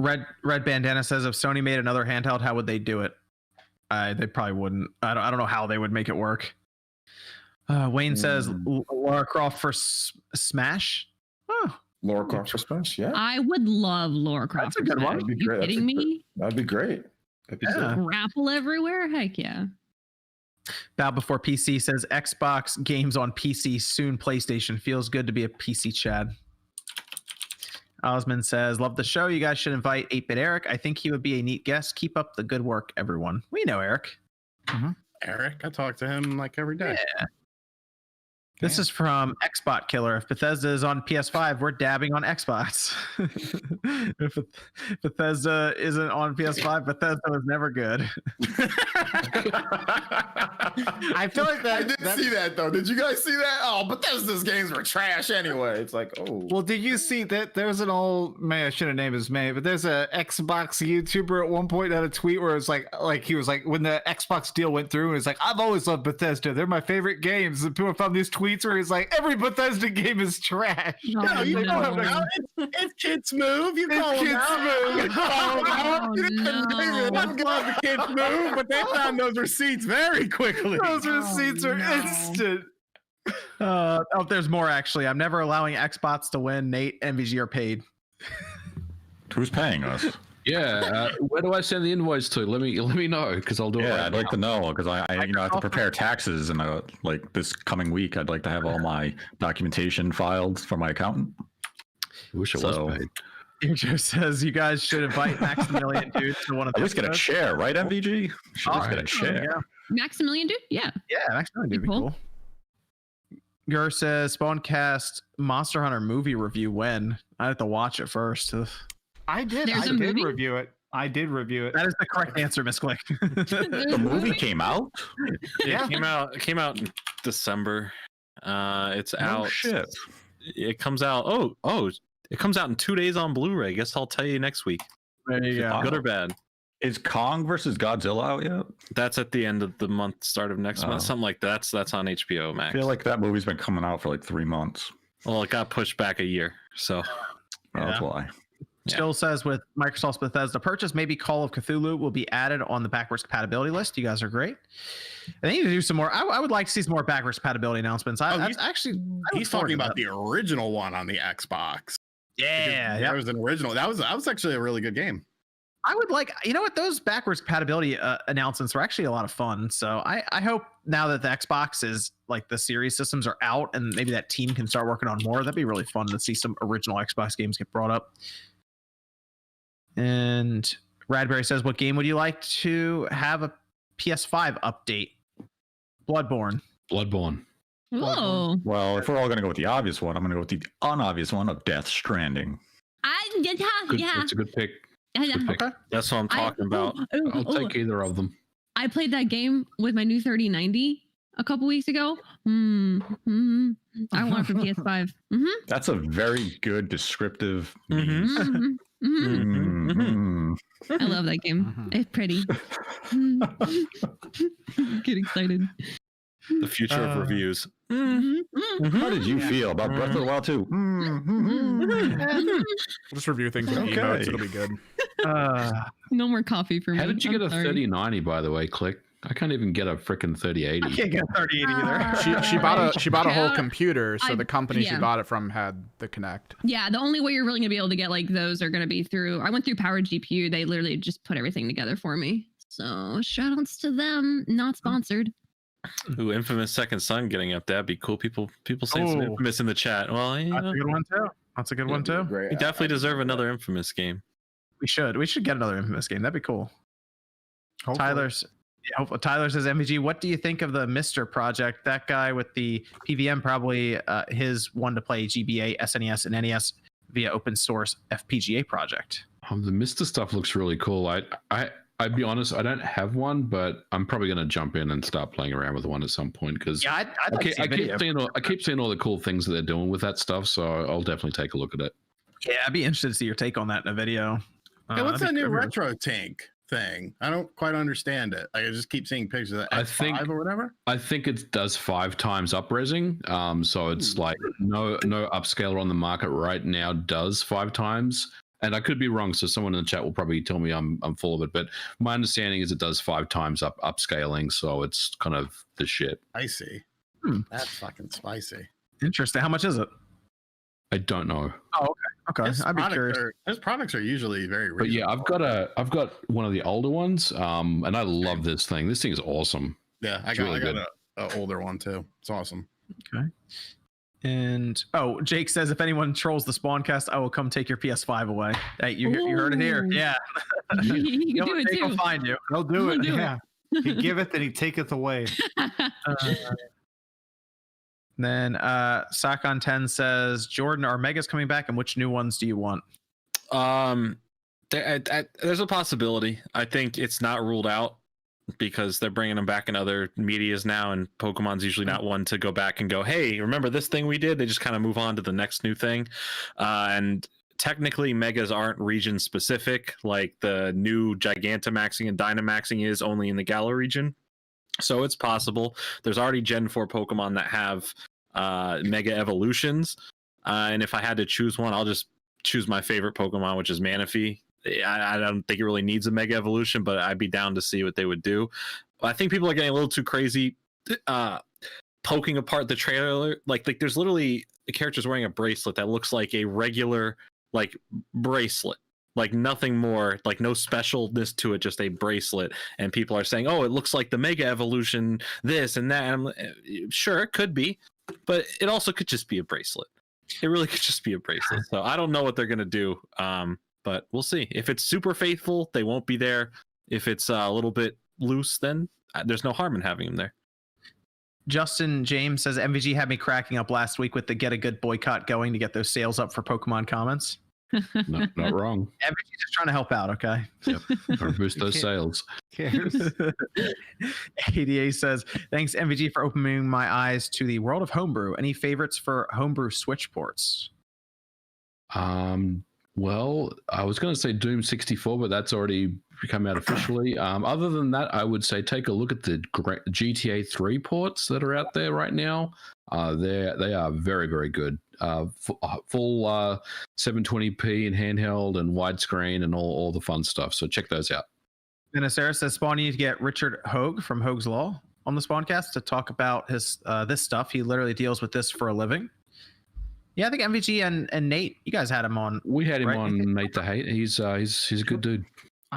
Red Bandana says, if Sony made another handheld, how would they do it? They probably wouldn't. I don't know how they would make it work. Wayne says, Lara Croft for Smash. Oh, Lara Croft for Smash, yeah. I would love Lara Croft. That's a good one. That'd be You great. kidding me? That'd be great. That'd be sick. Grapple everywhere? Heck yeah. Bow Before PC says, Xbox games on PC, soon PlayStation. Feels good to be a PC Chad. Osmond says, love the show. You guys should invite 8-Bit Eric. I think he would be a neat guest. Keep up the good work, everyone. We know Eric. Eric, I talk to him like every day. Yeah. This is from Xbot Killer. If Bethesda is on PS5, we're dabbing on Xbox. If Bethesda isn't on PS5, Bethesda was never good. I feel like that. I didn't see that though. Did you guys see that? Oh, Bethesda's games were trash anyway. It's like, oh. Well, did you see that? There's an old man. I should have named his name, but there's a Xbox YouTuber at one point had a tweet where it's like he was like, when the Xbox deal went through, and it's like, I've always loved Bethesda. They're my favorite games. And people found these tweets where he's like, every Bethesda game is trash. No, you call him out. It's kids move. You call him out. You call him out. You didn't love the kids move, but they found those receipts very quickly. Those receipts are instant. There's more actually. I'm never allowing Xbox to win. Nate, MVG are paid. Who's paying us? Yeah, where do I send the invoice to? Let me know because I'll do it. Yeah, right I'd like to know because I have to prepare taxes and like this coming week. I'd like to have all my documentation filed for my accountant. I wish I was paid. Andrew says you guys should invite Maximilian dude to one of the. At least get a chair, right, MVG? Should just get a chair. Yeah. Maximilian dude? Yeah. Yeah, Maximilian dude would be cool. Gur says Spawncast Monster Hunter movie review when? I have to watch it first. I did. I did review it. That is the correct answer, Miss Click. The movie came out? It came out in December. It's out. Shit. It comes out. It comes out in 2 days on Blu-ray. Guess I'll tell you next week. There you go. Good or bad. Is Kong versus Godzilla out yet? That's at the end of the month, start of next month, something like that. That's on HBO Max. I feel like that movie's been coming out for like 3 months. Well, it got pushed back a year, so that's why. Still says with Microsoft's Bethesda purchase, maybe Call of Cthulhu will be added on the backwards compatibility list. You guys are great. I need to do some more. I would like to see some more backwards compatibility announcements. He's talking about the original one on the Xbox. Yeah, that was an original. That was actually a really good game. I would like, what, those backwards compatibility announcements were actually a lot of fun. So I hope now that the Xbox is like the series systems are out and maybe that team can start working on more. That'd be really fun to see some original Xbox games get brought up. And Radberry says, what game would you like to have a PS5 update? Bloodborne. Oh. Well, if we're all going to go with the obvious one, I'm going to go with the unobvious one of Death Stranding. That's a good pick. Okay. That's what I'm talking about. I'll take either of them. I played that game with my new 3090 a couple weeks ago. I want it for PS5. That's a very good descriptive. I love that game. It's pretty. Get excited. The future of reviews. How did you feel about Breath of the Wild 2? We'll just review things with emotes. It'll be good. No more coffee for me. How did you get a 3090, by the way, Click? I can't even get a freaking 3080. I can't get a 3080 either. She bought a whole computer, so the company she bought it from had the Connect. Yeah, the only way you're really gonna be able to get like those are gonna be through. I went through Power GPU. They literally just put everything together for me. So shout outs to them. Not sponsored. Ooh, Infamous Second Son getting up. That'd be cool. People saying some Infamous in the chat. Well, that's a good one too. We definitely deserve another Infamous game. We should get another Infamous game. That'd be cool. Tyler says, MVG, what do you think of the Mr. project? That guy with the PVM, probably his one to play GBA, SNES, and NES via open source FPGA project. The Mr. stuff looks really cool. I'd be honest, I don't have one, but I'm probably going to jump in and start playing around with one at some point because I keep seeing all the cool things that they're doing with that stuff. So I'll definitely take a look at it. Yeah, I'd be interested to see your take on that in a video. Hey, what's that new retro tank thing? I don't quite understand it. I just keep seeing pictures of that X5 or whatever. I think it does 5 times upresing. So it's like no upscaler on the market right now does 5 times. And I could be wrong, so someone in the chat will probably tell me I'm full of it. But my understanding is it does 5 times upscaling, so it's kind of the shit. I see. That's fucking spicy. Interesting. How much is it? I don't know. Oh, okay. I'd be curious. Those products are usually very reasonable. But yeah, I've got one of the older ones, and I love this thing. This thing is awesome. Yeah, I got an older one too. It's awesome. Okay. And Jake says if anyone trolls the Spawncast, I will come take your PS5 away. Hey, you heard it here. Yeah. You can do it too. He'll find you. He'll do it. Yeah. He giveth and he taketh away. Then Sakon 10 says, Jordan, are Megas coming back, and which new ones do you want? There's a possibility. I think it's not ruled out because they're bringing them back in other medias now, and Pokemon's usually not one to go back and go, hey, remember this thing we did? They just kind of move on to the next new thing. And technically Megas aren't region specific, like the new Gigantamaxing and Dynamaxing is only in the Galar region. So it's possible. There's already Gen 4 Pokemon that have Mega Evolutions. And if I had to choose one, I'll just choose my favorite Pokemon, which is Manaphy. I don't think it really needs a Mega Evolution, but I'd be down to see what they would do. I think people are getting a little too crazy poking apart the trailer. Like there's literally the character's wearing a bracelet that looks like a regular like bracelet. Like nothing more, like no specialness to it, just a bracelet. And people are saying, oh, it looks like the Mega Evolution, this and that. And sure, it could be, but it also could just be a bracelet. It really could just be a bracelet. So I don't know what they're going to do, but we'll see. If it's super faithful, they won't be there. If it's a little bit loose, then there's no harm in having them there. Justin James says, MVG had me cracking up last week with the Get a Good boycott going to get those sales up for Pokemon comments. Not wrong. MVG's just trying to help out, okay? Yep. Or boost those sales. ADA says, thanks MVG for opening my eyes to the world of homebrew. Any favorites for homebrew Switch ports? Well, I was going to say Doom 64, but that's already come out officially. Other than that, I would say take a look at the GTA 3 ports that are out there right now. They are very, very good. Full 720p and handheld and widescreen and all the fun stuff. So check those out. Vinacera says, Spawn, you need to get Richard Hogue from Hogue's Law on the Spawncast to talk about his this stuff. He literally deals with this for a living. Yeah, I think MVG and Nate, you guys had him on. We had him on Nate the Hate. He's a good dude.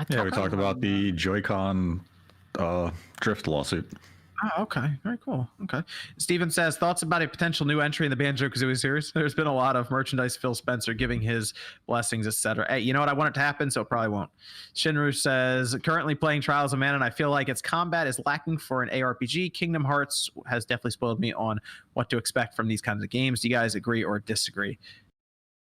Yeah, we talked about the Joy-Con drift lawsuit. Oh, okay. Very cool. Okay. Steven says, thoughts about a potential new entry in the Banjo-Kazooie series? There's been a lot of merchandise, Phil Spencer giving his blessings, etc. Hey, you know what? I want it to happen, so it probably won't. Shinru says, currently playing Trials of Mana, and I feel like its combat is lacking for an ARPG. Kingdom Hearts has definitely spoiled me on what to expect from these kinds of games. Do you guys agree or disagree?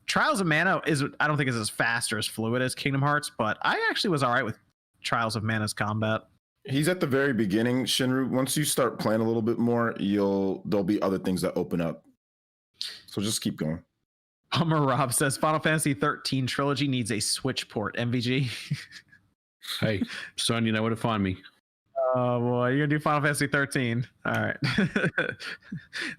Trials of Mana I don't think is as fast or as fluid as Kingdom Hearts, but I actually was all right with Trials of Mana's combat. He's at the very beginning, Shinru. Once you start playing a little bit more, there'll be other things that open up. So just keep going. Hummer Rob says Final Fantasy 13 trilogy needs a Switch port. MVG. Hey, son, you know where to find me. Oh boy, you're gonna do Final Fantasy 13. All right.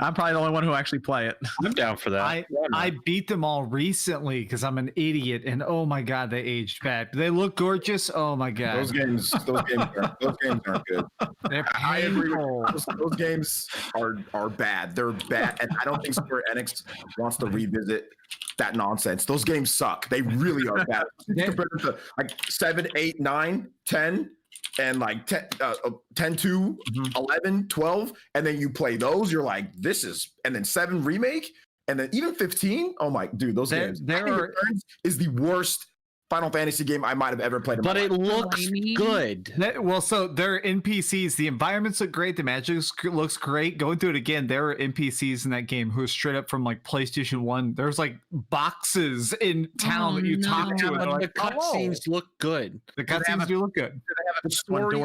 I'm probably the only one who actually play it. I'm down for that. I beat them all recently because I'm an idiot, and oh my god, they aged bad. They look gorgeous. Oh my god, those games aren't good. I agree with you. Those games are bad. They're bad, and I don't think Square Enix wants to revisit that nonsense. Those games suck. They really are bad. Compared to like 7, 8, 9, 10. And like 10, 2, 11, 12, and then you play those, you're like, this is, and then 7 remake, and then even 15. Oh my, dude, those games. Returns is the worst Final Fantasy game I might have ever played. But it looks good. Well, so there are NPCs. The environments look great. The magic looks great. Going through it again, there are NPCs in that game who are straight up from like PlayStation 1. There's like boxes in town that you talk to. And the cutscenes look good. The cutscenes do look good. The story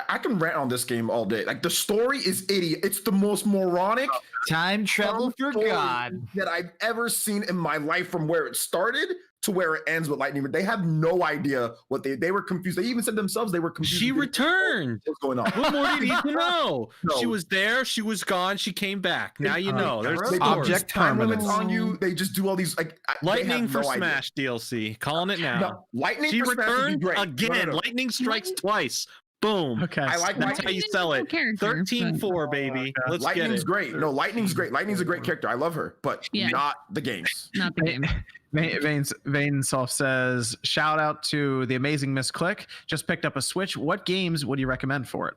I can rant on this game all day. Like the story is idiot. It's the most moronic time travel for God that I've ever seen in my life, from where it started to where it ends with lightning. But they have no idea what they were confused. They even said themselves they were confused. She returned. What's going on? What more do you need to know? She was there. She was gone. She came back. Now you know. There's the object time limits on you. They just do all these like lightning for Smash DLC. Calling it now. No, lightning. She for returned Smash again. No. Lightning strikes twice. Boom. Okay. I like That's how you sell it. 13-4, baby. Let's Lightning's get it. Great. No, Lightning's great. Lightning's a great character. I love her, but not the games. Not the game. Vainsoft says, shout out to the amazing Miss Click. Just picked up a Switch. What games would you recommend for it?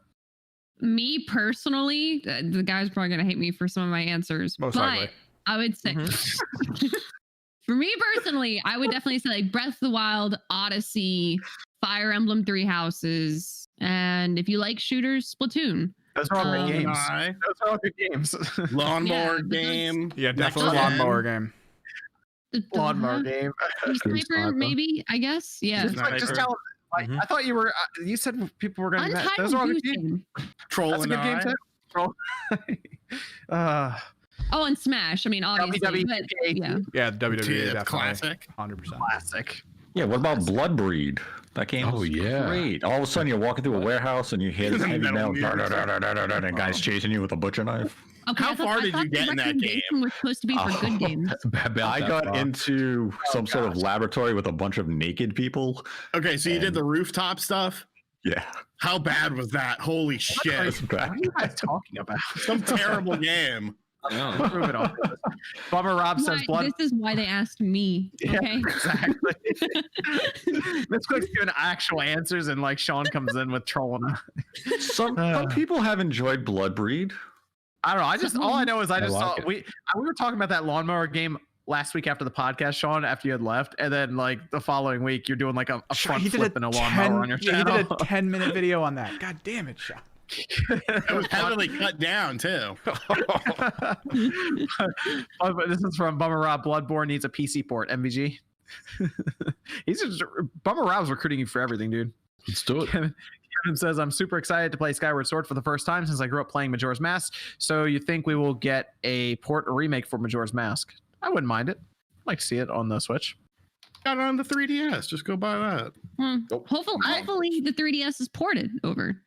Me personally, the guy's probably going to hate me for some of my answers. Most likely. I would say, for me personally, I would definitely say like Breath of the Wild, Odyssey, Fire Emblem 3 Houses, and if you like shooters, Splatoon. Those are all good games. GoldenEye, Those are all good games. lawnmower but those- game. Yeah, Next definitely Gen. lawnmower game. Lawnmower game. Sniper, maybe, I guess. Yeah. Just tell them. Like, I thought you were. You said people were going to. Those are all good games. Troll That's a good game too. Troll. Oh, and Smash. I mean, obviously. But, yeah. Yeah, WWE definitely. Classic. 100%. Classic. Yeah, what about Bloodbreed? That game was great. All of a sudden, you're walking through a warehouse and you hear this heavy metal, and guys chasing you with a butcher knife. Okay, How far did you get in that game? Was supposed to be for good games. I got into some sort of laboratory with a bunch of naked people. Okay, so you did the rooftop stuff. Yeah. How bad was that? Holy shit! What are you guys talking about? Some terrible game. Prove it on. Bummer Rob says blood. This is why they asked me. Okay. Yeah, exactly. This quick's giving actual answers, and like Sean comes in with trolling. Some people have enjoyed Bloodbreed. I don't know. All I know is I saw we were talking about that lawnmower game last week after the podcast, Sean, after you had left, and then like the following week you're doing like a front flip and a lawnmower on your channel. He did a 10-minute video on that. God damn it, Sean. It was heavily cut down too. This is from Bummer Rob. Bloodborne needs a PC port. MVG. Bummer Rob's recruiting you for everything, dude. Let's do it. Kevin says, I'm super excited to play Skyward Sword for the first time since I grew up playing Majora's Mask. So you think we will get a port or remake for Majora's Mask? I wouldn't mind it. I'd like to see it on the Switch. Got it on the 3DS. Just go buy that. Hopefully the 3DS is ported over.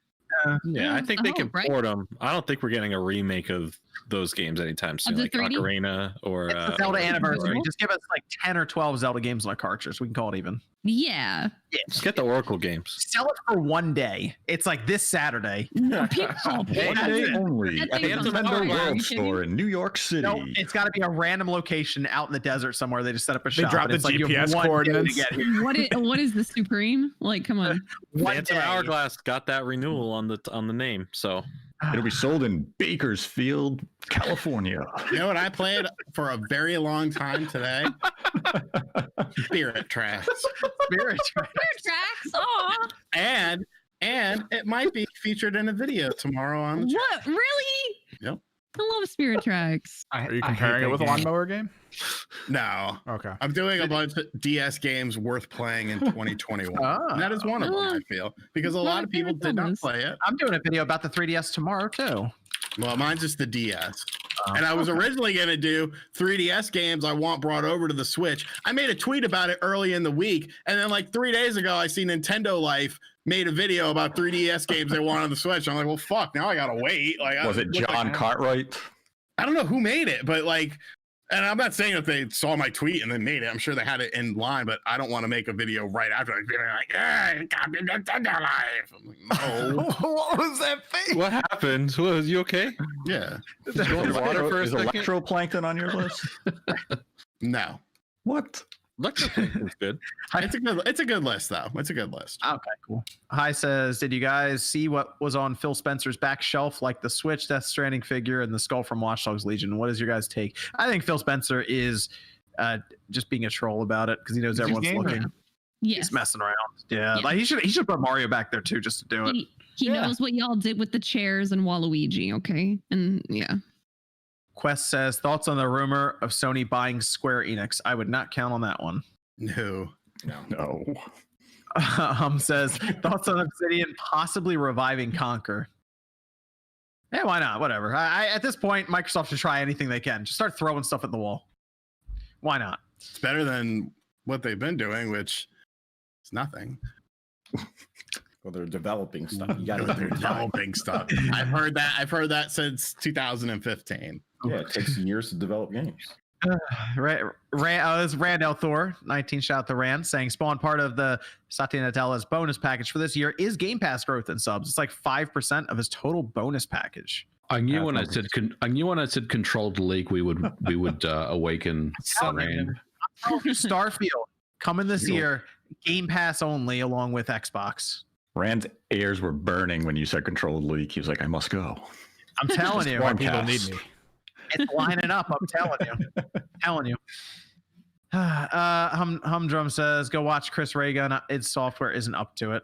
Yeah, I think they can right? port them. I don't think we're getting a remake of those games anytime soon, like 3D? Ocarina or It's the Zelda anniversary. Just give us like 10 or 12 Zelda games on a cartridge. We can call it even. Yeah. Just get the Oracle games. Sell it for one day. It's like this Saturday. One day only at the Nintendo World Store in New York City. No, it's got to be a random location out in the desert somewhere. They just set up a They shop. drop the GPS coordinates. What is the Supreme? Like, come on. Phantom Hourglass got that renewal on the name, so it'll be sold in Bakersfield, California. You know what I played for a very long time today? Spirit Tracks. Spirit Tracks. Aw. And it might be featured in a video tomorrow on the What? Really? Yep. I love Spirit Tracks. Are you comparing it with a lawnmower game? No. Okay. I'm doing a bunch of DS games worth playing in 2021. And that is one of them, I feel, because a lot of people did not play it. I'm doing a video about the 3DS tomorrow, too. Well, mine's just the DS. And I was originally going to do 3DS games I want brought over to the Switch. I made a tweet about it early in the week. And then like 3 days ago, I see Nintendo Life made a video about 3DS games they want on the Switch. I'm like, well, fuck, now I got to wait. Like, Was it John Cartwright? I don't know who made it, but like, and I'm not saying that they saw my tweet and then made it. I'm sure they had it in line, but I don't want to make a video right after being like, hey, copy Nintendo Life. I'm like, no. What was that face? what happened? Was you okay? Yeah. Is electroplankton on your list? No. What? Electroplankton's good. It's a good list though. It's a good list. Okay, cool. Hi says, did you guys see what was on Phil Spencer's back shelf, like the Switch Death Stranding figure and the skull from Watch Dogs Legion? What is your guys' take? I think Phil Spencer is just being a troll about it because he knows everyone's looking. Yes. He's messing around. Yeah, like he should put Mario back there too, just to do it. He knows what y'all did with the chairs and Waluigi, okay? And yeah. Quest says, thoughts on the rumor of Sony buying Square Enix? I would not count on that one. No. Says, thoughts on Obsidian possibly reviving Conquer? Yeah, why not? Whatever. At this point, Microsoft should try anything they can. Just start throwing stuff at the wall. Why not? It's better than what they've been doing, which is nothing. Well, they're developing stuff. You got to developing stuff. I've heard that since 2015. Yeah, it takes years to develop games. This is Randall Thor, 19 shout out to Rand, saying Spawn part of the Satya Nadella's bonus package for this year is Game Pass growth in subs. It's like 5% of his total bonus package. I knew when I said controlled leak, we would awaken Rand. Starfield coming this year, Game Pass only, along with Xbox. Rand's ears were burning when you said controlled leak. He was like, I must go. I'm telling you. People need me. It's lining up. I'm telling you. Humdrum says, go watch Chris Ray Gun. Id Software isn't up to it.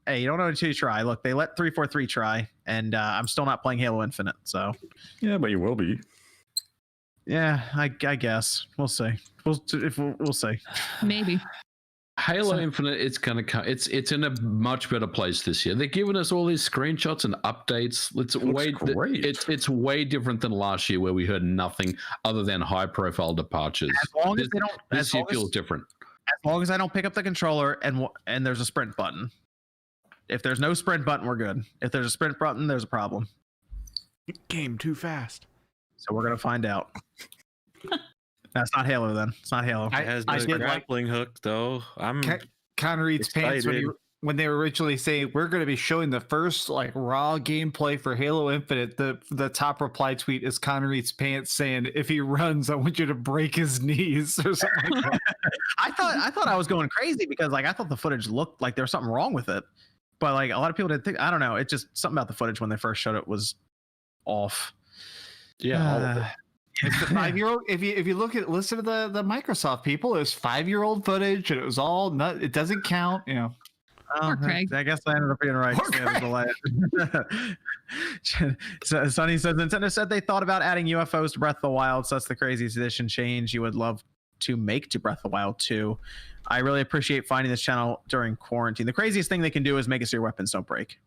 Hey, you don't know until you try. Look, they let 343 try, and I'm still not playing Halo Infinite. So Yeah, but you will be. yeah, I guess we'll see. We'll see. Maybe. Halo Infinite, it's gonna come. It's in a much better place this year. They're giving us all these screenshots and updates. It's way different than last year, where we heard nothing other than high-profile departures. As long as they don't, this year feels different. As long as I don't pick up the controller and there's a sprint button. If there's no sprint button, we're good. If there's a sprint button, there's a problem. Game too fast. So we're gonna find out. That's not Halo then. It's not Halo. It has no grappling hook though. I'm Connor eats pants excited. when they were originally saying we're going to be showing the first like raw gameplay for Halo Infinite. The top reply tweet is Connor eats pants saying, "If he runs, I want you to break his knees," or something like that. I thought I was going crazy because like I thought the footage looked like there was something wrong with it, but like a lot of people didn't think. I don't know. It just something about the footage when they first showed it was off. Yeah, all of it. It's the 5-year-old. If you listen to the Microsoft people, it was 5-year-old footage, and it was all nut. It doesn't count, you know. Oh, Craig. I guess I ended up being right. So Sonny says Nintendo said they thought about adding UFOs to Breath of the Wild, so that's the craziest edition change you would love to make to Breath of the Wild 2. I really appreciate finding this channel during quarantine. The craziest thing they can do is make it so your weapons don't break.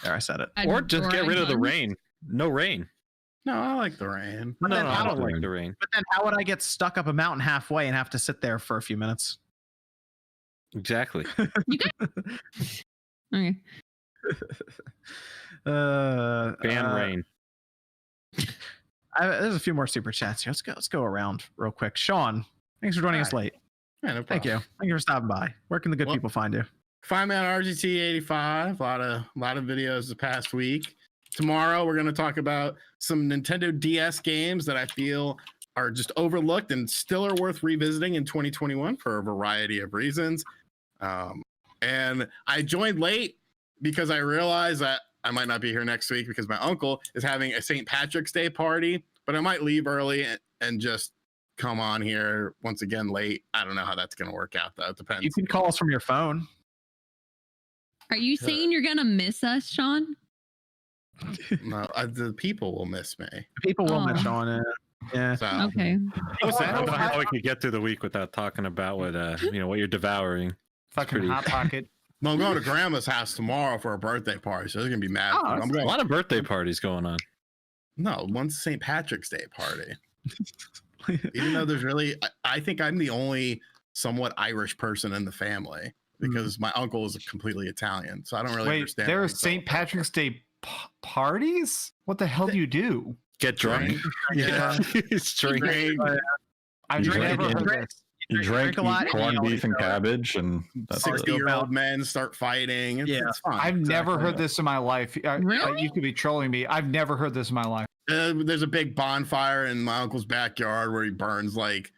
There, I said it. or just get rid of the rain. No rain. No, I like the rain. No, then I how don't would- like the rain. But then how would I get stuck up a mountain halfway and have to sit there for a few minutes? Exactly. Okay. Ban rain. There's a few more super chats here. Let's go around real quick. Sean, thanks for joining us late. Yeah, no Thank you. Thank you for stopping by. Where can the good people find you? Find me on RGT85. A lot of videos the past week. Tomorrow we're going to talk about some Nintendo DS games that I feel are just overlooked and still are worth revisiting in 2021 for a variety of reasons. And I joined late because I realized that I might not be here next week because my uncle is having a St. Patrick's Day party, but I might leave early and just come on here once again late. I don't know how that's going to work out though. It depends. You can call us from your phone. Are you saying you're gonna miss us, Sean? No, the people will miss me. People will miss Sean. Yeah. So, Okay. I don't know how we could get through the week without talking about what what you're devouring. Fucking Hot Pocket. Well, I'm going to grandma's house tomorrow for a birthday party, so they're gonna be mad. Oh, I'm A going. lot of birthday parties going on. No, one's St. Patrick's Day party. Even though there's really, I think I'm the only somewhat Irish person in the family because my uncle is completely Italian, so I don't really understand. There are St. Patrick's Day parties? What the hell do you do? Get drunk. Yeah. Drink. I've never heard this. You drink, a lot, eat corned and you beef and always cabbage, and that's it. 60-year-old men start fighting. It's fun. I've never Exactly. heard this in my life. Really? You could be trolling me. I've never heard this in my life. There's a big bonfire in my uncle's backyard where he burns like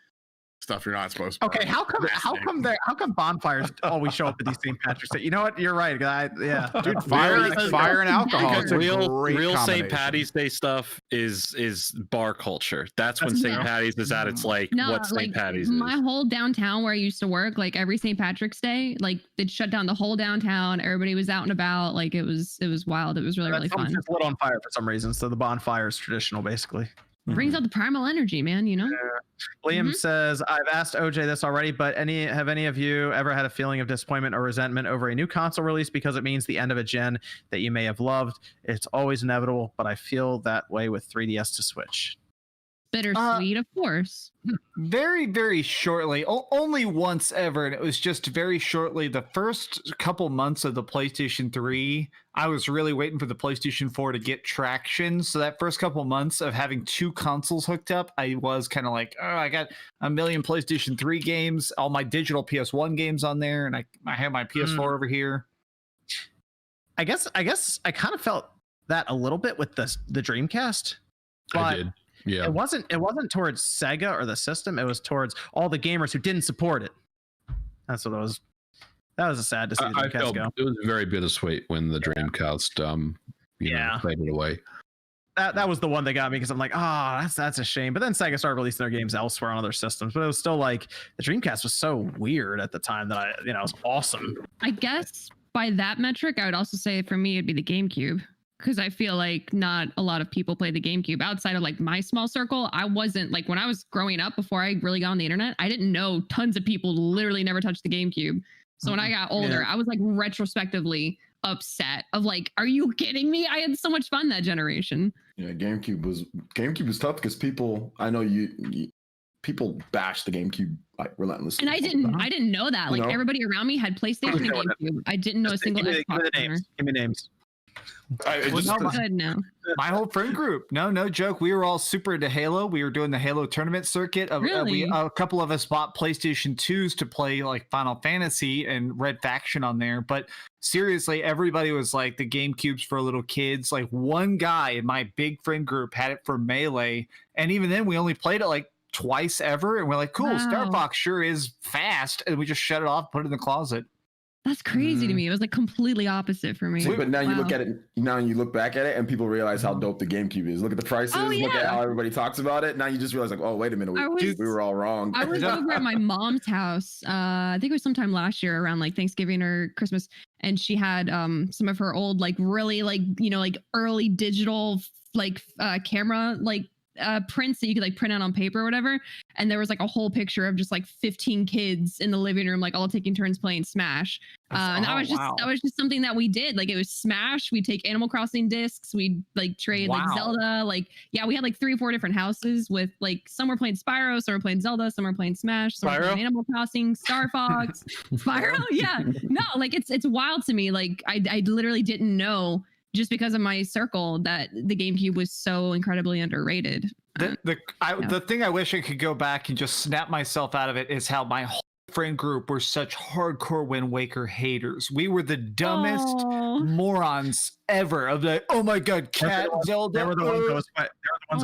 stuff you're not supposed to. Okay, burn. how come bonfires always show up at these St. Patrick's Day? You know what? You're right, guy. Yeah, Dude, fire and alcohol. Because It's a real great St. combination. Patty's Day stuff is bar culture. That's when That's St. true. Patty's is at its like No, what St. like Patty's my is. whole downtown where I used to work, like every St. Patrick's Day, like they'd shut down the whole downtown. Everybody was out and about. Like it was wild. It was really fun. It's lit on fire for some reason, so the bonfire is traditional, basically. Brings out the primal energy, man. You know. Liam says, I've asked OJ this already, but have any of you ever had a feeling of disappointment or resentment over a new console release because it means the end of a gen that you may have loved? It's always inevitable, but I feel that way with 3DS to Switch. Bittersweet, of course. Very, very shortly. Only once ever, and it was just very shortly. The first couple months of the PlayStation 3, I was really waiting for the PlayStation 4 to get traction. So that first couple months of having two consoles hooked up, I was kind of like, oh, I got a million PlayStation 3 games, all my digital PS1 games on there, and I have my PS4 over here. I guess I kind of felt that a little bit with the Dreamcast. But I did. Yeah. It wasn't towards Sega or the system. It was towards all the gamers who didn't support it. That's what it was. That was sad to see the I Dreamcast felt go. it was very bittersweet when the Dreamcast faded away. That was the one that got me because I'm like, that's a shame. But then Sega started releasing their games elsewhere on other systems. But it was still like the Dreamcast was so weird at the time that it was awesome. I guess by that metric, I would also say for me it'd be the GameCube, because I feel like not a lot of people play the GameCube outside of like my small circle. I wasn't like, when I was growing up, before I really got on the internet, I didn't know tons of people literally never touched the GameCube. So when I got older, I was like retrospectively upset of like, are you kidding me? I had so much fun that generation. Yeah, GameCube was tough because people, I know people bashed the GameCube like relentlessly. And I didn't know that. Like everybody around me had PlayStation and GameCube. I didn't know a single Xbox. Give me names. My whole friend group, no joke, we were all super into Halo. We were doing the Halo tournament circuit. A couple of us bought PlayStation 2s to play like Final Fantasy and Red Faction on there. But seriously, everybody was like, the GameCube's for little kids. Like one guy in my big friend group had it for Melee, and even then we only played it like twice ever, and we're like, cool, Star Fox sure is fast, and we just shut it off, put it in the closet. That's crazy to me. It was like completely opposite for me. But now you look at it, now you look back at it, and people realize how dope the GameCube is. Look at the prices, look at how everybody talks about it. Now you just realize like, oh, wait a minute, we were all wrong. I was over at my mom's house. I think it was sometime last year around like Thanksgiving or Christmas, and she had some of her old like really like, you know, like early digital like camera like prints that you could like print out on paper or whatever, and there was like a whole picture of just like 15 kids in the living room like all taking turns playing Smash, and that was just something that we did. Like it was Smash, we'd take Animal Crossing discs, we'd like trade like Zelda, like we had like 3 or 4 different houses with like some were playing Spyro, some were playing Zelda, some were playing Smash, some were playing Animal Crossing, Star Fox. Spyro, no, like it's wild to me. Like I literally didn't know, just because of my circle, that the GameCube was so incredibly underrated. The thing I wish I could go back and just snap myself out of it is how my whole friend group were such hardcore Wind Waker haters. We were the dumbest morons ever. Of like, oh my god, Cat Zelda. They were the ones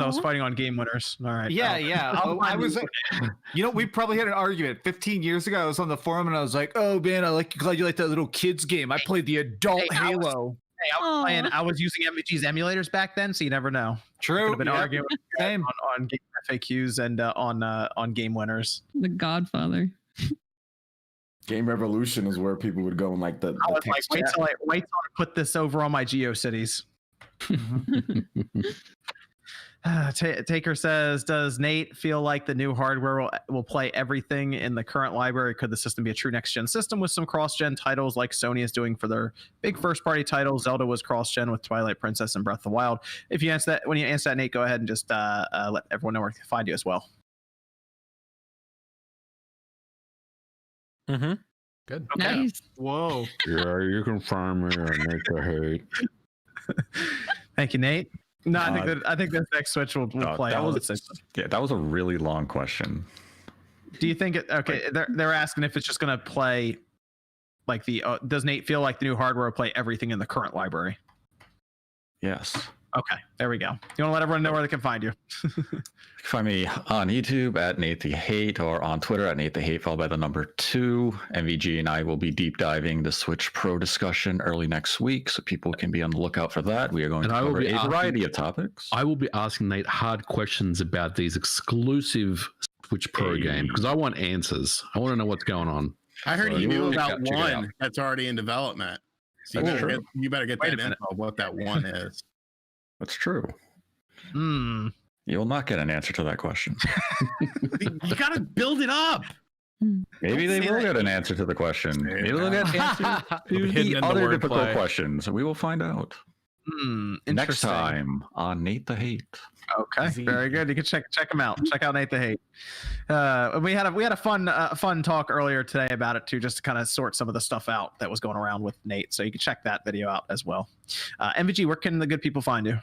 I was fighting on Game Winners. All right. Yeah. I was like, you know, we probably had an argument 15 years ago. I was on the forum and I was like, oh man, glad you like that little kids game. I played the adult Halo. I was using MVG's emulators back then, so you never know. True. I've been arguing on game FAQs and on Game Winners. The Godfather. Game Revolution is where people would go and like the. I was like, wait till I put this over on my GeoCities. Taker says, does Nate feel like the new hardware will play everything in the current library? Could the system be a true next-gen system with some cross-gen titles like Sony is doing for their big first-party titles? Zelda was cross-gen with Twilight Princess and Breath of the Wild. If you answer that, when you answer that, Nate, go ahead and just let everyone know where to find you as well. Good. Okay. Nice. Whoa. Yeah, you can find me on Nate the Hate. Thank you, Nate. No, I think this next Switch will play. That was a really long question. Do you think it? Okay, they're asking if it's just going to play like the. Does Nate feel like the new hardware will play everything in the current library? Yes. Okay, there we go. You want to let everyone know where they can find you? You can find me on YouTube at Nate the Hate, or on Twitter at Nate the Hate, followed by the number 2. MVG and I will be deep diving the Switch Pro discussion early next week, so people can be on the lookout for that. We are going to cover a variety of topics. I will be asking Nate hard questions about these exclusive Switch Pro games, because I want answers. I want to know what's going on. I heard you knew about one that's already in development. So you better get that info of what that one is. That's true. You will not get an answer to that question. You gotta build it up. Maybe they will get an answer to the question. Maybe they'll get answers to the other difficult questions. We will find out. Next time on Nate the Hate. Okay, very good. You can check him out. Check out Nate the Hate. We had a fun talk earlier today about it too, just to kind of sort some of the stuff out that was going around with Nate. So you can check that video out as well. MVG, where can the good people find you?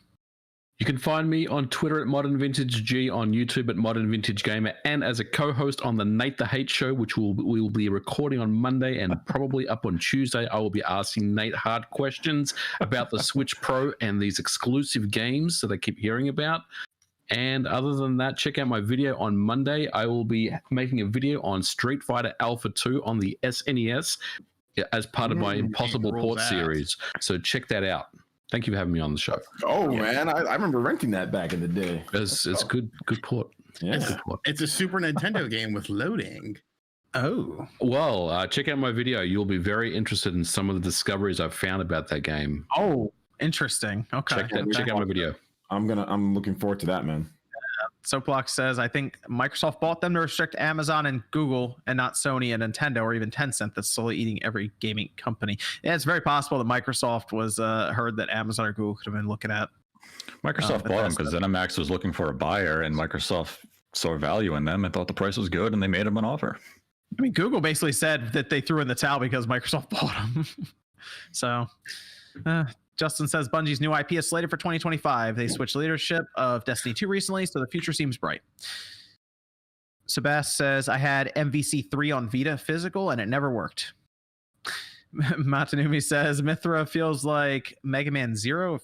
You can find me on Twitter at Modern Vintage G, on YouTube at Modern Vintage Gamer, and as a co-host on the Nate the Hate show, which we will be recording on Monday and probably up on Tuesday. I will be asking Nate hard questions about the Switch Pro and these exclusive games that I keep hearing about. And other than that, check out my video on Monday. I will be making a video on Street Fighter Alpha 2 on the SNES as part of my Impossible Port series. So check that out. Thank you for having me on the show. Man, I remember renting that back in the day. It's good port. Yeah. It's a Super Nintendo game with loading. Oh, well, check out my video. You'll be very interested in some of the discoveries I've found about that game. Oh, interesting. Okay. Check out my video. I'm looking forward to that, man. Soapbox says, I think Microsoft bought them to restrict Amazon and Google and not Sony and Nintendo or even Tencent that's slowly eating every gaming company. Yeah, it's very possible that Microsoft was heard that Amazon or Google could have been looking at. Microsoft bought them because ZeniMax was looking for a buyer, and Microsoft saw value in them and thought the price was good, and they made them an offer. I mean, Google basically said that they threw in the towel because Microsoft bought them. So, Justin says Bungie's new IP is slated for 2025. They switched leadership of Destiny 2 recently, so the future seems bright. Sebas says, I had MVC 3 on Vita physical and it never worked. Matanumi says, Mithra feels like Mega Man Zero if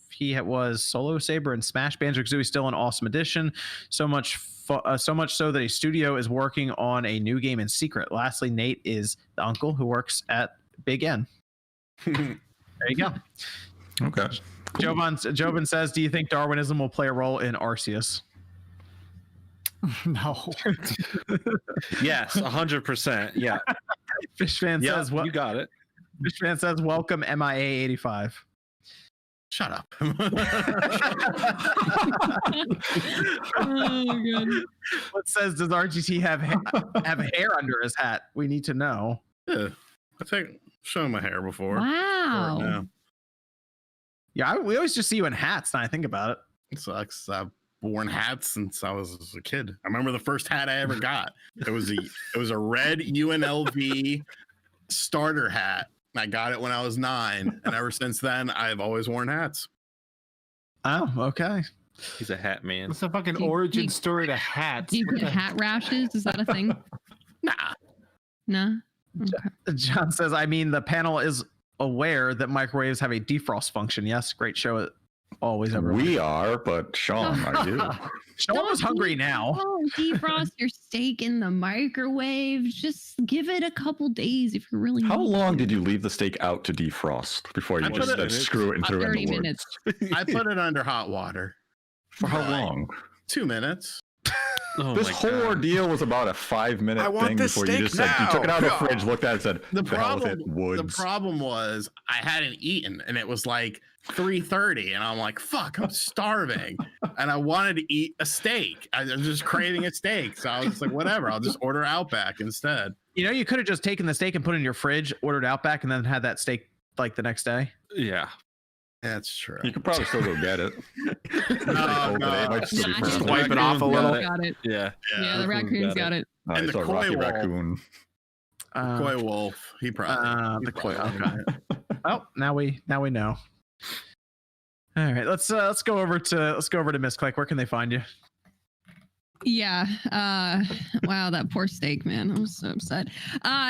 he was Solo Saber and Smash. Banjo-Kazooie still an awesome addition. So much so that a studio is working on a new game in secret. Lastly, Nate is the uncle who works at Big N. There you go. Okay. Cool. Jovan says, do you think Darwinism will play a role in Arceus? No. Yes, 100%. Yeah. Fishfan says, you got it. Fishfan says, welcome MIA 85. Shut up. Oh, God. What says, does RGT have hair under his hat? We need to know. Yeah, I think shown my hair before. Wow. Right, Yeah, we always just see you in hats. Now I think about it. it sucks. I've worn hats since I was a kid. I remember the first hat I ever got. It was a red UNLV starter hat. I got it when I was 9, and ever since then, I've always worn hats. Oh, okay. He's a hat man. What's the fucking origin story to hats? Do you get hat rashes? Is that a thing? Nah. No. Okay. John says, I mean, the panel is aware that microwaves have a defrost function. Yes, great show. Always ever. We are, but Sean, are you? Sean was hungry now. Don't defrost your steak in the microwave. Just give it a couple days if you're really. How long did you leave the steak out to defrost before you I just put said screw it and threw it 30 in the wood? minutes. I put it under hot water. For how long? 2 minutes. Oh This my whole God. ordeal was about a 5-minute I want thing this before you steak just said you now. took it out of the God. fridge, looked at it, and said, The "The hell with problem, it, woods." the problem was I hadn't eaten, and it was like 3:30, and I'm like, "Fuck, I'm starving," and I wanted to eat a steak. I was just craving a steak, so I was just like, "Whatever, I'll just order Outback instead." You know, you could have just taken the steak and put it in your fridge, ordered Outback, and then had that steak like the next day. Yeah. That's true. You could probably still go get it. No, It might still be Nah, frozen. Wipe it off a little. Got it. Yeah. Yeah, the raccoon's got it. And It's the a koi Rocky wolf. Raccoon. Koi Wolf. He probably. The koi. Okay. Well, now we know. All right, let's go over to Miss Click. Where can they find you? Yeah. Wow, that poor steak, man. I'm so upset.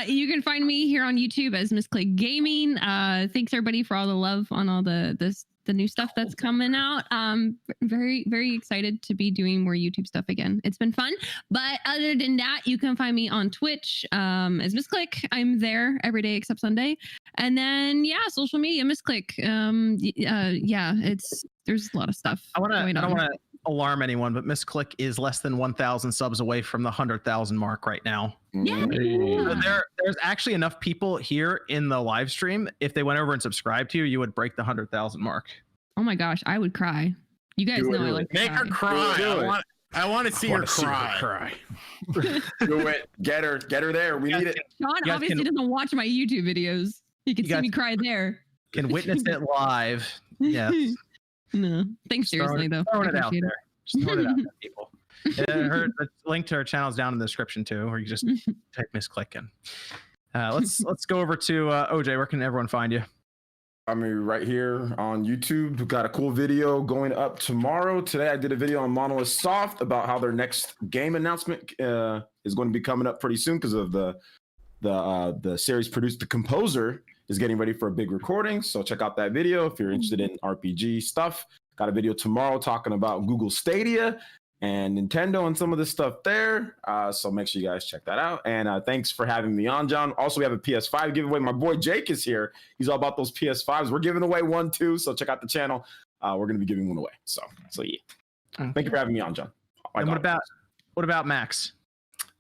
You can find me here on YouTube as Miss Clay Gaming. Thanks everybody for all the love on all the new stuff that's coming out. Very, very excited to be doing more YouTube stuff again. It's been fun. But other than that, you can find me on Twitch as Miss Click. I'm there every day except Sunday. And then social media, Miss Click. There's a lot of stuff. I don't want to alarm anyone, but Miss Click is less than 1,000 subs away from the 100,000 mark right now. Yeah. There's actually enough people here in the live stream. If they went over and subscribed to you, you would break the 100,000 mark. Oh my gosh, I would cry. You guys know I like to Make her cry. I want to see her cry. Do it. Get her there. We need it. Sean obviously doesn't watch my YouTube videos. He can see me cry there. Can witness it live. Yes. No. Thanks seriously though. Throwing it out there. Just throwing it out there, people. The link to her channel is down in the description too, or you just type Miss Click in. Let's go over to OJ. Where can everyone find you? I mean, right here on YouTube. We've got a cool video going up tomorrow. Today, I did a video on Monolith Soft about how their next game announcement is going to be coming up pretty soon because of the series produced. The composer is getting ready for a big recording, so check out that video if you're interested in RPG stuff. Got a video tomorrow talking about Google Stadia and Nintendo and some of this stuff there. So make sure you guys check that out. And thanks for having me on, John. Also, we have a PS5 giveaway. My boy Jake is here. He's all about those PS5s. We're giving away one too, so check out the channel. We're going to be giving one away. So yeah. Thank you for having me on, John. And what about Max?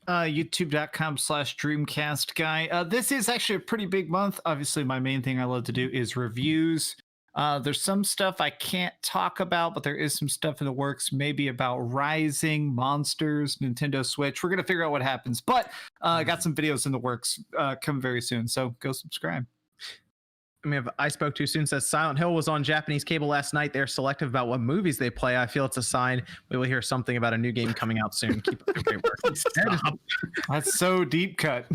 YouTube.com/Dreamcast guy. This is actually a pretty big month. Obviously, my main thing I love to do is reviews. There's some stuff I can't talk about, but there is some stuff in the works, maybe about Rising, Monsters, Nintendo Switch. We're going to figure out what happens, but I got some videos in the works coming very soon, so go subscribe. We have I Spoke Too Soon says Silent Hill was on Japanese cable last night. They're selective about what movies they play. I feel it's a sign we will hear something about a new game coming out soon. Keep up the great work. That's so deep cut.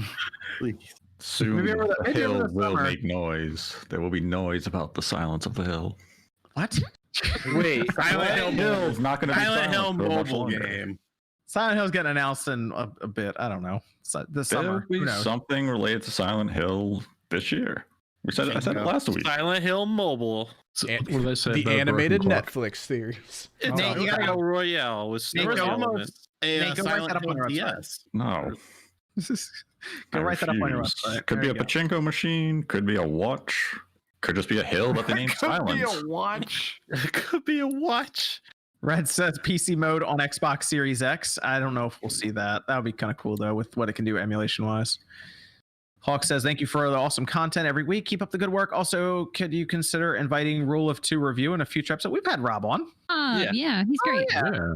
Soon the hill will make noise. There will be noise about the silence of the hill. What? Wait, Silent Hill is not going to be Silent Hill silent for much mobile longer. game. Silent Hill's getting announced in a bit. I don't know. This summer. There'll Who be knows? something related to Silent Hill this year. I said it last week. Silent Hill Mobile. So, what do they say? The about animated Broken Clock? Netflix series. Nate, you gotta Battle go. Royale with Nate, Snow go Elements. Nate, go write Silent that up on Hill your website. DS. No. Go I write that up on your refuse. website. Could There be a you go. pachinko machine. Could be a watch. Could just be a hill, but the name's Silence. watch. It could be a watch. Red says PC mode on Xbox Series X. I don't know if we'll see that. That would be kind of cool though, with what it can do emulation wise. Hawk says, thank you for the awesome content every week. Keep up the good work. Also, could you consider inviting Rule of Two review in a future episode? We've had Rob on. Yeah, he's great. Yeah.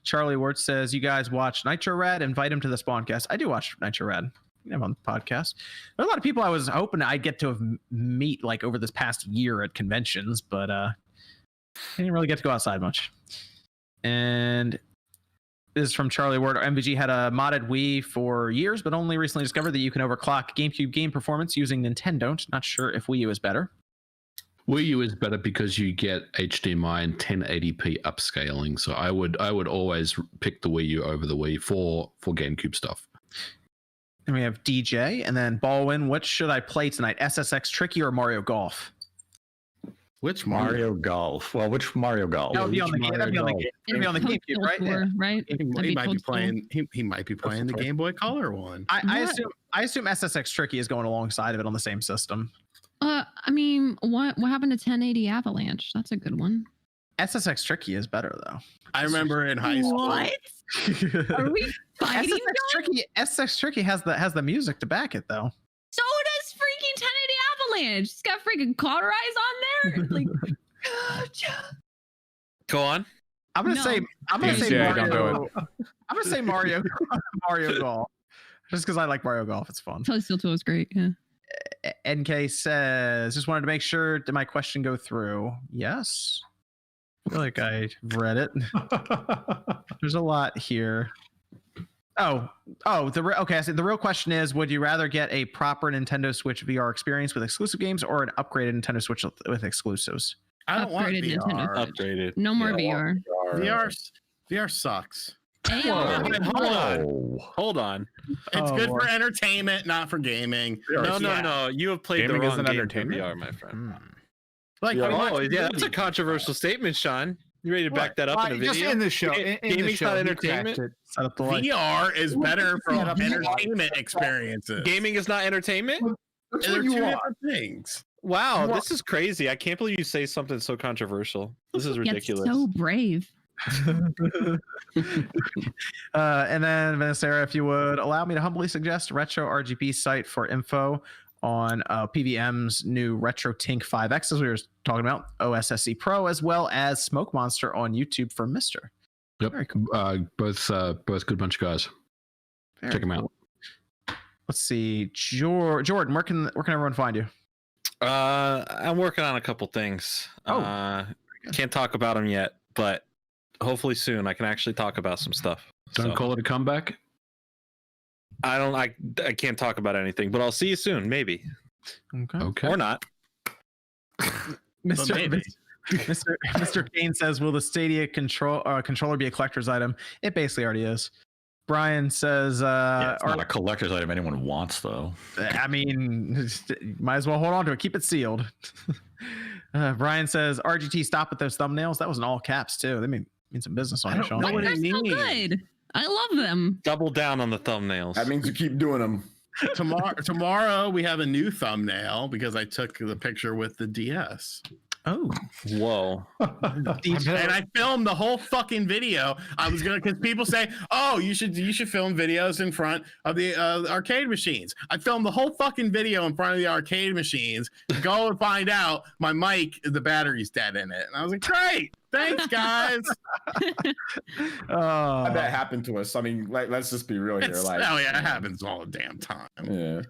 Charlie Ward says, you guys watch Nitro Rad? Invite him to the Spawncast. I do watch Nitro Rad. You know, on the podcast. There's a lot of people I was hoping I'd get to have meet like over this past year at conventions, but I didn't really get to go outside much. And this is from Charlie Ward. MVG had a modded Wii for years, but only recently discovered that you can overclock GameCube game performance using Nintendo. Not sure if Wii U is better. Wii U is better because you get HDMI and 1080p upscaling. So I would always pick the Wii U over the Wii for GameCube stuff. And we have DJ, and then Baldwin. What should I play tonight? SSX Tricky or Mario Golf? Which Mario Golf. Well, which Mario Golf? That would be on the game. That'd be on the game. It'd be on the GameCube, right? Yeah. Right? He might be playing. He might be playing the Game Boy Color one. I assume SSX Tricky is going alongside of it on the same system. I mean, what happened to 1080 Avalanche? That's a good one. SSX Tricky is better though. I remember in high school. What? Are we fighting? SSX Tricky has the music to back it though. So does freaking 1080 Avalanche. It's got freaking cauterize on there. Like, Go on. I'm gonna say DJ, don't do Mario. I'm gonna say Mario Golf. Just because I like Mario Golf, it's fun. Toadstool 2 is great. Yeah. NK says, just wanted to make sure, did my question go through? Yes. I feel like I read it. There's a lot here. Okay. I said the real question is, would you rather get a proper Nintendo Switch VR experience with exclusive games or an upgraded Nintendo Switch with exclusives? I don't want Upgraded VR. Nintendo. Upgraded. No more VR. VR sucks. Hold on. It's Oh, good Lord. for entertainment, not for gaming. No. You have played Gaming the wrong isn't game for entertainment? VR, my friend. Like, Yeah, I mean, that's a controversial statement, Sean. You ready to back that up in a video? Just in the show. In the Gaming's show, not he entertainment? cracked it. Set up the light. VR is better for entertainment experiences. Gaming is not entertainment? And they're two different things. Wow, this is crazy. I can't believe you say something so controversial. This is ridiculous. So brave. And then Vanessa, if you would allow me to humbly suggest Retro RGB site for info on PVM's new Retro Tink 5X, as we were talking about, OSSC Pro, as well as Smoke Monster on YouTube for Mister. Yep. Very cool. Both good bunch of guys. Very Check them cool. out. Let's see, Jordan, where can everyone find you? I'm working on a couple things. Can't talk about them yet, but hopefully soon I can actually talk about some stuff. Don't call it a comeback. I can't talk about anything, but I'll see you soon, maybe. Okay. Or not. Mr. Kane says, will the Stadia controller be a collector's item? It basically already is. Brian says, it's not a collector's item anyone wants, though. I mean, might as well hold on to it. Keep it sealed. Brian says, RGT, stop with those thumbnails. That was in all caps, too. They mean some business on it, Sean. know what They're it so means. good. I love them. Double down on the thumbnails. That means you keep doing them. Tomorrow we have a new thumbnail because I took the picture with the DS. Oh, Whoa. And I filmed the whole fucking video. I was gonna, because people say, "Oh, you should film videos in front of the arcade machines." I filmed the whole fucking video in front of the arcade machines. Go and find out my mic, the battery's dead in it, and I was like, "Great, thanks, guys." That happened to us. I mean, like, let's just be real here. Like, oh yeah, it happens all the damn time. Yeah.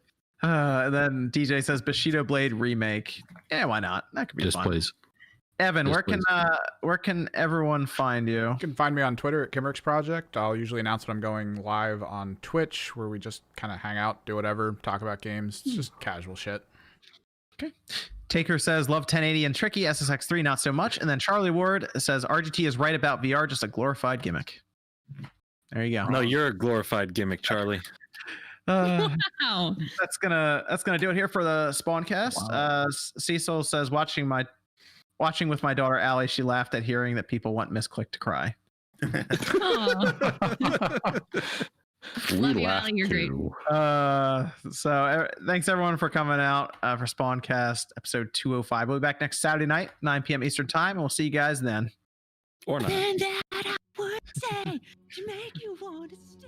And then DJ says Bushido Blade remake. Yeah, why not? That could be fun. Please. Evan, where can everyone find you? You can find me on Twitter at Kimmerix Project. I'll usually announce when I'm going live on Twitch, where we just kind of hang out, do whatever, talk about games. It's just casual shit. Okay. Taker says love 1080 and tricky. SSX3 not so much. And then Charlie Ward says RGT is right about VR, just a glorified gimmick. There you go. No, you're a glorified gimmick, Charlie. Wow. That's gonna do it here for the Spawncast. Wow. Cecil says watching with my daughter Allie, she laughed at hearing that people want Misclick to cry. Love you, Allie. You're great. So thanks everyone for coming out for Spawncast episode 205. We'll be back next Saturday night, 9 p.m. Eastern time, and we'll see you guys then. Or not. And that I would say to make you want to stay.